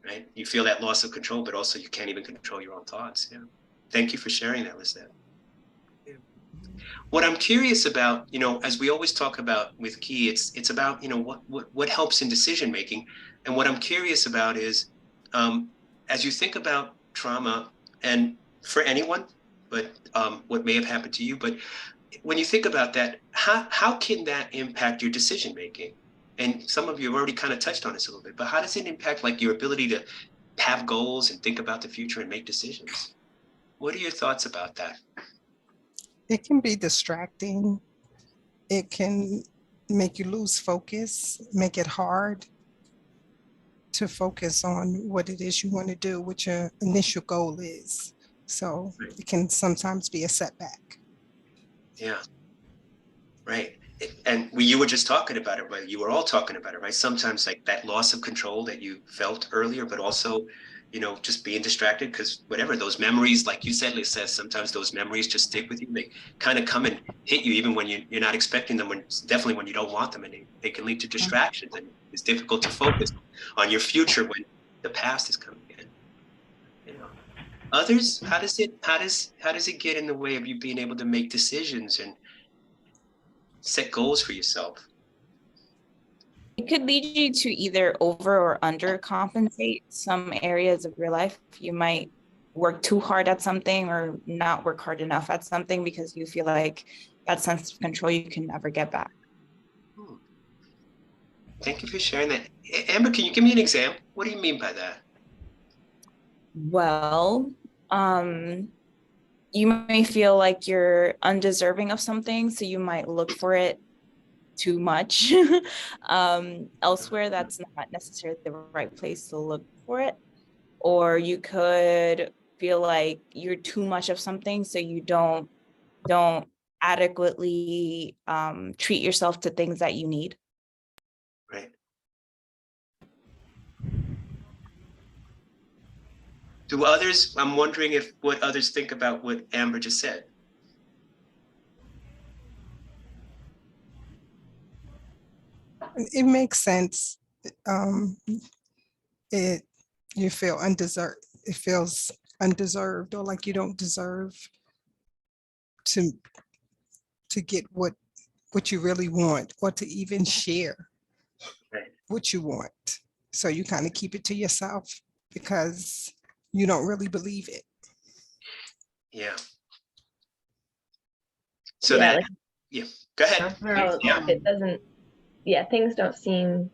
right? You feel that loss of control, but also you can't even control your own thoughts. Yeah. Thank you for sharing that, Lisette. Yeah. What I'm curious about, as we always talk about with Key, it's about, what helps in decision making. And what I'm curious about is, as you think about trauma, and for anyone, but what may have happened to you, but when you think about that, how can that impact your decision making? And some of you have already kind of touched on this a little bit, but how does it impact like your ability to have goals and think about the future and make decisions? What are your thoughts about that? It can be distracting. It can make you lose focus, make it hard to focus on what it is you want to do, what your initial goal is. So it can sometimes be a setback. Yeah, right. And you were just talking about it, right? You were all talking about it, right? Sometimes like that loss of control that you felt earlier, but also, just being distracted because whatever those memories, like you said, Lisa, sometimes those memories just stick with you. They kind of come and hit you even when you're not expecting them, definitely when you don't want them, and they can lead to distractions, and it's difficult to focus on your future when the past is coming in. Others, how does it get in the way of you being able to make decisions and set goals for yourself? It could lead you to either over or under compensate some areas of your life. You might work too hard at something or not work hard enough at something because you feel like that sense of control you can never get back. Thank you for sharing that. Amber, can you give me an example? What do you mean by that? Well, you may feel like you're undeserving of something, so you might look for it too much elsewhere. That's not necessarily the right place to look for it. Or you could feel like you're too much of something, so you don't adequately treat yourself to things that you need. Right. Do others, I'm wondering what others think about what Amber just said. It makes sense. You feel undeserved. It feels undeserved, or like you don't deserve to get what you really want, or to even share what you want. So you kind of keep it to yourself because you don't really believe it. Yeah. So yeah, go ahead. That's very It doesn't, things don't seem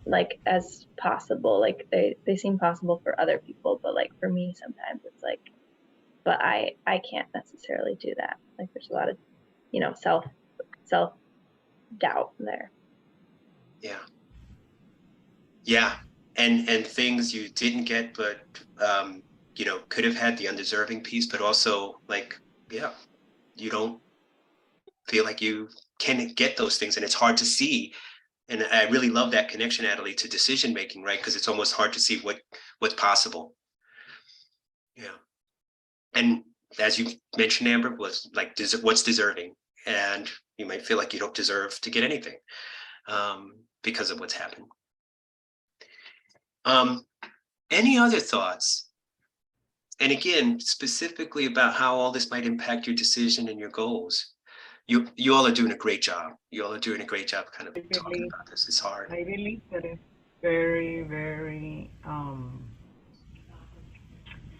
like as possible. Like they seem possible for other people, but like for me, sometimes it's like, but I can't necessarily do that. Like there's a lot of, self doubt there. Yeah. Yeah. And things you didn't get, but, could have had the undeserving piece, but also like yeah, you don't feel like you can get those things, and it's hard to see. And I really love that connection, Natalie, to decision making, right? Because it's almost hard to see what's possible. Yeah. And as you mentioned, Amber, was like what's deserving, and you might feel like you don't deserve to get anything because of what's happened. Any other thoughts? And again, specifically about how all this might impact your decision and your goals. You all are doing a great job. You all are doing a great job kind of talking about this. It's hard. I believe that it's very, very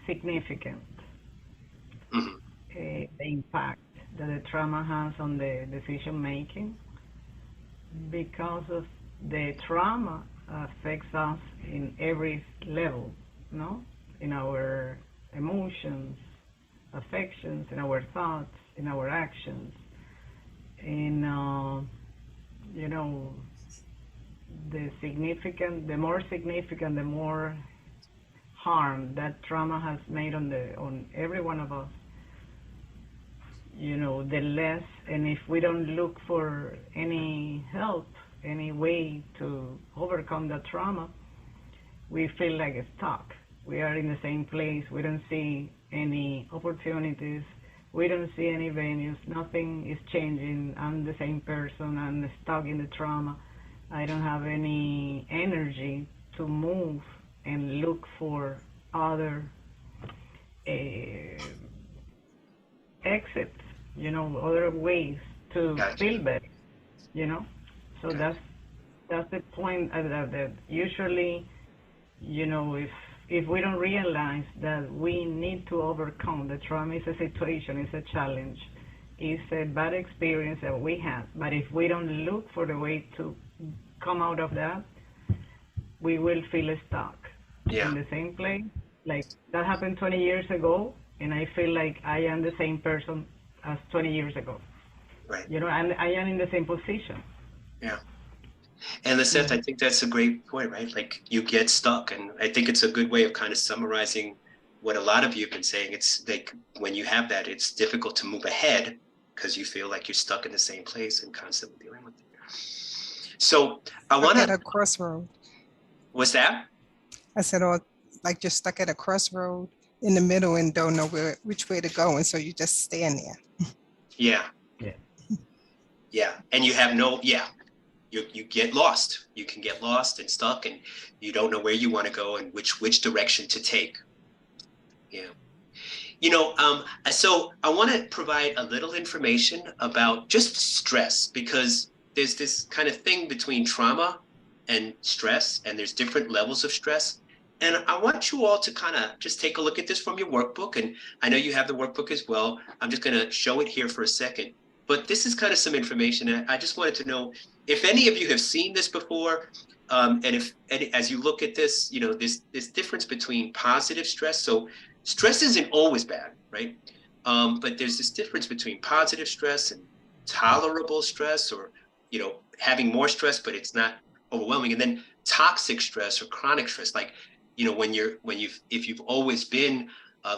significant, the impact that the trauma has on the decision making, because of the trauma affects us in every level, no? In our emotions, affections, in our thoughts, in our actions, in you know, the more significant, the more harm that trauma has made on every one of us, you know, the less. And if we don't look for any help, any way to overcome that trauma, we feel like stuck. We are in the same place. We don't see any opportunities. We don't see any venues. Nothing is changing. I'm the same person. I'm stuck in the trauma. I don't have any energy to move and look for other exits, you know, other ways to feel better, you know. So that's the point that usually, you know, if we don't realize that we need to overcome the trauma, is a situation, it's a challenge, it's a bad experience that we have. But if we don't look for the way to come out of that, we will feel stuck in the same place. Like that happened 20 years ago, and I feel like I am the same person as 20 years ago. Right. You know, and I am in the same position. Yeah. And Lisette, I think that's a great point, right? Like you get stuck. And I think it's a good way of kind of summarizing what a lot of you have been saying. It's like when you have that, it's difficult to move ahead because you feel like you're stuck in the same place and constantly dealing with it. So I want to... At a crossroad. What's that? I said, oh, like you're stuck at a crossroad in the middle and don't know which way to go. And so you just stand there. Yeah. Yeah. Yeah. And you have no, you get lost. You can get lost and stuck, and you don't know where you want to go and which direction to take. Yeah. You know, so I want to provide a little information about just stress, because there's this kind of thing between trauma and stress, and there's different levels of stress. And I want you all to kind of just take a look at this from your workbook. And I know you have the workbook as well. I'm just going to show it here for a second. But this is kind of some information. I just wanted to know if any of you have seen this before, and if as you look at this, you know, this difference between positive stress. So stress isn't always bad, right? But there's this difference between positive stress and tolerable stress, or, you know, having more stress, but it's not overwhelming. And then toxic stress or chronic stress, like, you know, if you've always been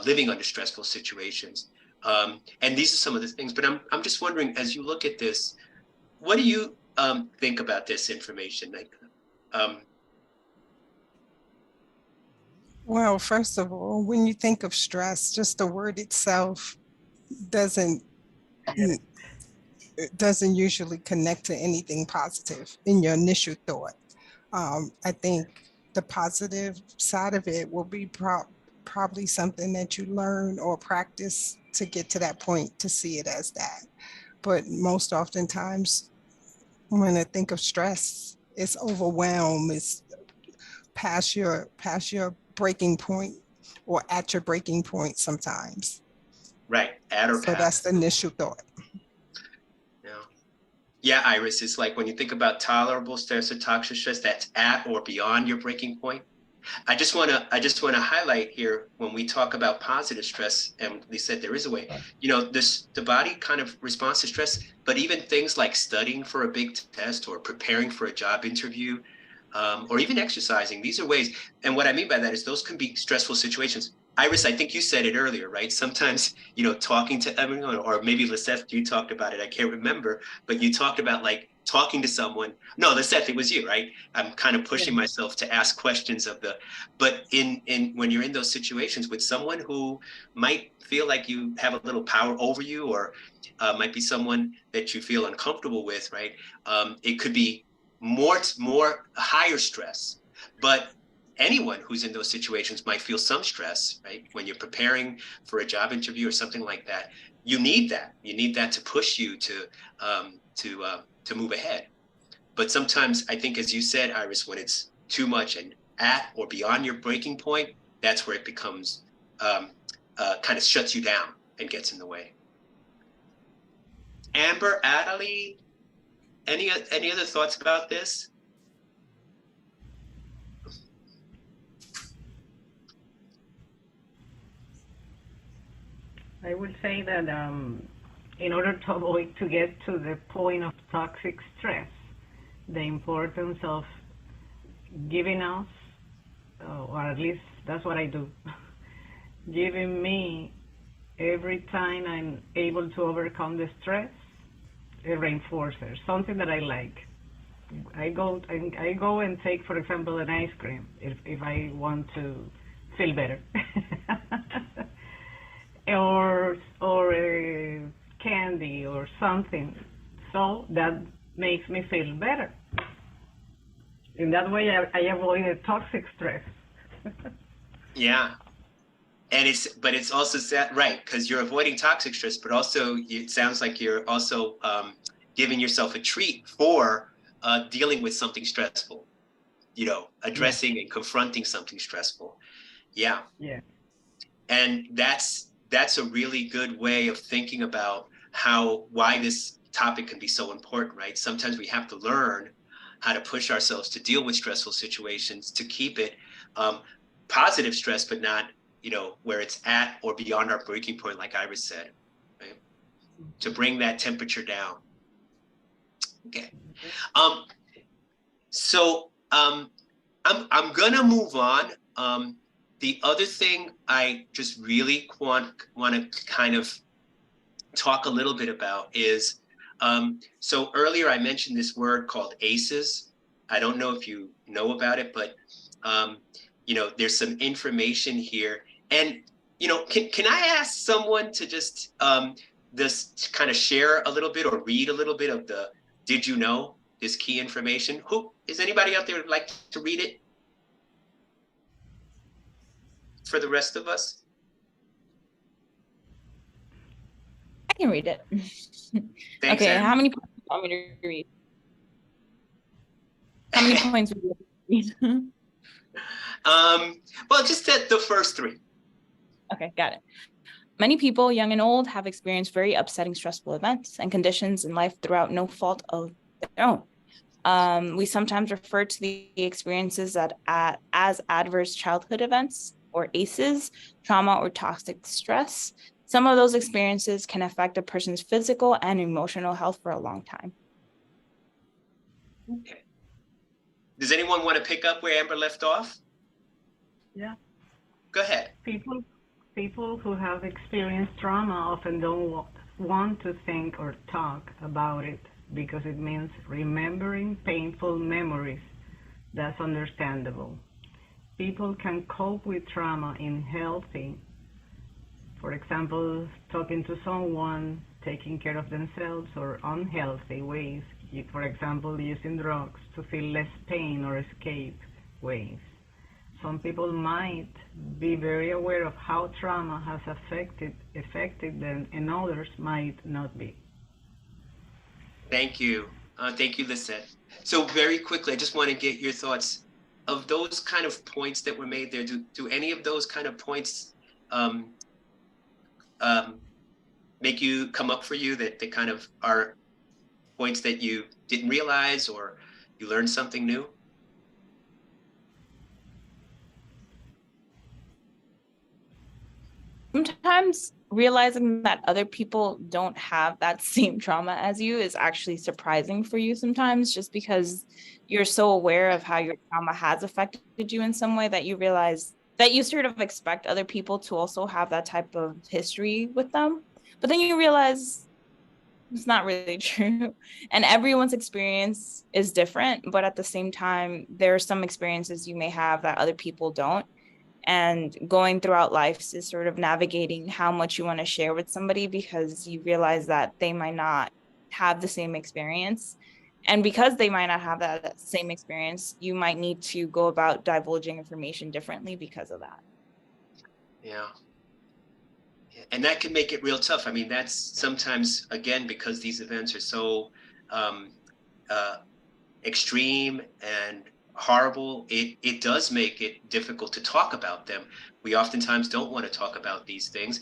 living under stressful situations. And these are some of the things, but I'm just wondering, as you look at this, what do you think about this information? Like, Well, first of all, when you think of stress, just the word itself doesn't usually connect to anything positive in your initial thought. I think the positive side of it will be probably something that you learn or practice to get to that point to see it as that. But most oftentimes, when I think of stress, it's overwhelm, it's past your breaking point, or at your breaking point sometimes. right, at or past. So that's the initial thought. Yeah, Iris, it's like when you think about tolerable stress or toxic stress, that's at or beyond your breaking point. I just want to highlight here, when we talk about positive stress, and we said there is a way, you know, the body kind of responds to stress, but even things like studying for a big test or preparing for a job interview, or even exercising, these are ways. And what I mean by that is those can be stressful situations, Iris, I think you said it earlier, right? Sometimes, talking to everyone, or maybe Lisette, you talked about it. I can't remember, but you talked about like talking to someone. No, Lisette, it was you, right? I'm kind of pushing myself to ask questions but when you're in those situations with someone who might feel like you have a little power over you, or might be someone that you feel uncomfortable with, right? It could be more higher stress, but anyone who's in those situations might feel some stress, right? When you're preparing for a job interview or something like that, you need that. You need that to push you to move ahead. But sometimes I think, as you said, Iris, when it's too much and at or beyond your breaking point, that's where it becomes kind of shuts you down and gets in the way. Amber, Adelie, any other thoughts about this? I would say that in order to avoid to get to the point of toxic stress, the importance of giving us, or at least that's what I do, giving me every time I'm able to overcome the stress, a reinforcer, something that I like. I go and take, for example, an ice cream if I want to feel better. or a candy or something, so that makes me feel better. In that way, I avoid the toxic stress. Yeah, and it's also right, because you're avoiding toxic stress, but also it sounds like you're also giving yourself a treat for dealing with something stressful. Addressing and confronting something stressful. Yeah. And that's a really good way of thinking about why this topic can be so important, right? Sometimes we have to learn how to push ourselves to deal with stressful situations, to keep it positive stress, but not, where it's at or beyond our breaking point, like Iris said, right? To bring that temperature down. Okay. So I'm gonna move on. The other thing I just really want to kind of talk a little bit about is, so earlier I mentioned this word called ACEs. I don't know if you know about it, but there's some information here. And can I ask someone to just kind of share a little bit or read a little bit of the "Did you know?" this key information? Who is anybody out there who'd like to read it for the rest of us? I can read it. Thanks, okay, Anne. how many points do you want me to read? How many points would you read? Well, just the first three. Okay, got it. Many people, young and old, have experienced very upsetting, stressful events and conditions in life throughout no fault of their own. We sometimes refer to the experiences as adverse childhood events, or ACEs, trauma or toxic stress. Some of those experiences can affect a person's physical and emotional health for a long time. Okay. Does anyone want to pick up where Amber left off? Yeah. Go ahead. People who have experienced trauma often don't want to think or talk about it because it means remembering painful memories. That's understandable. People can cope with trauma in healthy, for example, talking to someone, taking care of themselves, or unhealthy ways, for example, using drugs to feel less pain or escape ways. Some people might be very aware of how trauma has affected them, and others might not be. Thank you. Thank you, Lisette. So very quickly, I just want to get your thoughts of those kind of points that were made there. Do any of those kind of points make you come up for you, that they kind of are points that you didn't realize, or you learned something new? Sometimes realizing that other people don't have that same trauma as you is actually surprising for you sometimes, just because you're so aware of how your trauma has affected you in some way that you realize that you sort of expect other people to also have that type of history with them. But then you realize it's not really true. And everyone's experience is different, but at the same time, there are some experiences you may have that other people don't. And going throughout life is sort of navigating how much you want to share with somebody, because you realize that they might not have the same experience. And because they might not have that same experience, you might need to go about divulging information differently because of that. Yeah. And that can make it real tough. I mean, that's sometimes, again, because these events are so extreme and horrible, it does make it difficult to talk about them. We oftentimes don't want to talk about these things.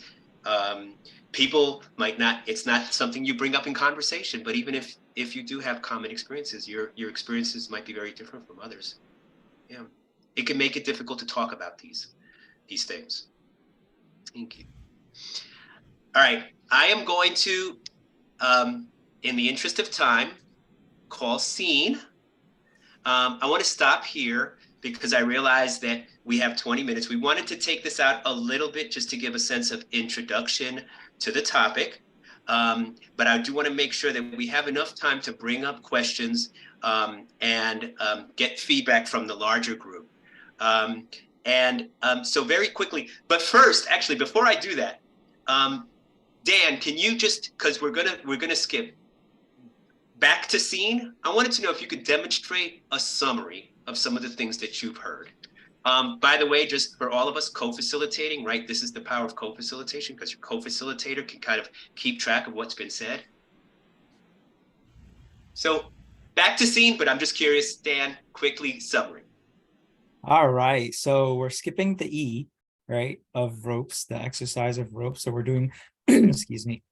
People might not, it's not something you bring up in conversation, but even if you do have common experiences, your experiences might be very different from others. Yeah, it can make it difficult to talk about these things. Thank you. All right, I am going to, in the interest of time, call scene. I want to stop here because I realize that we have 20 minutes. We wanted to take this out a little bit just to give a sense of introduction to the topic. But I do want to make sure that we have enough time to bring up questions and get feedback from the larger group. So very quickly, but first, actually, before I do that, Dan, can you just, because we're gonna skip back to scene. I wanted to know if you could demonstrate a summary of some of the things that you've heard. By the way, just for all of us co-facilitating, right? This is the power of co-facilitation, because your co-facilitator can kind of keep track of what's been said. So back to scene, but I'm just curious, Dan, quickly summary. All right, so we're skipping the E, right, of ropes, the exercise of ropes. So we're doing, excuse me,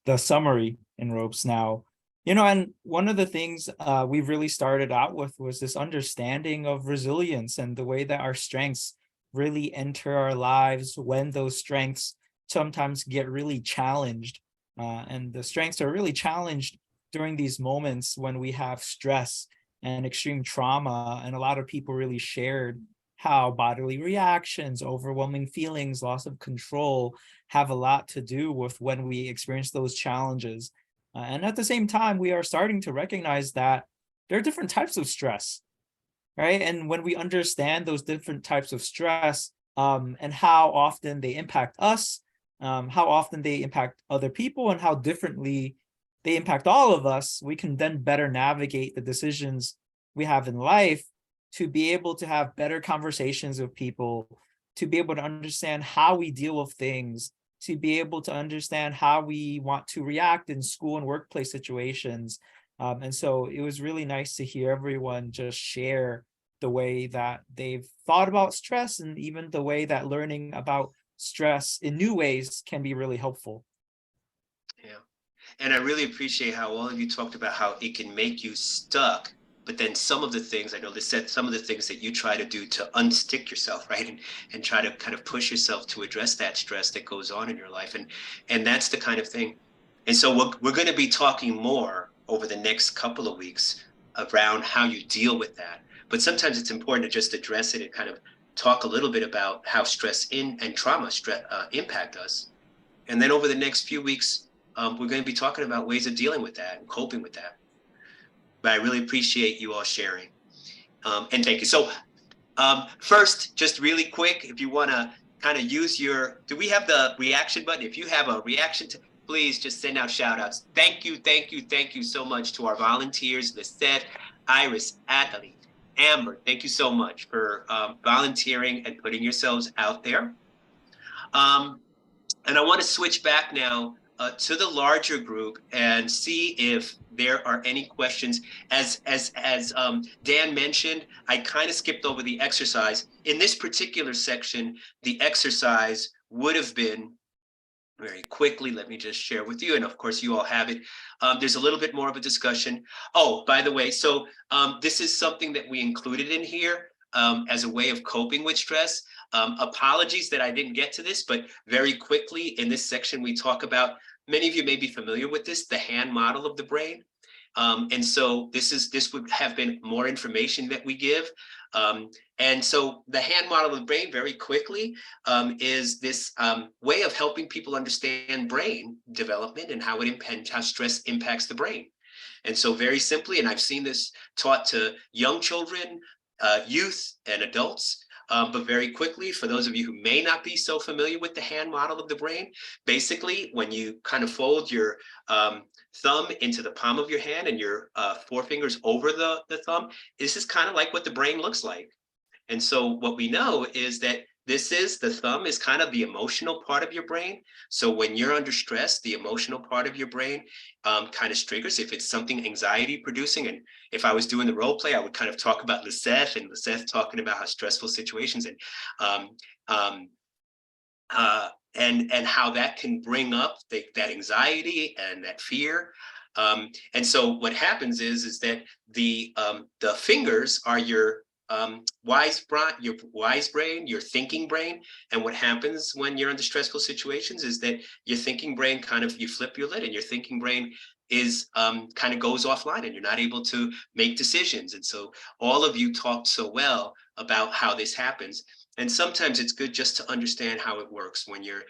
the summary in ropes now. You know, and one of the things we've really started out with was this understanding of resilience and the way that our strengths really enter our lives when those strengths sometimes get really challenged. And the strengths are really challenged during these moments when we have stress and extreme trauma. And a lot of people really shared how bodily reactions, overwhelming feelings, loss of control have a lot to do with when we experience those challenges. And at the same time, we are starting to recognize that there are different types of stress, right? And when we understand those different types of stress and how often they impact us, how often they impact other people, and how differently they impact all of us, we can then better navigate the decisions we have in life to be able to have better conversations with people, to be able to understand how we deal with things, to be able to understand how we want to react in school and workplace situations. And so it was really nice to hear everyone just share the way that they've thought about stress, and even the way that learning about stress in new ways can be really helpful. Yeah, and I really appreciate how all of you talked about how it can make you stuck. But then some of the things, I know they said some of the things that you try to do to unstick yourself, right? And try to kind of push yourself to address that stress that goes on in your life. And that's the kind of thing. And so we're going to be talking more over the next couple of weeks around how you deal with that. But sometimes it's important to just address it and kind of talk a little bit about how stress and trauma impact us. And then over the next few weeks, we're going to be talking about ways of dealing with that and coping with that. But I really appreciate you all sharing. And thank you. So first, just really quick, if you want to kind of use do we have the reaction button? If you have a reaction, please just send out shout outs. Thank you so much to our volunteers, Lisette, Iris, Athalie, Amber. Thank you so much for volunteering and putting yourselves out there. And I want to switch back now to the larger group and see if there are any questions. As Dan mentioned, I kind of skipped over the exercise. In this particular section, the exercise would have been very quickly. Let me just share with you. And of course, you all have it. There's a little bit more of a discussion. Oh, by the way, so this is something that we included in here as a way of coping with stress. Apologies that I didn't get to this, but very quickly in this section, we talk about, many of you may be familiar with this, the hand model of the brain. And so this would have been more information that we give. And so the hand model of the brain, very quickly, is this way of helping people understand brain development and how stress impacts the brain. And so very simply, and I've seen this taught to young children, youth, and adults, but very quickly, for those of you who may not be so familiar with the hand model of the brain, basically, when you kind of fold your thumb into the palm of your hand and your forefingers over the thumb, this is kind of like what the brain looks like. And so what we know is that the thumb is kind of the emotional part of your brain. So when you're under stress, the emotional part of your brain kind of triggers if it's something anxiety producing. And if I was doing the role play, I would kind of talk about Lisette and Lisette talking about how stressful situations and how that can bring up that anxiety and that fear. And so what happens is that the fingers are your wise brain, your thinking brain. And what happens when you're under stressful situations is that your thinking brain you flip your lid and your thinking brain is kind of goes offline and you're not able to make decisions. And so all of you talked so well about how this happens. And sometimes it's good just to understand how it works. When you're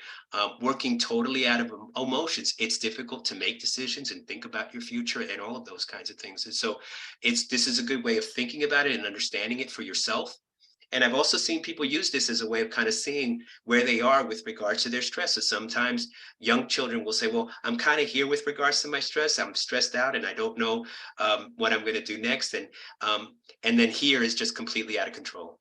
working totally out of emotions, it's difficult to make decisions and think about your future and all of those kinds of things. And so this is a good way of thinking about it and understanding it for yourself. And I've also seen people use this as a way of kind of seeing where they are with regards to their stress. So sometimes young children will say, well, I'm kind of here with regards to my stress. I'm stressed out and I don't know what I'm going to do next. And then here is just completely out of control.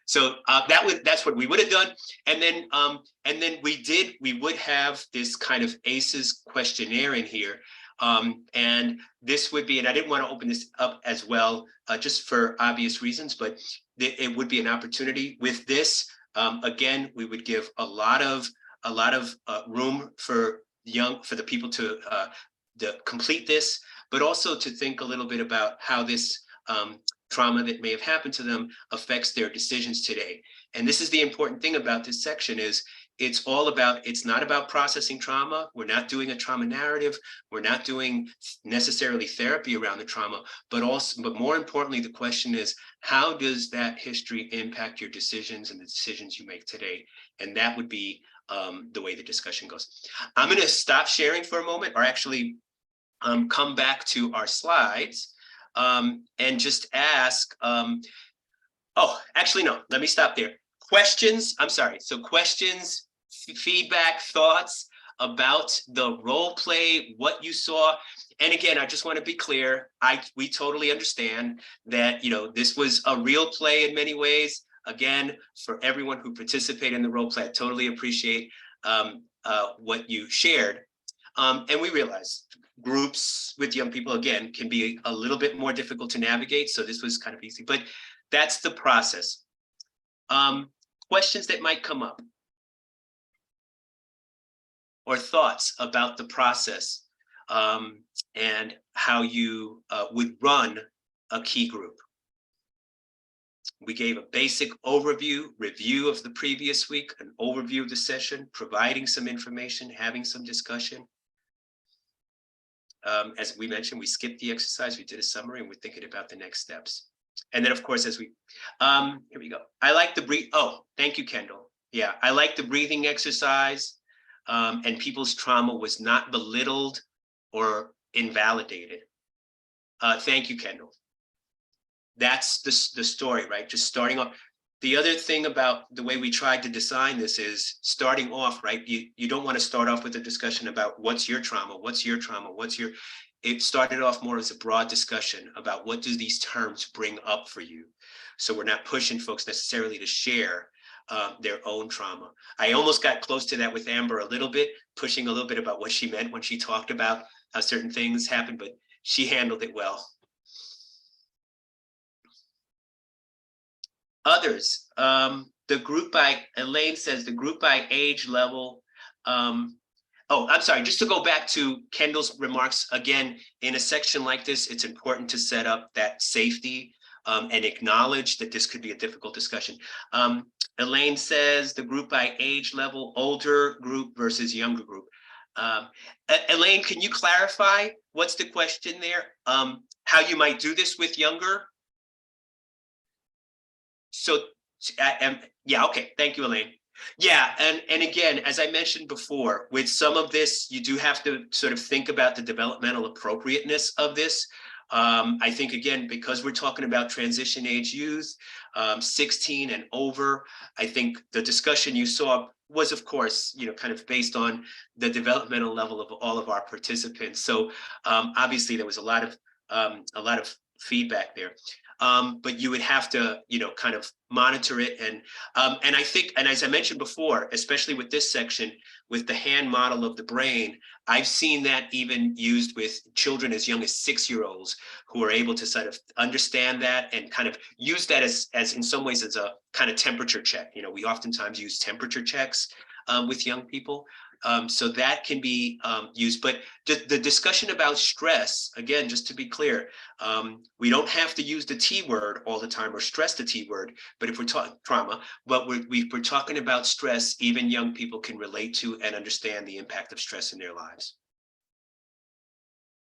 So that's what we would have done. And then we would have this kind of ACEs questionnaire in here. And this would be, and I didn't want to open this up as well, just for obvious reasons, but it would be an opportunity with this. Again, we would give a lot of room for the people to complete this, but also to think a little bit about how this trauma that may have happened to them affects their decisions today. And this is the important thing about this section is it's not about processing trauma. We're not doing a trauma narrative. We're not doing necessarily therapy around the trauma, but more importantly, the question is, how does that history impact your decisions and the decisions you make today? And that would be the way the discussion goes. I'm going to stop sharing for a moment, or actually come back to our slides. And just ask, actually, no, let me stop there. Questions, I'm sorry. So questions, feedback, thoughts about the role play, what you saw. And again, I just want to be clear. We totally understand that, this was a real play in many ways. Again, for everyone who participated in the role play, I totally appreciate what you shared. And we realize groups with young people, again, can be a little bit more difficult to navigate. So this was kind of easy, but that's the process. Questions that might come up or thoughts about the process and how you would run a key group. We gave a basic review of the previous week, an overview of the session, providing some information, having some discussion. As we mentioned, we skipped the exercise, we did a summary, and we're thinking about the next steps. And then, of course, here we go. I like the breathe. Oh, thank you, Kendall. Yeah, I like the breathing exercise, and people's trauma was not belittled or invalidated. Thank you, Kendall. That's the story, right? Just starting off. The other thing about the way we tried to design this is starting off, right? You don't want to start off with a discussion about what's your trauma, it started off more as a broad discussion about what do these terms bring up for you. So we're not pushing folks necessarily to share their own trauma. I almost got close to that with Amber a little bit, pushing a little bit about what she meant when she talked about how certain things happened, but she handled it well. Others, Elaine says the group by age level. I'm sorry, just to go back to Kendall's remarks, again, in a section like this, it's important to set up that safety and acknowledge that this could be a difficult discussion. Elaine says the group by age level, older group versus younger group. Elaine, can you clarify what's the question there? How you might do this with younger? So, yeah, okay, thank you, Elaine. Yeah, and again, as I mentioned before, with some of this, you do have to sort of think about the developmental appropriateness of this. I think, again, because we're talking about transition age youth, 16 and over, I think the discussion you saw was, of course, kind of based on the developmental level of all of our participants. So obviously there was a lot of feedback there. But you would have to, kind of monitor it. And I think, and as I mentioned before, especially with this section, with the hand model of the brain, I've seen that even used with children as young as 6-year-olds who are able to sort of understand that and kind of use that as in some ways as a kind of temperature check. We oftentimes use temperature checks with young people. So that can be used. But the discussion about stress, again, just to be clear, we don't have to use the T word all the time or stress the T word. But if we're talking trauma, but we're talking about stress, even young people can relate to and understand the impact of stress in their lives.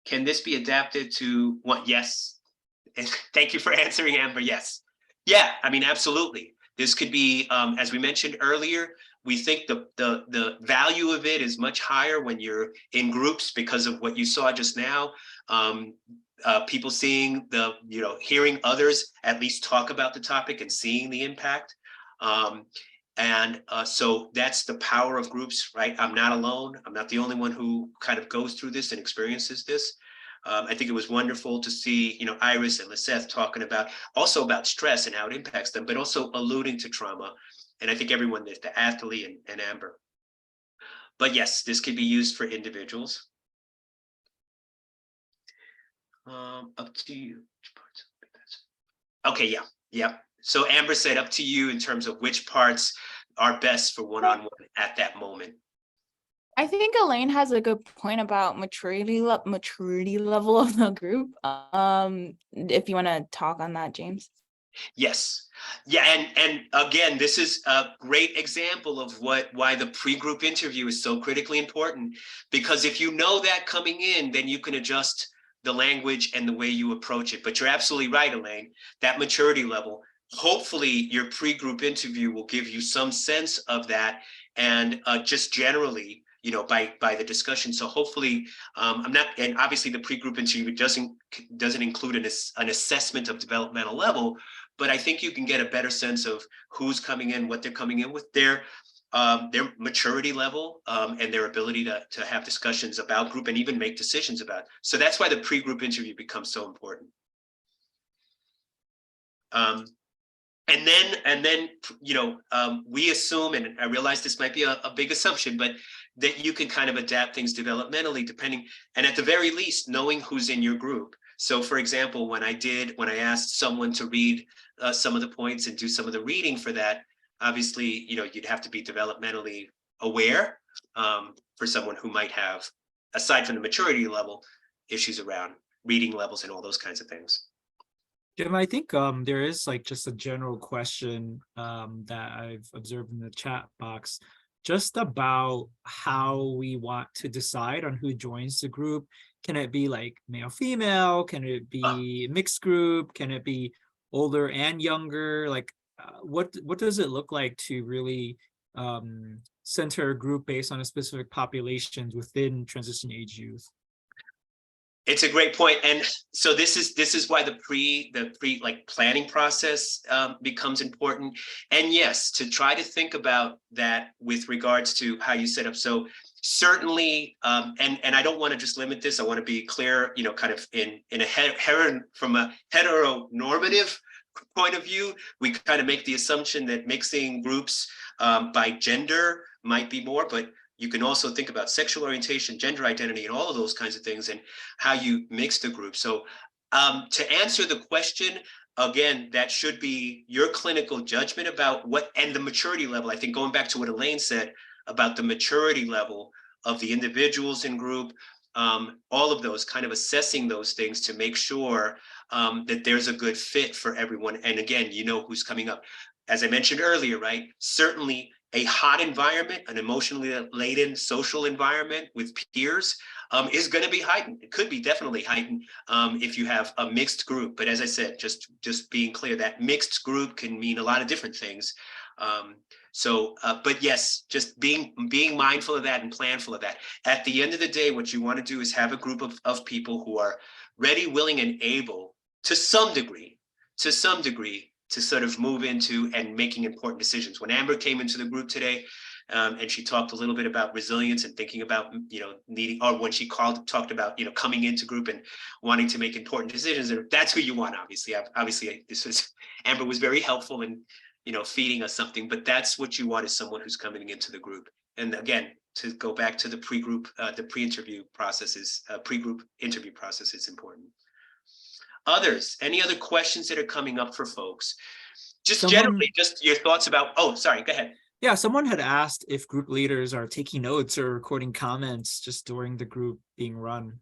Can this be adapted to what? Yes. Thank you for answering, Amber. Yes. Yeah, I mean, absolutely. This could be, as we mentioned earlier, we think the value of it is much higher when you're in groups because of what you saw just now. People seeing hearing others at least talk about the topic and seeing the impact. So that's the power of groups, right? I'm not alone. I'm not the only one who kind of goes through this and experiences this. I think it was wonderful to see, Iris and Liseth talking about stress and how it impacts them, but also alluding to trauma. And I think everyone, the athlete and Amber. But yes, this could be used for individuals. Up to you. Okay, yeah. So Amber said up to you in terms of which parts are best for one-on-one at that moment. I think Elaine has a good point about maturity level of the group. If you want to talk on that, James. Yes. Yeah, and again, this is a great example of why the pre-group interview is so critically important, because if you know that coming in, then you can adjust the language and the way you approach it. But you're absolutely right, Elaine, that maturity level, hopefully your pre-group interview will give you some sense of that, and just generally, by the discussion. So hopefully, and obviously the pre-group interview doesn't include an assessment of developmental level, but I think you can get a better sense of who's coming in, what they're coming in with, their maturity level, and their ability to have discussions about group and even make decisions about. So that's why the pre-group interview becomes so important. And then we assume, and I realize this might be a big assumption, but that you can kind of adapt things developmentally depending, and at the very least, knowing who's in your group. So for example, when I asked someone to read some of the points and do some of the reading for that, obviously, you'd have to be developmentally aware for someone who might have, aside from the maturity level, issues around reading levels and all those kinds of things. Jim, I think there is like just a general question that I've observed in the chat box, just about how we want to decide on who joins the group. Can it be like male, female? Can it be mixed group? Can it be older and younger? Like what does it look like to really center a group based on a specific population within transition age youth? It's a great point. And so this is why the pre like planning process becomes important. And yes, to try to think about that with regards to how you set up. So certainly, and I don't want to just limit this. I want to be clear, kind of from a heteronormative point of view, we kind of make the assumption that mixing groups by gender might be more, but you can also think about sexual orientation, gender identity, and all of those kinds of things, and how you mix the group. So to answer the question, again, that should be your clinical judgment about what, and the maturity level. I think going back to what Elaine said about the maturity level of the individuals in group, all of those, kind of assessing those things to make sure that there's a good fit for everyone. And again, who's coming up. As I mentioned earlier, right? Certainly, a hot environment, an emotionally laden social environment with peers is going to be heightened. It could be definitely heightened if you have a mixed group. But as I said, just being clear, that mixed group can mean a lot of different things. But yes, just being mindful of that and planful of that. At the end of the day, what you want to do is have a group of people who are ready, willing, and able to some degree, to sort of move into and making important decisions. When Amber came into the group today, and she talked a little bit about resilience and thinking about, needing, or when she talked about, coming into group and wanting to make important decisions, and that's who you want, obviously. Amber was very helpful in, feeding us something, but that's what you want, is someone who's coming into the group. And again, to go back to the pre-group, the pre-interview processes, pre-group interview process is important. Others, any other questions that are coming up for folks? Generally, just your thoughts about, oh, sorry, go ahead. Yeah, someone had asked if group leaders are taking notes or recording comments just during the group being run.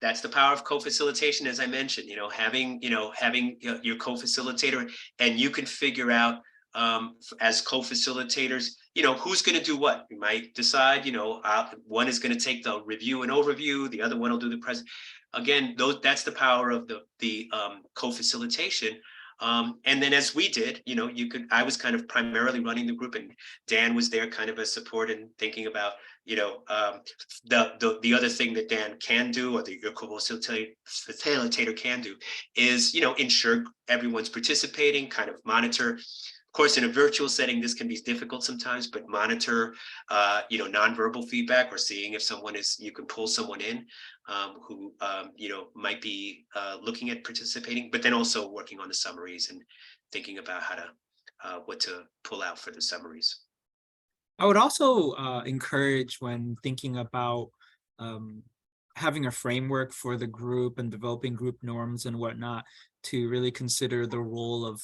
That's the power of co-facilitation, as I mentioned, having your co-facilitator, and you can figure out as co-facilitators, who's going to do what. You might decide, one is going to take the review and overview, the other one will do the present. Again, that's the power of the co-facilitation. And then as we did, I was kind of primarily running the group, and Dan was there kind of as support and thinking about, the other thing that Dan can do, or your co-facilitator can do, is, ensure everyone's participating, kind of monitor. Of course, in a virtual setting, this can be difficult sometimes, but monitor, nonverbal feedback, or seeing if you can pull someone in who, might be looking at participating, but then also working on the summaries and thinking about what to pull out for the summaries. I would also encourage, when thinking about having a framework for the group and developing group norms and whatnot, to really consider the role of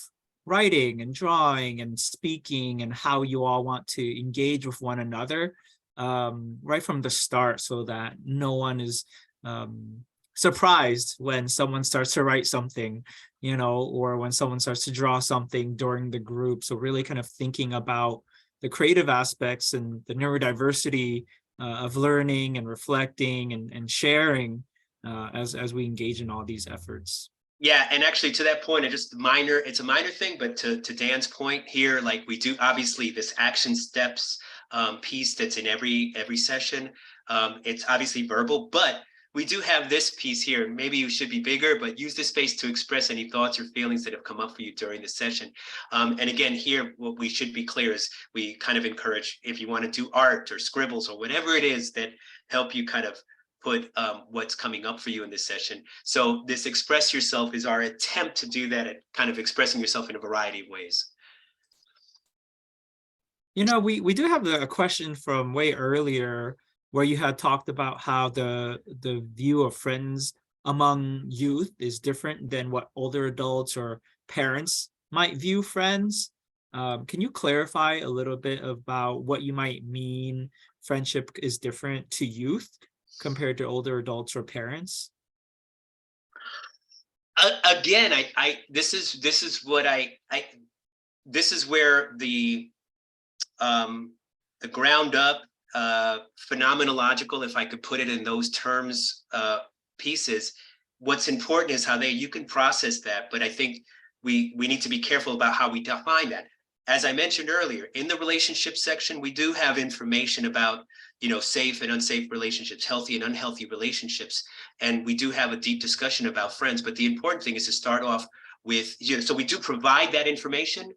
writing and drawing and speaking, and how you all want to engage with one another right from the start, so that no one is surprised when someone starts to write something, or when someone starts to draw something during the group. So really kind of thinking about the creative aspects and the neurodiversity of learning and reflecting and sharing as we engage in all these efforts. Yeah, and actually to that point, it's a minor thing, but to Dan's point here, like we do, obviously this action steps piece that's in every session, it's obviously verbal, but we do have this piece here. Maybe you should be bigger, but use this space to express any thoughts or feelings that have come up for you during the session. And again, here, what we should be clear is we kind of encourage, if you want to do art or scribbles or whatever it is that help you kind of put what's coming up for you in this session. So this express yourself is our attempt to do that, at kind of expressing yourself in a variety of ways. We do have a question from way earlier, where you had talked about how the view of friends among youth is different than what older adults or parents might view friends. Can you clarify a little bit about what you might mean friendship is different to youth compared to older adults or parents? Again, this is where the ground up phenomenological, if I could put it in those terms, pieces. What's important is how you can process that, but I think we need to be careful about how we define that. As I mentioned earlier, in the relationship section, we do have information about, safe and unsafe relationships, healthy and unhealthy relationships. And we do have a deep discussion about friends, but the important thing is to start off with, so we do provide that information.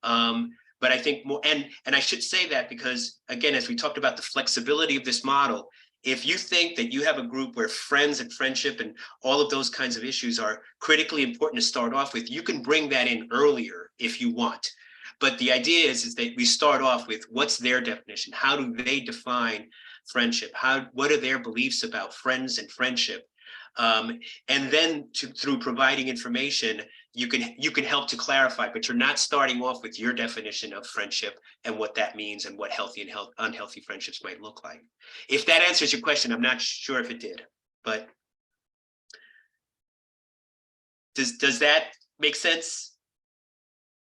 But I think more, and I should say that because, again, as we talked about the flexibility of this model, if you think that you have a group where friends and friendship and all of those kinds of issues are critically important to start off with, you can bring that in earlier if you want. But the idea is that we start off with what's their definition? How do they define friendship? What are their beliefs about friends and friendship? And then through providing information, you can help to clarify, but you're not starting off with your definition of friendship and what that means and what healthy and unhealthy friendships might look like. If that answers your question, I'm not sure if it did, but does that make sense?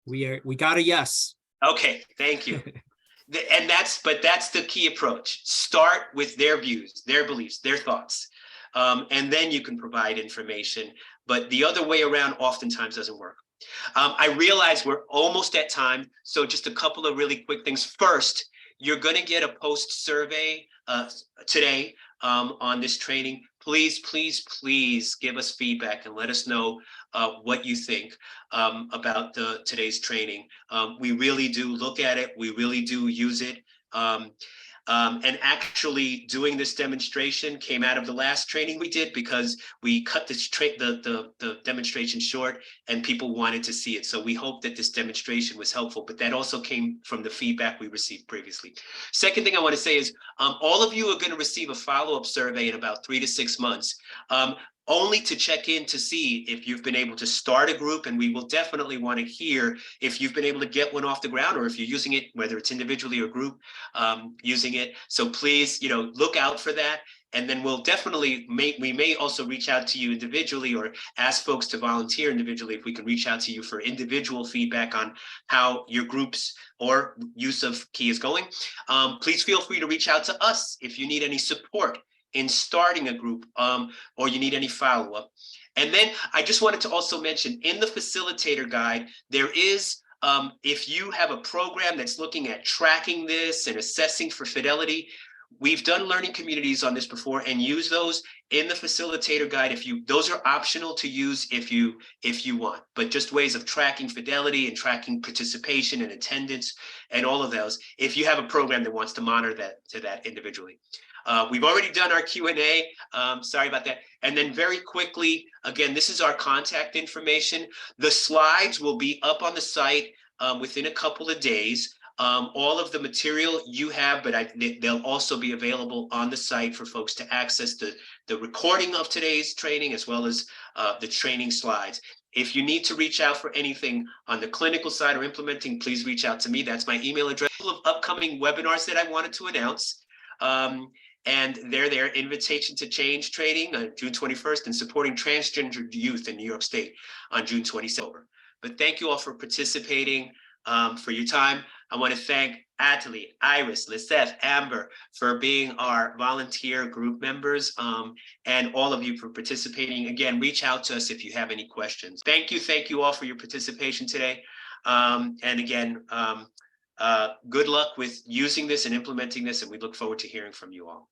We got a yes. Okay, thank you. And that's the key approach. Start with their views, their beliefs, their thoughts. And then you can provide information. But the other way around oftentimes doesn't work. I realize we're almost at time. So just a couple of really quick things. First, you're going to get a post survey today on this training. Please, please, please give us feedback and let us know what you think about today's training. We really do look at it. We really do use it. And actually doing this demonstration came out of the last training we did because we cut the demonstration short and people wanted to see it. So we hope that this demonstration was helpful, but that also came from the feedback we received previously. Second thing I want to say is all of you are going to receive a follow-up survey in about 3 to 6 months. Only to check in to see if you've been able to start a group, and we will definitely want to hear if you've been able to get one off the ground or if you're using it, whether it's individually or group using it. So please, look out for that. And then we'll definitely we may also reach out to you individually or ask folks to volunteer individually if we can reach out to you for individual feedback on how your groups or use of Key is going. Please feel free to reach out to us if you need any support in starting a group or you need any follow-up. And then I just wanted to also mention in the facilitator guide, there is, if you have a program that's looking at tracking this and assessing for fidelity, we've done learning communities on this before and use those in the facilitator guide. Those are optional to use if you want, but just ways of tracking fidelity and tracking participation and attendance and all of those, if you have a program that wants to monitor that individually. We've already done our Q&A. Sorry about that. And then very quickly, again, this is our contact information. The slides will be up on the site within a couple of days. All of the material you have, but they'll also be available on the site for folks to access the recording of today's training as well as the training slides. If you need to reach out for anything on the clinical side or implementing, please reach out to me. That's my email address. Of upcoming webinars that I wanted to announce. And they're there, Invitation to Change training on June 21st and supporting transgender youth in New York State on June 27th. But thank you all for participating, for your time. I want to thank Atali, Iris, Lisette, Amber for being our volunteer group members, and all of you for participating. Again, reach out to us if you have any questions. Thank you all for your participation today. And again, good luck with using this and implementing this, and we look forward to hearing from you all.